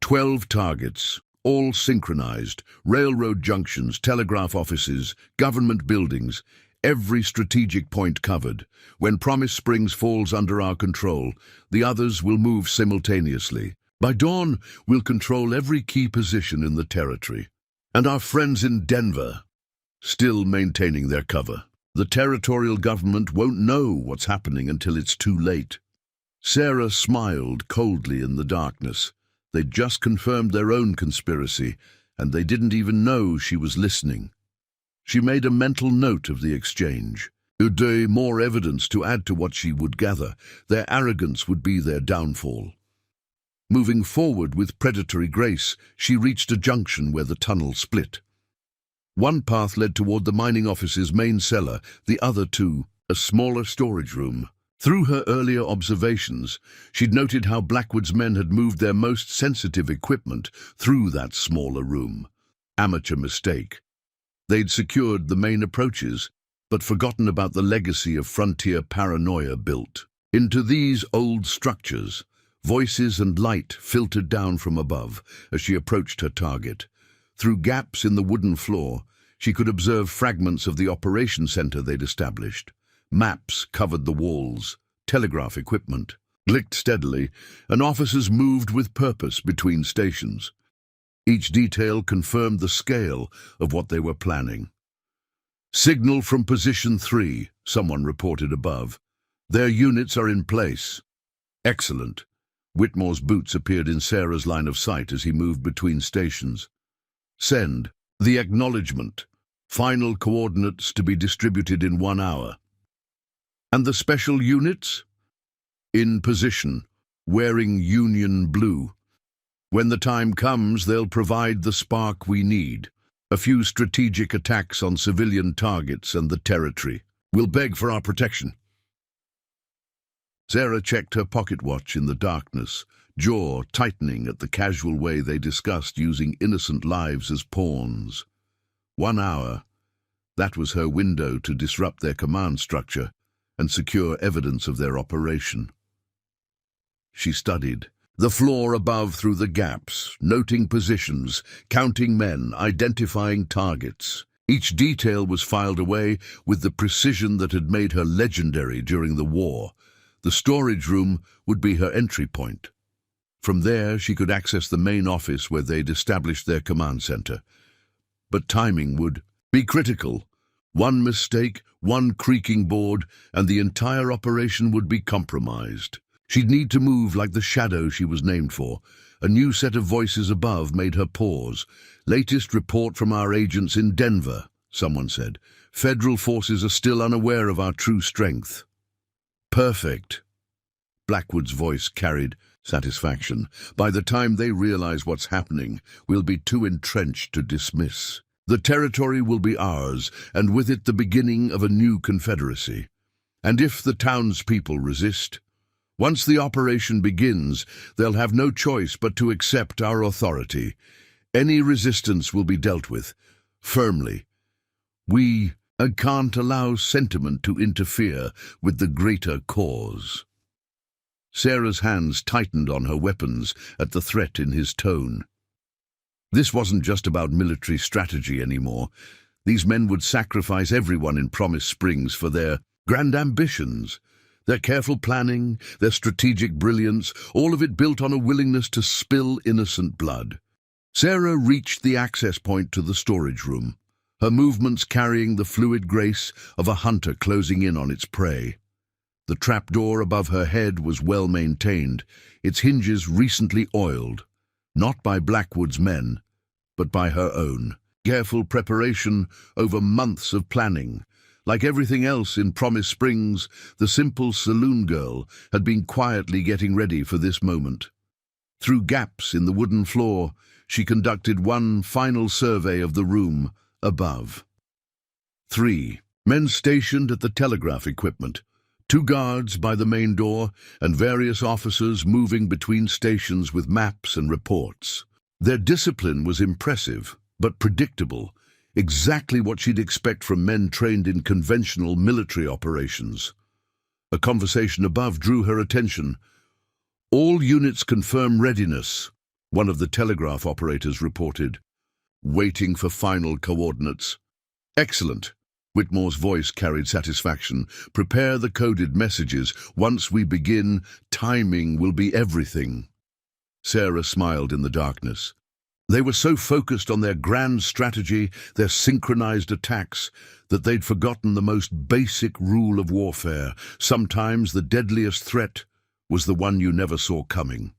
12 targets, all synchronized, railroad junctions, telegraph offices, government buildings, every strategic point covered. When Promise Springs falls under our control, the others will move simultaneously. By dawn, we'll control every key position in the territory. And our friends in Denver, still maintaining their cover. The territorial government won't know what's happening until it's too late. Sarah smiled coldly in the darkness. They'd just confirmed their own conspiracy, and they didn't even know she was listening. She made a mental note of the exchange. More evidence to add to what she would gather. Their arrogance would be their downfall. Moving forward with predatory grace, she reached a junction where the tunnel split. One path led toward the mining office's main cellar, the other to a smaller storage room. Through her earlier observations, she'd noted how Blackwood's men had moved their most sensitive equipment through that smaller room. Amateur mistake. They'd secured the main approaches, but forgotten about the legacy of frontier paranoia built. Into these old structures, voices and light filtered down from above as she approached her target. Through gaps in the wooden floor, she could observe fragments of the operation center they'd established. Maps covered the walls, telegraph equipment clicked steadily, and officers moved with purpose between stations. Each detail confirmed the scale of what they were planning. "Signal from position 3, someone reported above. "Their units are in place." "Excellent." Whitmore's boots appeared in Sarah's line of sight as he moved between stations. "Send. The acknowledgement. Final coordinates to be distributed in 1 hour." "And the special units?" "In position, wearing Union blue. When the time comes, they'll provide the spark we need. A few strategic attacks on civilian targets and the territory. We'll beg for our protection." Sarah checked her pocket watch in the darkness, jaw tightening at the casual way they discussed using innocent lives as pawns. 1 hour. That was her window to disrupt their command structure and secure evidence of their operation. She studied the floor above through the gaps, noting positions, counting men, identifying targets. Each detail was filed away with the precision that had made her legendary during the war. The storage room would be her entry point. From there, she could access the main office where they'd established their command center. But timing would be critical. One mistake, one creaking board, and the entire operation would be compromised. She'd need to move like the shadow she was named for. A new set of voices above made her pause. "Latest report from our agents in Denver," someone said. "Federal forces are still unaware of our true strength." "Perfect." Blackwood's voice carried satisfaction. "By the time they realize what's happening, we'll be too entrenched to dismiss. The territory will be ours, and with it the beginning of a new confederacy. And if the townspeople resist, once the operation begins, they'll have no choice but to accept our authority. Any resistance will be dealt with firmly. We can't allow sentiment to interfere with the greater cause." Sarah's hands tightened on her weapons at the threat in his tone. This wasn't just about military strategy anymore. These men would sacrifice everyone in Promise Springs for their grand ambitions. Their careful planning, their strategic brilliance, all of it built on a willingness to spill innocent blood. Sarah reached the access point to the storage room, her movements carrying the fluid grace of a hunter closing in on its prey. The trapdoor above her head was well maintained, its hinges recently oiled, not by Blackwood's men, but by her own. Careful preparation over months of planning. Like everything else in Promise Springs, the simple saloon girl had been quietly getting ready for this moment. Through gaps in the wooden floor, she conducted one final survey of the room above. 3 men stationed at the telegraph equipment, 2 guards by the main door, and various officers moving between stations with maps and reports. Their discipline was impressive, but predictable, exactly what she'd expect from men trained in conventional military operations. A conversation above drew her attention. "All units confirm readiness," one of the telegraph operators reported. "Waiting for final coordinates." "Excellent." Whitmore's voice carried satisfaction. "Prepare the coded messages. Once we begin, timing will be everything." Sarah smiled in the darkness. They were so focused on their grand strategy, their synchronized attacks, that they'd forgotten the most basic rule of warfare. Sometimes the deadliest threat was the one you never saw coming.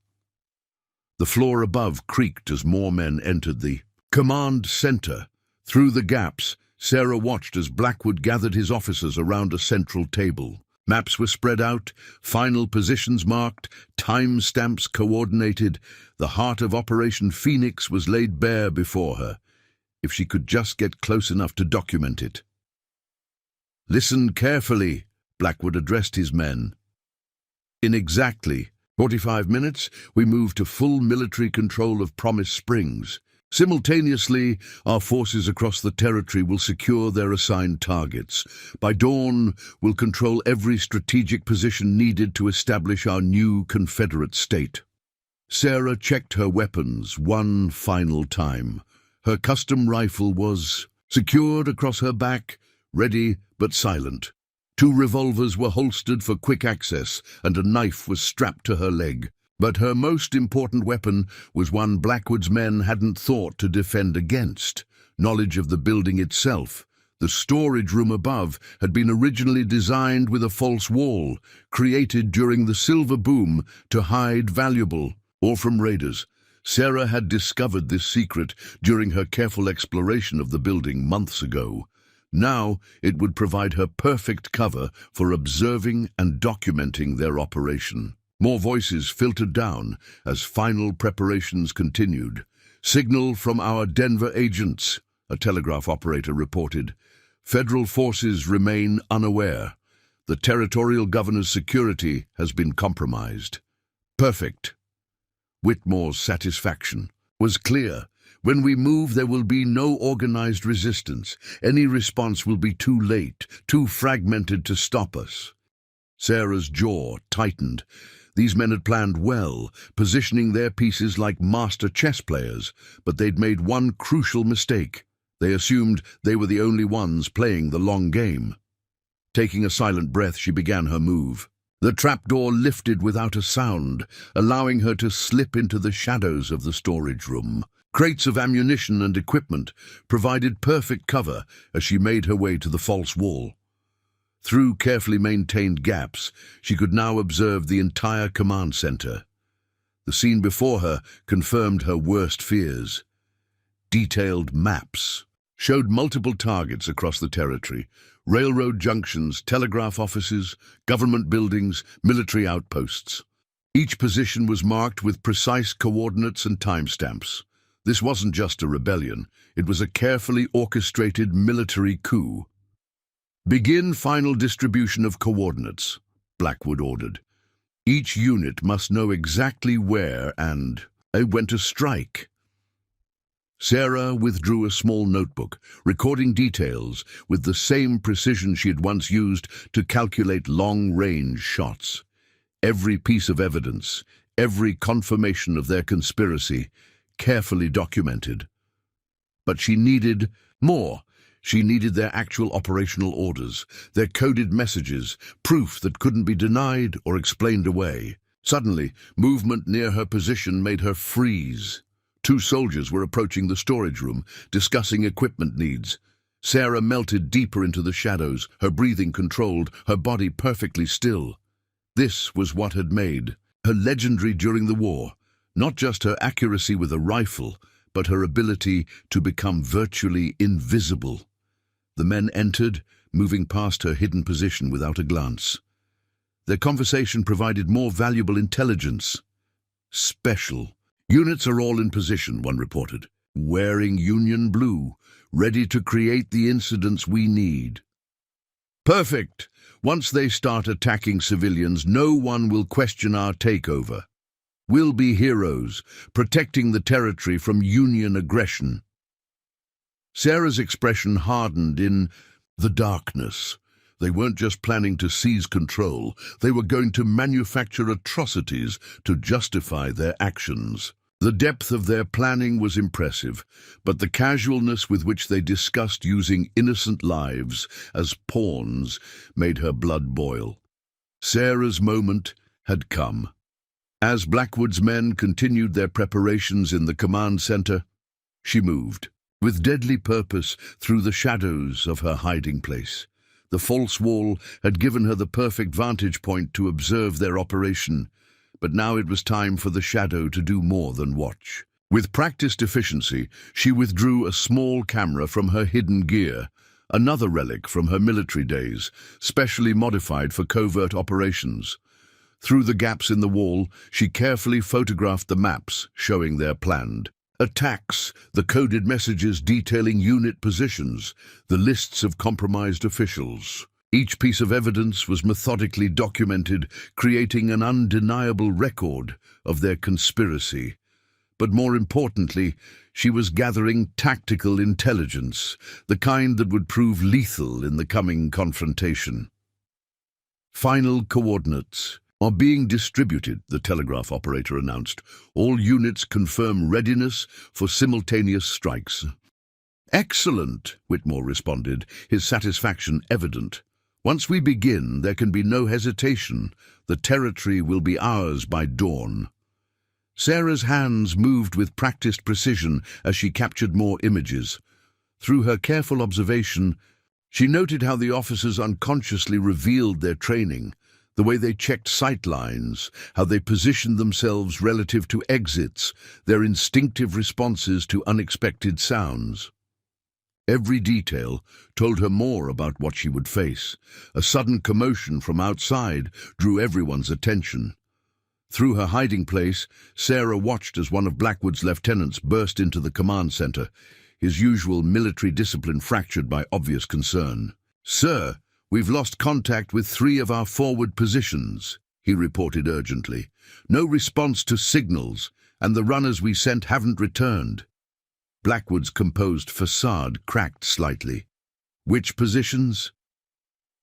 The floor above creaked as more men entered the command center. Through the gaps, Sarah watched as Blackwood gathered his officers around a central table. Maps were spread out, final positions marked, timestamps coordinated. The heart of Operation Phoenix was laid bare before her, if she could just get close enough to document it. "Listen carefully," Blackwood addressed his men. "In exactly 45 minutes, we move to full military control of Promise Springs. Simultaneously, our forces across the territory will secure their assigned targets. By dawn, we'll control every strategic position needed to establish our new Confederate state." Sarah checked her weapons one final time. Her custom rifle was secured across her back, ready but silent. 2 revolvers were holstered for quick access, and a knife was strapped to her leg. But her most important weapon was one Blackwood's men hadn't thought to defend against: knowledge of the building itself. The storage room above had been originally designed with a false wall, created during the silver boom to hide valuable, or from raiders. Sarah had discovered this secret during her careful exploration of the building months ago. Now it would provide her perfect cover for observing and documenting their operation. More voices filtered down as final preparations continued. "Signal from our Denver agents," a telegraph operator reported. "Federal forces remain unaware. The territorial governor's security has been compromised." "Perfect." Whitmore's satisfaction was clear. "When we move, there will be no organized resistance. Any response will be too late, too fragmented to stop us." Sarah's jaw tightened. These men had planned well, positioning their pieces like master chess players, but they'd made one crucial mistake. They assumed they were the only ones playing the long game. Taking a silent breath, she began her move. The trapdoor lifted without a sound, allowing her to slip into the shadows of the storage room. Crates of ammunition and equipment provided perfect cover as she made her way to the false wall. Through carefully maintained gaps, she could now observe the entire command center. The scene before her confirmed her worst fears. Detailed maps showed multiple targets across the territory: railroad junctions, telegraph offices, government buildings, military outposts. Each position was marked with precise coordinates and timestamps. This wasn't just a rebellion, it was a carefully orchestrated military coup. "Begin final distribution of coordinates," Blackwood ordered. "Each unit must know exactly where and when to strike." Sarah withdrew a small notebook, recording details with the same precision she had once used to calculate long-range shots. Every piece of evidence, every confirmation of their conspiracy, carefully documented. But she needed more. She needed their actual operational orders, their coded messages, proof that couldn't be denied or explained away. Suddenly, movement near her position made her freeze. 2 soldiers were approaching the storage room, discussing equipment needs. Sarah melted deeper into the shadows, her breathing controlled, her body perfectly still. This was what had made her legendary during the war, not just her accuracy with a rifle, but her ability to become virtually invisible. The men entered, moving past her hidden position without a glance. Their conversation provided more valuable intelligence. "Special. Units are all in position," one reported, "wearing Union blue, ready to create the incidents we need." "Perfect. Once they start attacking civilians, no one will question our takeover. We'll be heroes, protecting the territory from Union aggression." Sarah's expression hardened in the darkness. They weren't just planning to seize control, they were going to manufacture atrocities to justify their actions. The depth of their planning was impressive, but the casualness with which they discussed using innocent lives as pawns made her blood boil. Sarah's moment had come. As Blackwood's men continued their preparations in the command center, she moved, with deadly purpose, through the shadows of her hiding place. The false wall had given her the perfect vantage point to observe their operation, but now it was time for the shadow to do more than watch. With practiced efficiency, she withdrew a small camera from her hidden gear, another relic from her military days, specially modified for covert operations. Through the gaps in the wall, she carefully photographed the maps showing their planned attacks, the coded messages detailing unit positions, the lists of compromised officials. Each piece of evidence was methodically documented, creating an undeniable record of their conspiracy. But more importantly, she was gathering tactical intelligence, the kind that would prove lethal in the coming confrontation. "Final coordinates are being distributed," the telegraph operator announced. "All units confirm readiness for simultaneous strikes." "Excellent," Whitmore responded, his satisfaction evident. "Once we begin, there can be no hesitation. The territory will be ours by dawn." Sarah's hands moved with practiced precision as she captured more images. Through her careful observation, she noted how the officers unconsciously revealed their training, the way they checked sight lines, how they positioned themselves relative to exits, their instinctive responses to unexpected sounds. Every detail told her more about what she would face. A sudden commotion from outside drew everyone's attention. Through her hiding place, Sarah watched as one of Blackwood's lieutenants burst into the command center, his usual military discipline fractured by obvious concern. "Sir, we've lost contact with 3 of our forward positions," he reported urgently. "No response to signals, and the runners we sent haven't returned." Blackwood's composed facade cracked slightly. "Which positions?"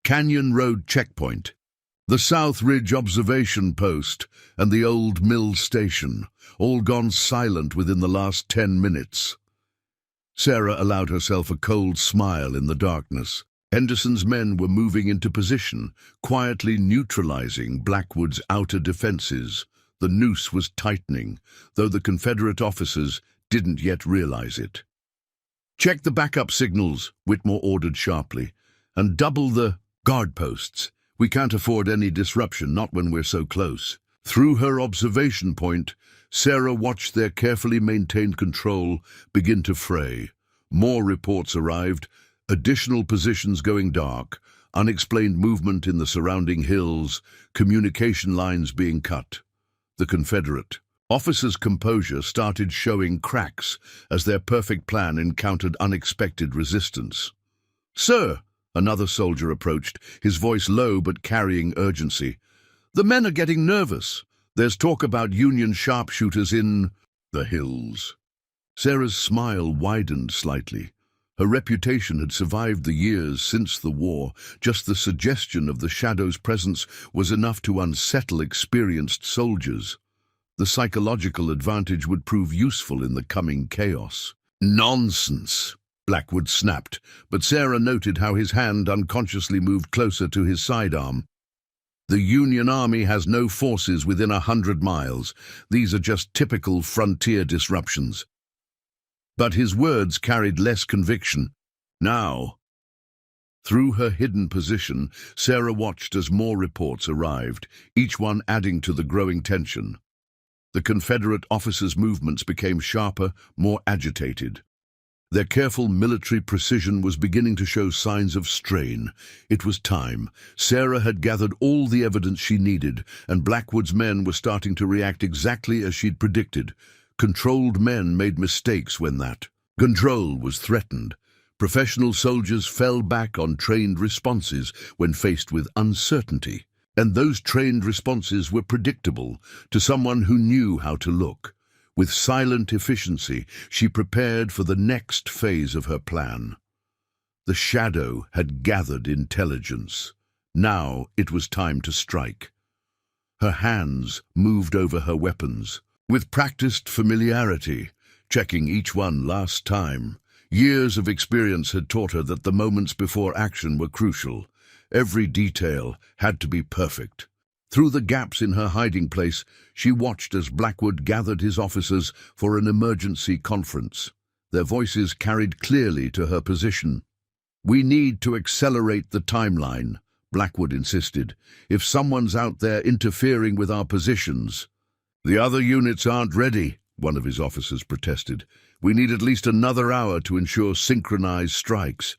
"Canyon Road checkpoint, the South Ridge observation post, and the old mill station, all gone silent within the last 10 minutes. Sarah allowed herself a cold smile in the darkness. Henderson's men were moving into position, quietly neutralizing Blackwood's outer defenses. The noose was tightening, though the Confederate officers didn't yet realize it. "Check the backup signals," Whitmore ordered sharply, "and double the guard posts. We can't afford any disruption, not when we're so close." Through her observation point, Sarah watched their carefully maintained control begin to fray. More reports arrived, additional positions going dark, unexplained movement in the surrounding hills, communication lines being cut. The Confederate officers' composure started showing cracks as their perfect plan encountered unexpected resistance. "Sir," another soldier approached, his voice low but carrying urgency. "The men are getting nervous. There's talk about Union sharpshooters in the hills." Sarah's smile widened slightly. Her reputation had survived the years since the war. Just the suggestion of the Shadow's presence was enough to unsettle experienced soldiers. The psychological advantage would prove useful in the coming chaos. "Nonsense," Blackwood snapped, but Sarah noted how his hand unconsciously moved closer to his sidearm. "The Union Army has no forces within 100 miles. These are just typical frontier disruptions." But his words carried less conviction. Now, through her hidden position, Sarah watched as more reports arrived, each one adding to the growing tension. The Confederate officers' movements became sharper, more agitated. Their careful military precision was beginning to show signs of strain. It was time. Sarah had gathered all the evidence she needed, and Blackwood's men were starting to react exactly as she'd predicted. Controlled men made mistakes when that control was threatened. Professional soldiers fell back on trained responses when faced with uncertainty. And those trained responses were predictable to someone who knew how to look. With silent efficiency, she prepared for the next phase of her plan. The Shadow had gathered intelligence. Now it was time to strike. Her hands moved over her weapons, with practiced familiarity, checking each one last time. Years of experience had taught her that the moments before action were crucial. Every detail had to be perfect. Through the gaps in her hiding place, she watched as Blackwood gathered his officers for an emergency conference. Their voices carried clearly to her position. "We need to accelerate the timeline," Blackwood insisted. "If someone's out there interfering with our positions—" "The other units aren't ready," one of his officers protested. "We need at least another hour to ensure synchronized strikes."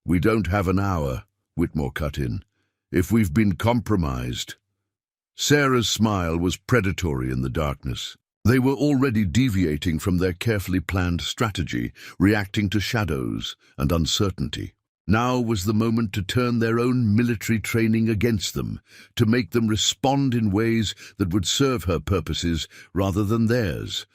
"We don't have an hour," Whitmore cut in. "If we've been compromised—" Sarah's smile was predatory in the darkness. They were already deviating from their carefully planned strategy, reacting to shadows and uncertainty. Now was the moment to turn their own military training against them, to make them respond in ways that would serve her purposes rather than theirs.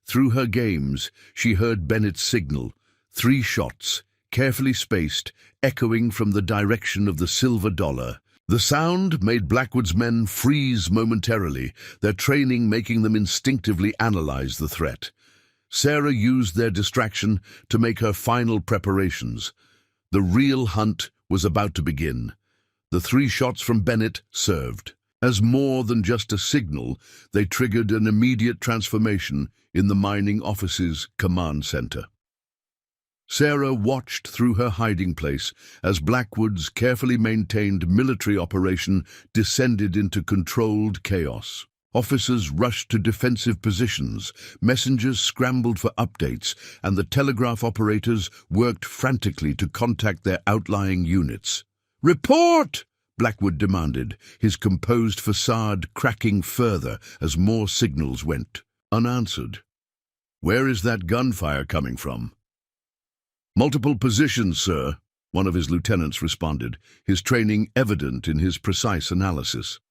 Through her games, she heard Bennett's signal, 3 shots, carefully spaced, echoing from the direction of the Silver Dollar. The sound made Blackwood's men freeze momentarily, their training making them instinctively analyze the threat. Sarah used their distraction to make her final preparations. The real hunt was about to begin. The 3 shots from Bennett served. As more than just a signal, they triggered an immediate transformation in the mining office's command center. Sarah watched through her hiding place as Blackwood's carefully maintained military operation descended into controlled chaos. Officers rushed to defensive positions, messengers scrambled for updates, and the telegraph operators worked frantically to contact their outlying units. "Report!" Blackwood demanded, his composed facade cracking further as more signals went unanswered. "Where is that gunfire coming from?" "Multiple positions, sir," one of his lieutenants responded, his training evident in his precise analysis.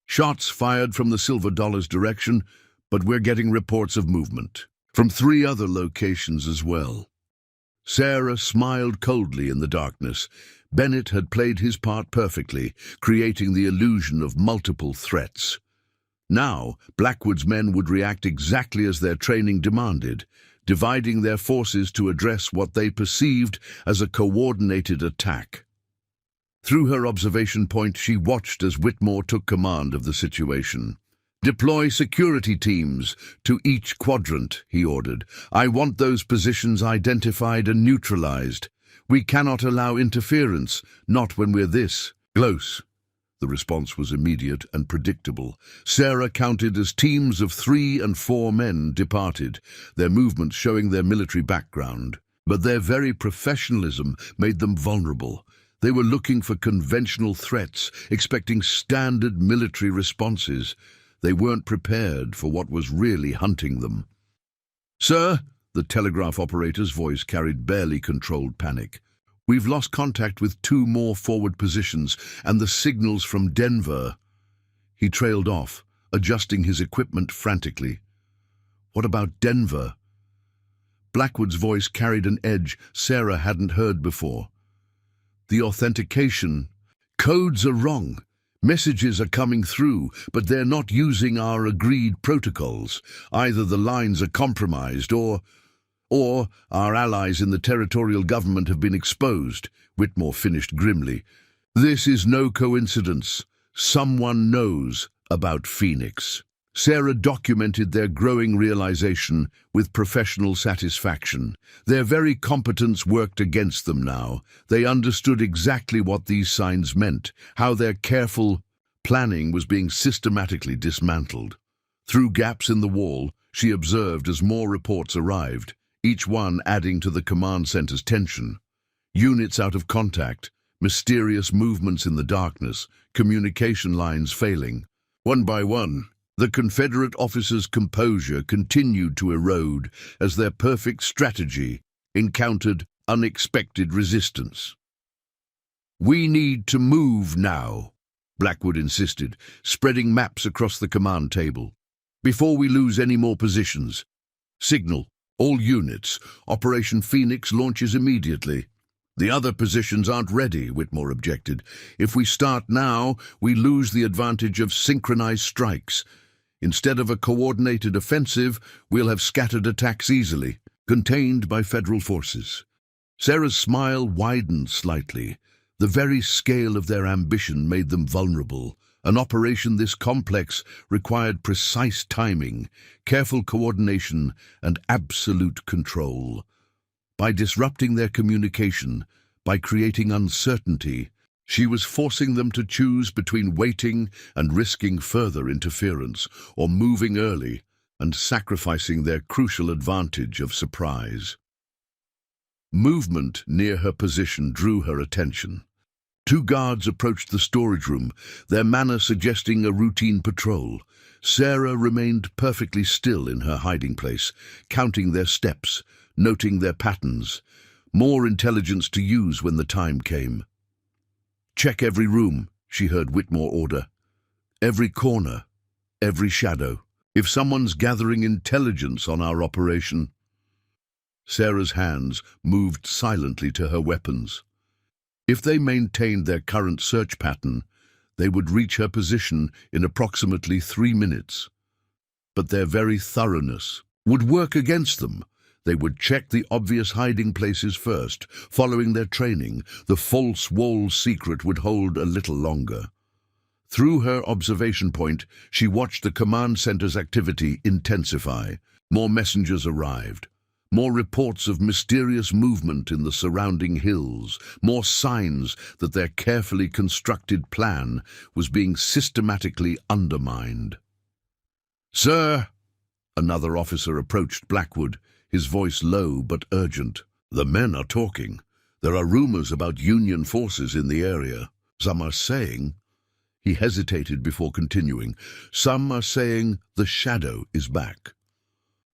"Shots fired from the Silver Dollar's direction, but we're getting reports of movement from 3 other locations as well." Sarah smiled coldly in the darkness. Bennett had played his part perfectly, creating the illusion of multiple threats. Now, Blackwood's men would react exactly as their training demanded, dividing their forces to address what they perceived as a coordinated attack. Through her observation point, she watched as Whitmore took command of the situation. "Deploy security teams to each quadrant," he ordered. "I want those positions identified and neutralized. We cannot allow interference, not when we're this close." The response was immediate and predictable. Sarah counted as teams of 3 and 4 men departed, their movements showing their military background. But their very professionalism made them vulnerable. They were looking for conventional threats, expecting standard military responses. They weren't prepared for what was really hunting them. "Sir," the telegraph operator's voice carried barely controlled panic. "We've lost contact with 2 more forward positions and the signals from Denver." He trailed off, adjusting his equipment frantically. "What about Denver?" Blackwood's voice carried an edge Sarah hadn't heard before. "The authentication codes are wrong. Messages are coming through, but they're not using our agreed protocols. Either the lines are compromised or our allies in the territorial government have been exposed," Whitmore finished grimly. "This is no coincidence. Someone knows about Phoenix." Sarah documented their growing realization with professional satisfaction. Their very competence worked against them now. They understood exactly what these signs meant, how their careful planning was being systematically dismantled. Through gaps in the wall, she observed as more reports arrived, each one adding to the command center's tension. Units out of contact, mysterious movements in the darkness, communication lines failing. One by one, the Confederate officers' composure continued to erode as their perfect strategy encountered unexpected resistance. "We need to move now," Blackwood insisted, spreading maps across the command table. "Before we lose any more positions. Signal, all units, Operation Phoenix launches immediately." "The other positions aren't ready," Whitmore objected. "If we start now, we lose the advantage of synchronized strikes. Instead of a coordinated offensive, we'll have scattered attacks easily, contained by federal forces." Sarah's smile widened slightly. The very scale of their ambition made them vulnerable. An operation this complex required precise timing, careful coordination, and absolute control. By disrupting their communication, by creating uncertainty, she was forcing them to choose between waiting and risking further interference, or moving early and sacrificing their crucial advantage of surprise. Movement near her position drew her attention. 2 guards approached the storage room, their manner suggesting a routine patrol. Sarah remained perfectly still in her hiding place, counting their steps, noting their patterns. More intelligence to use when the time came. "Check every room," she heard Whitmore order. "Every corner, every shadow. If someone's gathering intelligence on our operation." Sarah's hands moved silently to her weapons. If they maintained their current search pattern, they would reach her position in approximately 3 minutes. But their very thoroughness would work against them. They would check the obvious hiding places first. Following their training, the false wall secret would hold a little longer. Through her observation point, she watched the command center's activity intensify. More messengers arrived. More reports of mysterious movement in the surrounding hills. More signs that their carefully constructed plan was being systematically undermined. "Sir!" Another officer approached Blackwood, his voice low but urgent. "The men are talking. There are rumors about Union forces in the area. Some are saying—" He hesitated before continuing. "Some are saying the shadow is back."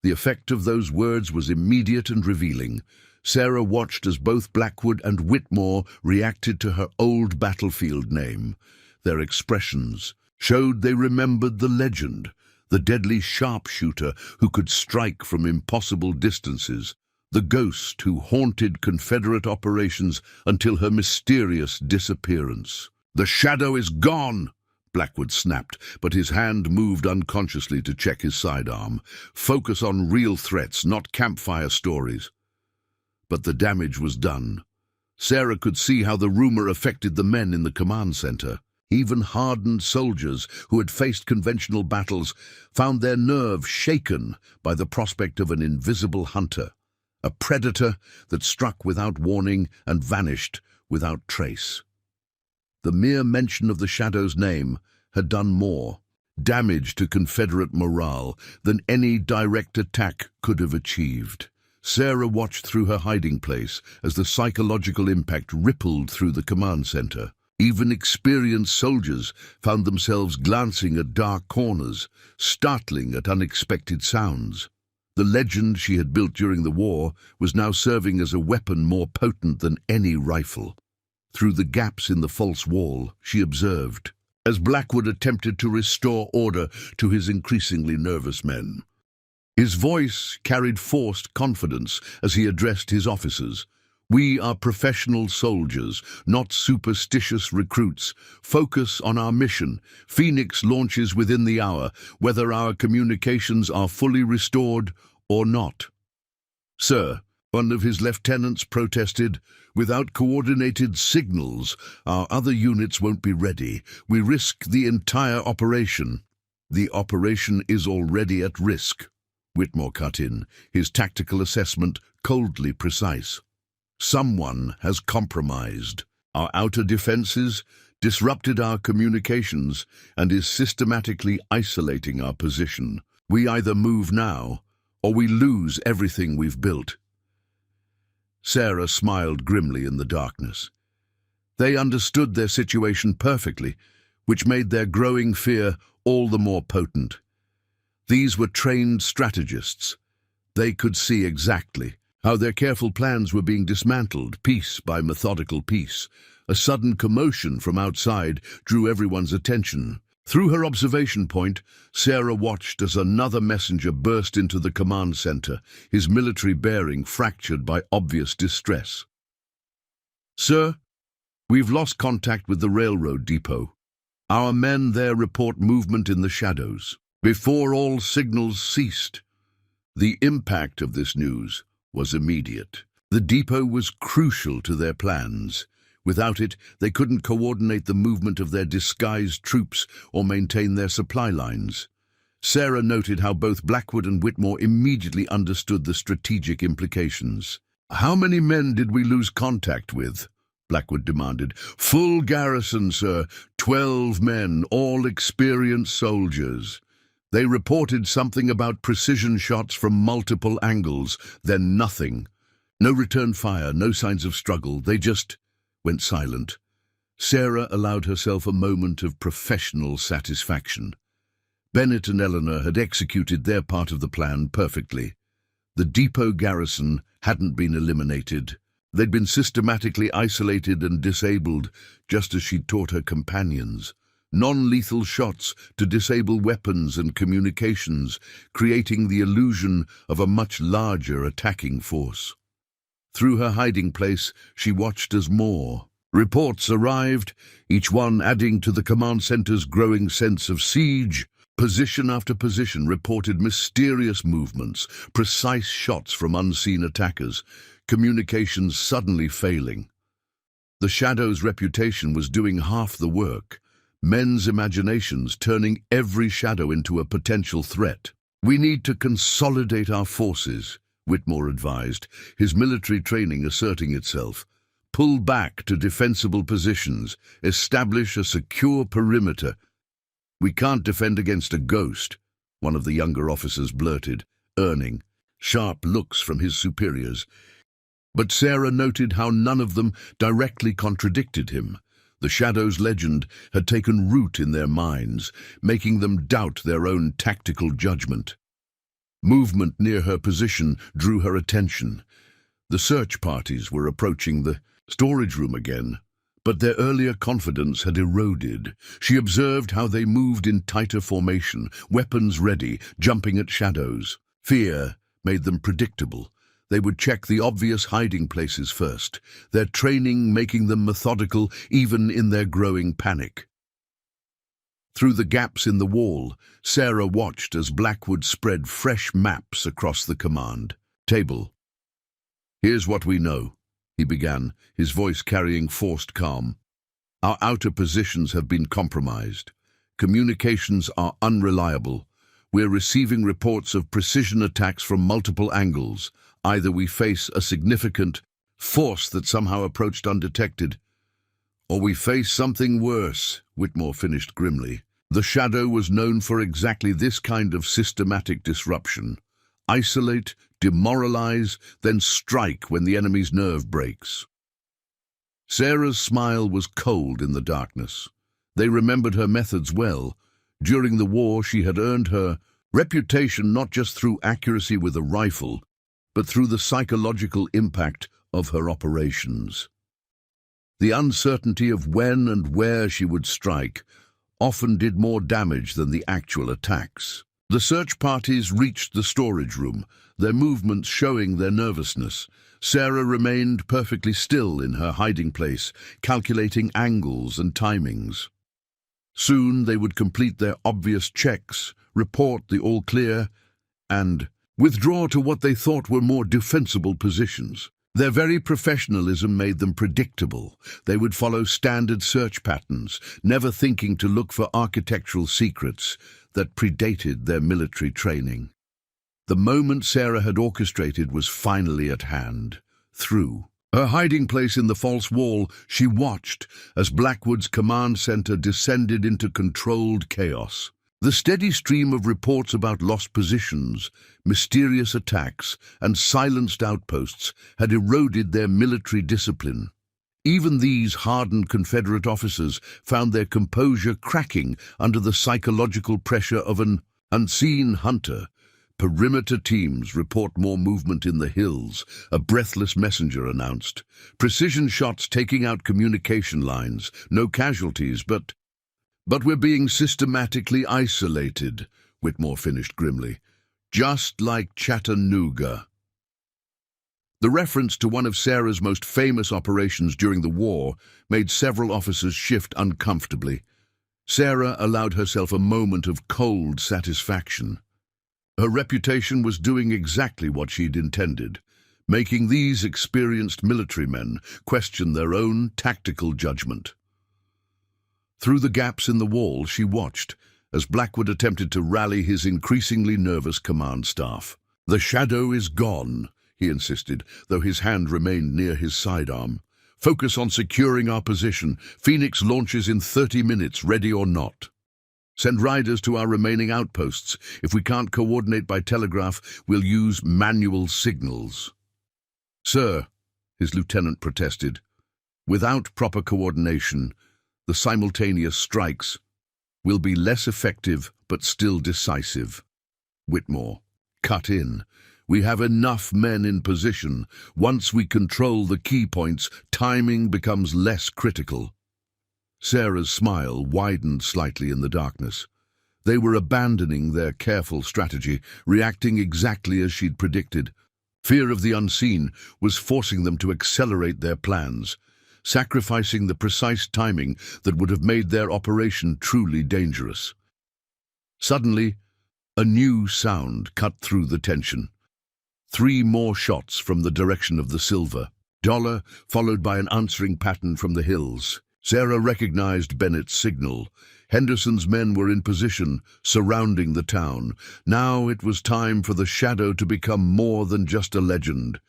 The effect of those words was immediate and revealing. Sarah watched as both Blackwood and Whitmore reacted to her old battlefield name. Their expressions showed they remembered the legend, the deadly sharpshooter who could strike from impossible distances, the ghost who haunted Confederate operations until her mysterious disappearance. "The shadow is gone!" Blackwood snapped, but his hand moved unconsciously to check his sidearm. Focus on real threats, not campfire stories. But the damage was done. Sarah could see how the rumor affected the men in the command center. Even hardened soldiers who had faced conventional battles found their nerves shaken by the prospect of an invisible hunter, a predator that struck without warning and vanished without trace. The mere mention of the Shadow's name had done more damage to Confederate morale than any direct attack could have achieved. Sarah watched through her hiding place as the psychological impact rippled through the command center. Even experienced soldiers found themselves glancing at dark corners, startling at unexpected sounds. The legend she had built during the war was now serving as a weapon more potent than any rifle. Through the gaps in the false wall, she observed, as Blackwood attempted to restore order to his increasingly nervous men. His voice carried forced confidence as he addressed his officers. "We are professional soldiers, not superstitious recruits. Focus on our mission. Phoenix launches within the hour, whether our communications are fully restored or not." "Sir," one of his lieutenants protested, "without coordinated signals, our other units won't be ready. We risk the entire operation." "The operation is already at risk," Whitmore cut in, his tactical assessment coldly precise. "Someone has compromised our outer defenses, disrupted our communications, and is systematically isolating our position. We either move now, or we lose everything we've built." Sarah smiled grimly in the darkness. They understood their situation perfectly, which made their growing fear all the more potent. These were trained strategists. They could see exactly how their careful plans were being dismantled, piece by methodical piece. A sudden commotion from outside drew everyone's attention. Through her observation point, Sarah watched as another messenger burst into the command center, his military bearing fractured by obvious distress. "Sir, we've lost contact with the railroad depot. Our men there report movement in the shadows." Before all signals ceased, the impact of this news was immediate. The depot was crucial to their plans. Without it, they couldn't coordinate the movement of their disguised troops or maintain their supply lines. Sarah noted how both Blackwood and Whitmore immediately understood the strategic implications. "How many men did we lose contact with?" Blackwood demanded. "Full garrison, sir. 12 men, all experienced soldiers. They reported something about precision shots from multiple angles, then nothing. No return fire, no signs of struggle. They just went silent." Sarah allowed herself a moment of professional satisfaction. Bennett and Eleanor had executed their part of the plan perfectly. The depot garrison hadn't been eliminated. They'd been systematically isolated and disabled, just as she'd taught her companions. Non-lethal shots to disable weapons and communications, creating the illusion of a much larger attacking force. Through her hiding place, she watched as more reports arrived, each one adding to the command center's growing sense of siege. Position after position reported mysterious movements, precise shots from unseen attackers, communications suddenly failing. The Shadow's reputation was doing half the work. Men's imaginations turning every shadow into a potential threat. "We need to consolidate our forces," Whitmore advised, his military training asserting itself. "Pull back to defensible positions, establish a secure perimeter." "We can't defend against a ghost," one of the younger officers blurted, earning sharp looks from his superiors. But Sarah noted how none of them directly contradicted him. The Shadow's legend had taken root in their minds, making them doubt their own tactical judgment. Movement near her position drew her attention. The search parties were approaching the storage room again, but their earlier confidence had eroded. She observed how they moved in tighter formation, weapons ready, jumping at shadows. Fear made them predictable. They would check the obvious hiding places first, their training making them methodical even in their growing panic. Through the gaps in the wall, Sarah watched as Blackwood spread fresh maps across the command table. "Here's what we know," he began, his voice carrying forced calm. "Our outer positions have been compromised. Communications are unreliable. We're receiving reports of precision attacks from multiple angles. Either we face a significant force that somehow approached undetected, or we face something worse," Whitmore finished grimly. The Shadow was known for exactly this kind of systematic disruption. Isolate, demoralize, then strike when the enemy's nerve breaks. Sarah's smile was cold in the darkness. They remembered her methods well. During the war, she had earned her reputation not just through accuracy with a rifle, but through the psychological impact of her operations. The uncertainty of when and where she would strike often did more damage than the actual attacks. The search parties reached the storage room, their movements showing their nervousness. Sarah remained perfectly still in her hiding place, calculating angles and timings. Soon they would complete their obvious checks, report the all clear, and withdraw to what they thought were more defensible positions. Their very professionalism made them predictable. They would follow standard search patterns, never thinking to look for architectural secrets that predated their military training. The moment Sarah had orchestrated was finally at hand. Through her hiding place in the false wall, she watched as Blackwood's command center descended into controlled chaos. The steady stream of reports about lost positions, mysterious attacks, and silenced outposts had eroded their military discipline. Even these hardened Confederate officers found their composure cracking under the psychological pressure of an unseen hunter. "Perimeter teams report more movement in the hills," a breathless messenger announced. "Precision shots taking out communication lines. No casualties, but we're being systematically isolated," Whitmore finished grimly. "Just like Chattanooga." The reference to one of Sarah's most famous operations during the war made several officers shift uncomfortably. Sarah allowed herself a moment of cold satisfaction. Her reputation was doing exactly what she'd intended, making these experienced military men question their own tactical judgment. Through the gaps in the wall, she watched as Blackwood attempted to rally his increasingly nervous command staff. "The Shadow is gone," he insisted, though his hand remained near his sidearm. "Focus on securing our position. Phoenix launches in 30 minutes, ready or not. Send riders to our remaining outposts. If we can't coordinate by telegraph, we'll use manual signals." "Sir," his lieutenant protested, "without proper coordination, the simultaneous strikes will be less effective but still decisive." Whitmore cut in. "We have enough men in position. Once we control the key points, timing becomes less critical." Sarah's smile widened slightly in the darkness. They were abandoning their careful strategy, reacting exactly as she'd predicted. Fear of the unseen was forcing them to accelerate their plans, sacrificing the precise timing that would have made their operation truly dangerous. Suddenly, a new sound cut through the tension. 3 more shots from the direction of the Silver Dollar, followed by an answering pattern from the hills. Sarah recognized Bennett's signal. Henderson's men were in position, surrounding the town. Now it was time for the Shadow to become more than just a legend.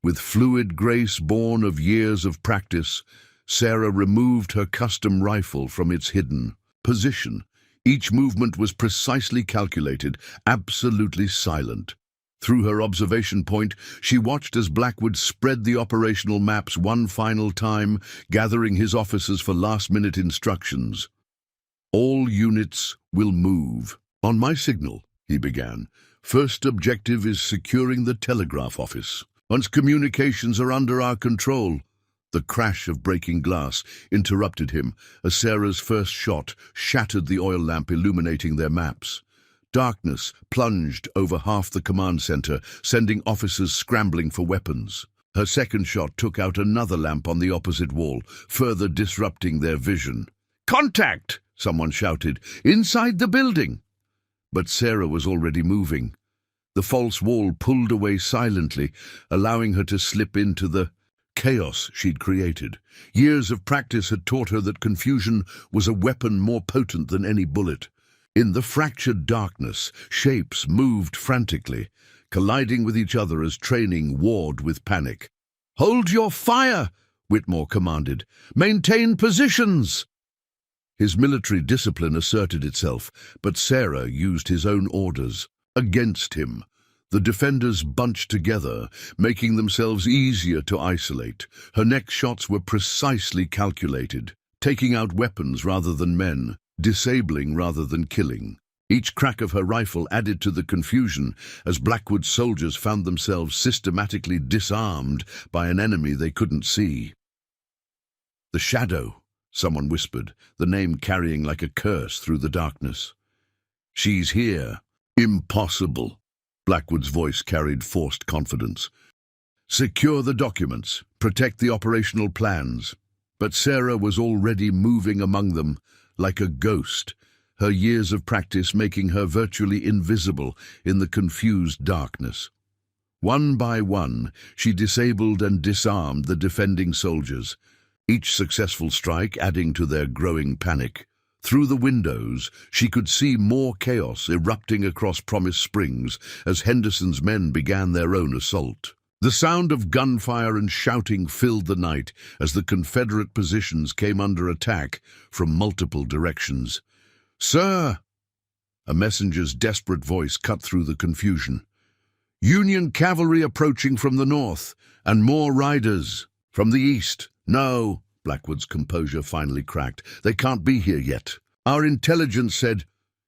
With fluid grace born of years of practice, Sarah removed her custom rifle from its hidden position. Each movement was precisely calculated, absolutely silent. Through her observation point, she watched as Blackwood spread the operational maps one final time, gathering his officers for last-minute instructions. "All units will move. On my signal," he began. "First objective is securing the telegraph office. Once communications are under our control—" The crash of breaking glass interrupted him as Sarah's first shot shattered the oil lamp illuminating their maps. Darkness plunged over half the command center, sending officers scrambling for weapons. Her second shot took out another lamp on the opposite wall, further disrupting their vision. "Contact!" someone shouted. "Inside the building!" But Sarah was already moving. The false wall pulled away silently, allowing her to slip into the chaos she'd created. Years of practice had taught her that confusion was a weapon more potent than any bullet. In the fractured darkness, shapes moved frantically, colliding with each other as training warred with panic. "Hold your fire!" Whitmore commanded. "Maintain positions!" His military discipline asserted itself, but Sarah used his own orders against him. The defenders bunched together, making themselves easier to isolate. Her next shots were precisely calculated, taking out weapons rather than men, disabling rather than killing. Each crack of her rifle added to the confusion as Blackwood's soldiers found themselves systematically disarmed by an enemy they couldn't see. "The Shadow," someone whispered, the name carrying like a curse through the darkness. "She's here." "Impossible." Blackwood's voice carried forced confidence. "Secure the documents, protect the operational plans." But Sarah was already moving among them like a ghost, her years of practice making her virtually invisible in the confused darkness. One by one, she disabled and disarmed the defending soldiers, each successful strike adding to their growing panic. Through the windows, she could see more chaos erupting across Promise Springs as Henderson's men began their own assault. The sound of gunfire and shouting filled the night as the Confederate positions came under attack from multiple directions. "Sir!" A messenger's desperate voice cut through the confusion. "Union cavalry approaching from the north, and more riders from the east." "No," Blackwood's composure finally cracked. "They can't be here yet. Our intelligence said—"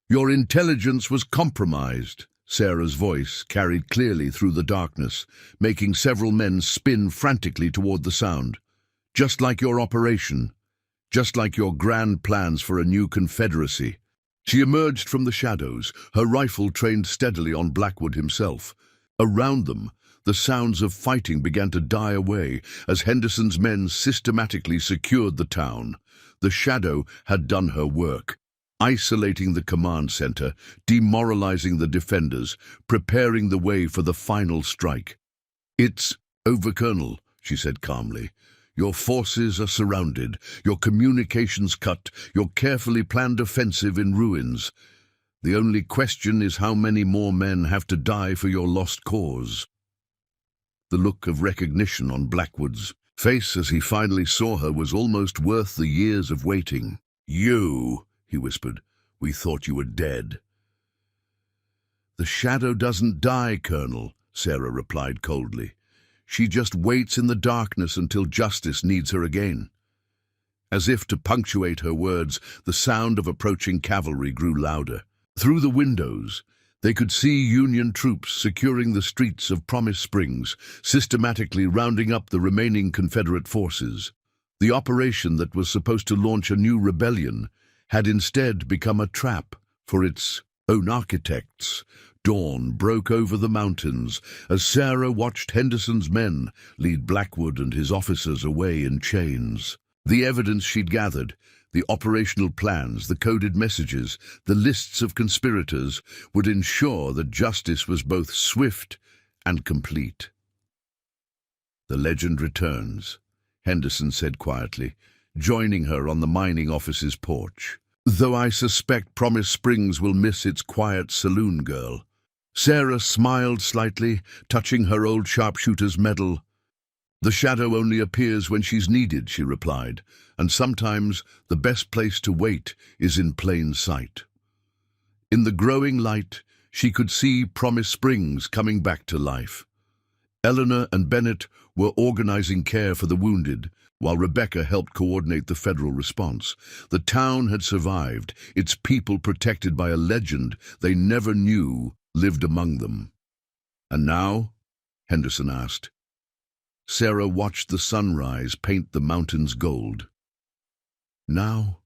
"Your intelligence was compromised." Sarah's voice carried clearly through the darkness, making several men spin frantically toward the sound. "Just like your operation. Just like your grand plans for a new confederacy." She emerged from the shadows, her rifle trained steadily on Blackwood himself. Around them, the sounds of fighting began to die away as Henderson's men systematically secured the town. The Shadow had done her work, isolating the command center, demoralizing the defenders, preparing the way for the final strike. "It's over, Colonel," she said calmly. "Your forces are surrounded, your communications cut, your carefully planned offensive in ruins. The only question is how many more men have to die for your lost cause." The look of recognition on Blackwood's face as he finally saw her was almost worth the years of waiting. "You," he whispered, "we thought you were dead." "The Shadow doesn't die, Colonel," Sarah replied coldly. "She just waits in the darkness until justice needs her again." As if to punctuate her words, the sound of approaching cavalry grew louder. Through the windows, they could see Union troops securing the streets of Promise Springs, systematically rounding up the remaining Confederate forces. The operation that was supposed to launch a new rebellion had instead become a trap for its own architects. Dawn broke over the mountains as Sarah watched Henderson's men lead Blackwood and his officers away in chains. The evidence she'd gathered, the operational plans, the coded messages, the lists of conspirators would ensure that justice was both swift and complete. "The legend returns," Henderson said quietly, joining her on the mining office's porch. "Though I suspect Promise Springs will miss its quiet saloon girl." Sarah smiled slightly, touching her old sharpshooter's medal. "The Shadow only appears when she's needed," she replied, "and sometimes the best place to wait is in plain sight." In the growing light, she could see Promise Springs coming back to life. Eleanor and Bennett were organizing care for the wounded, while Rebecca helped coordinate the federal response. The town had survived, its people protected by a legend they never knew lived among them. "And now?" Henderson asked. Sarah watched the sunrise paint the mountains gold. "Now,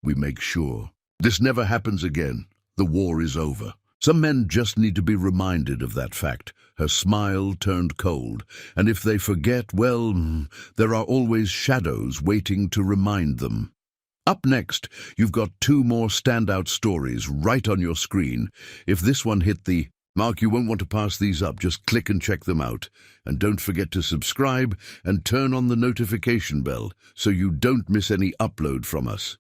we make sure this never happens again. The war is over." Some men just need to be reminded of that fact. Her smile turned cold, and if they forget, well, there are always shadows waiting to remind them. Up next, you've got two more standout stories right on your screen. If this one hit the mark, you won't want to pass these up. Just click and check them out. And don't forget to subscribe and turn on the notification bell so you don't miss any upload from us.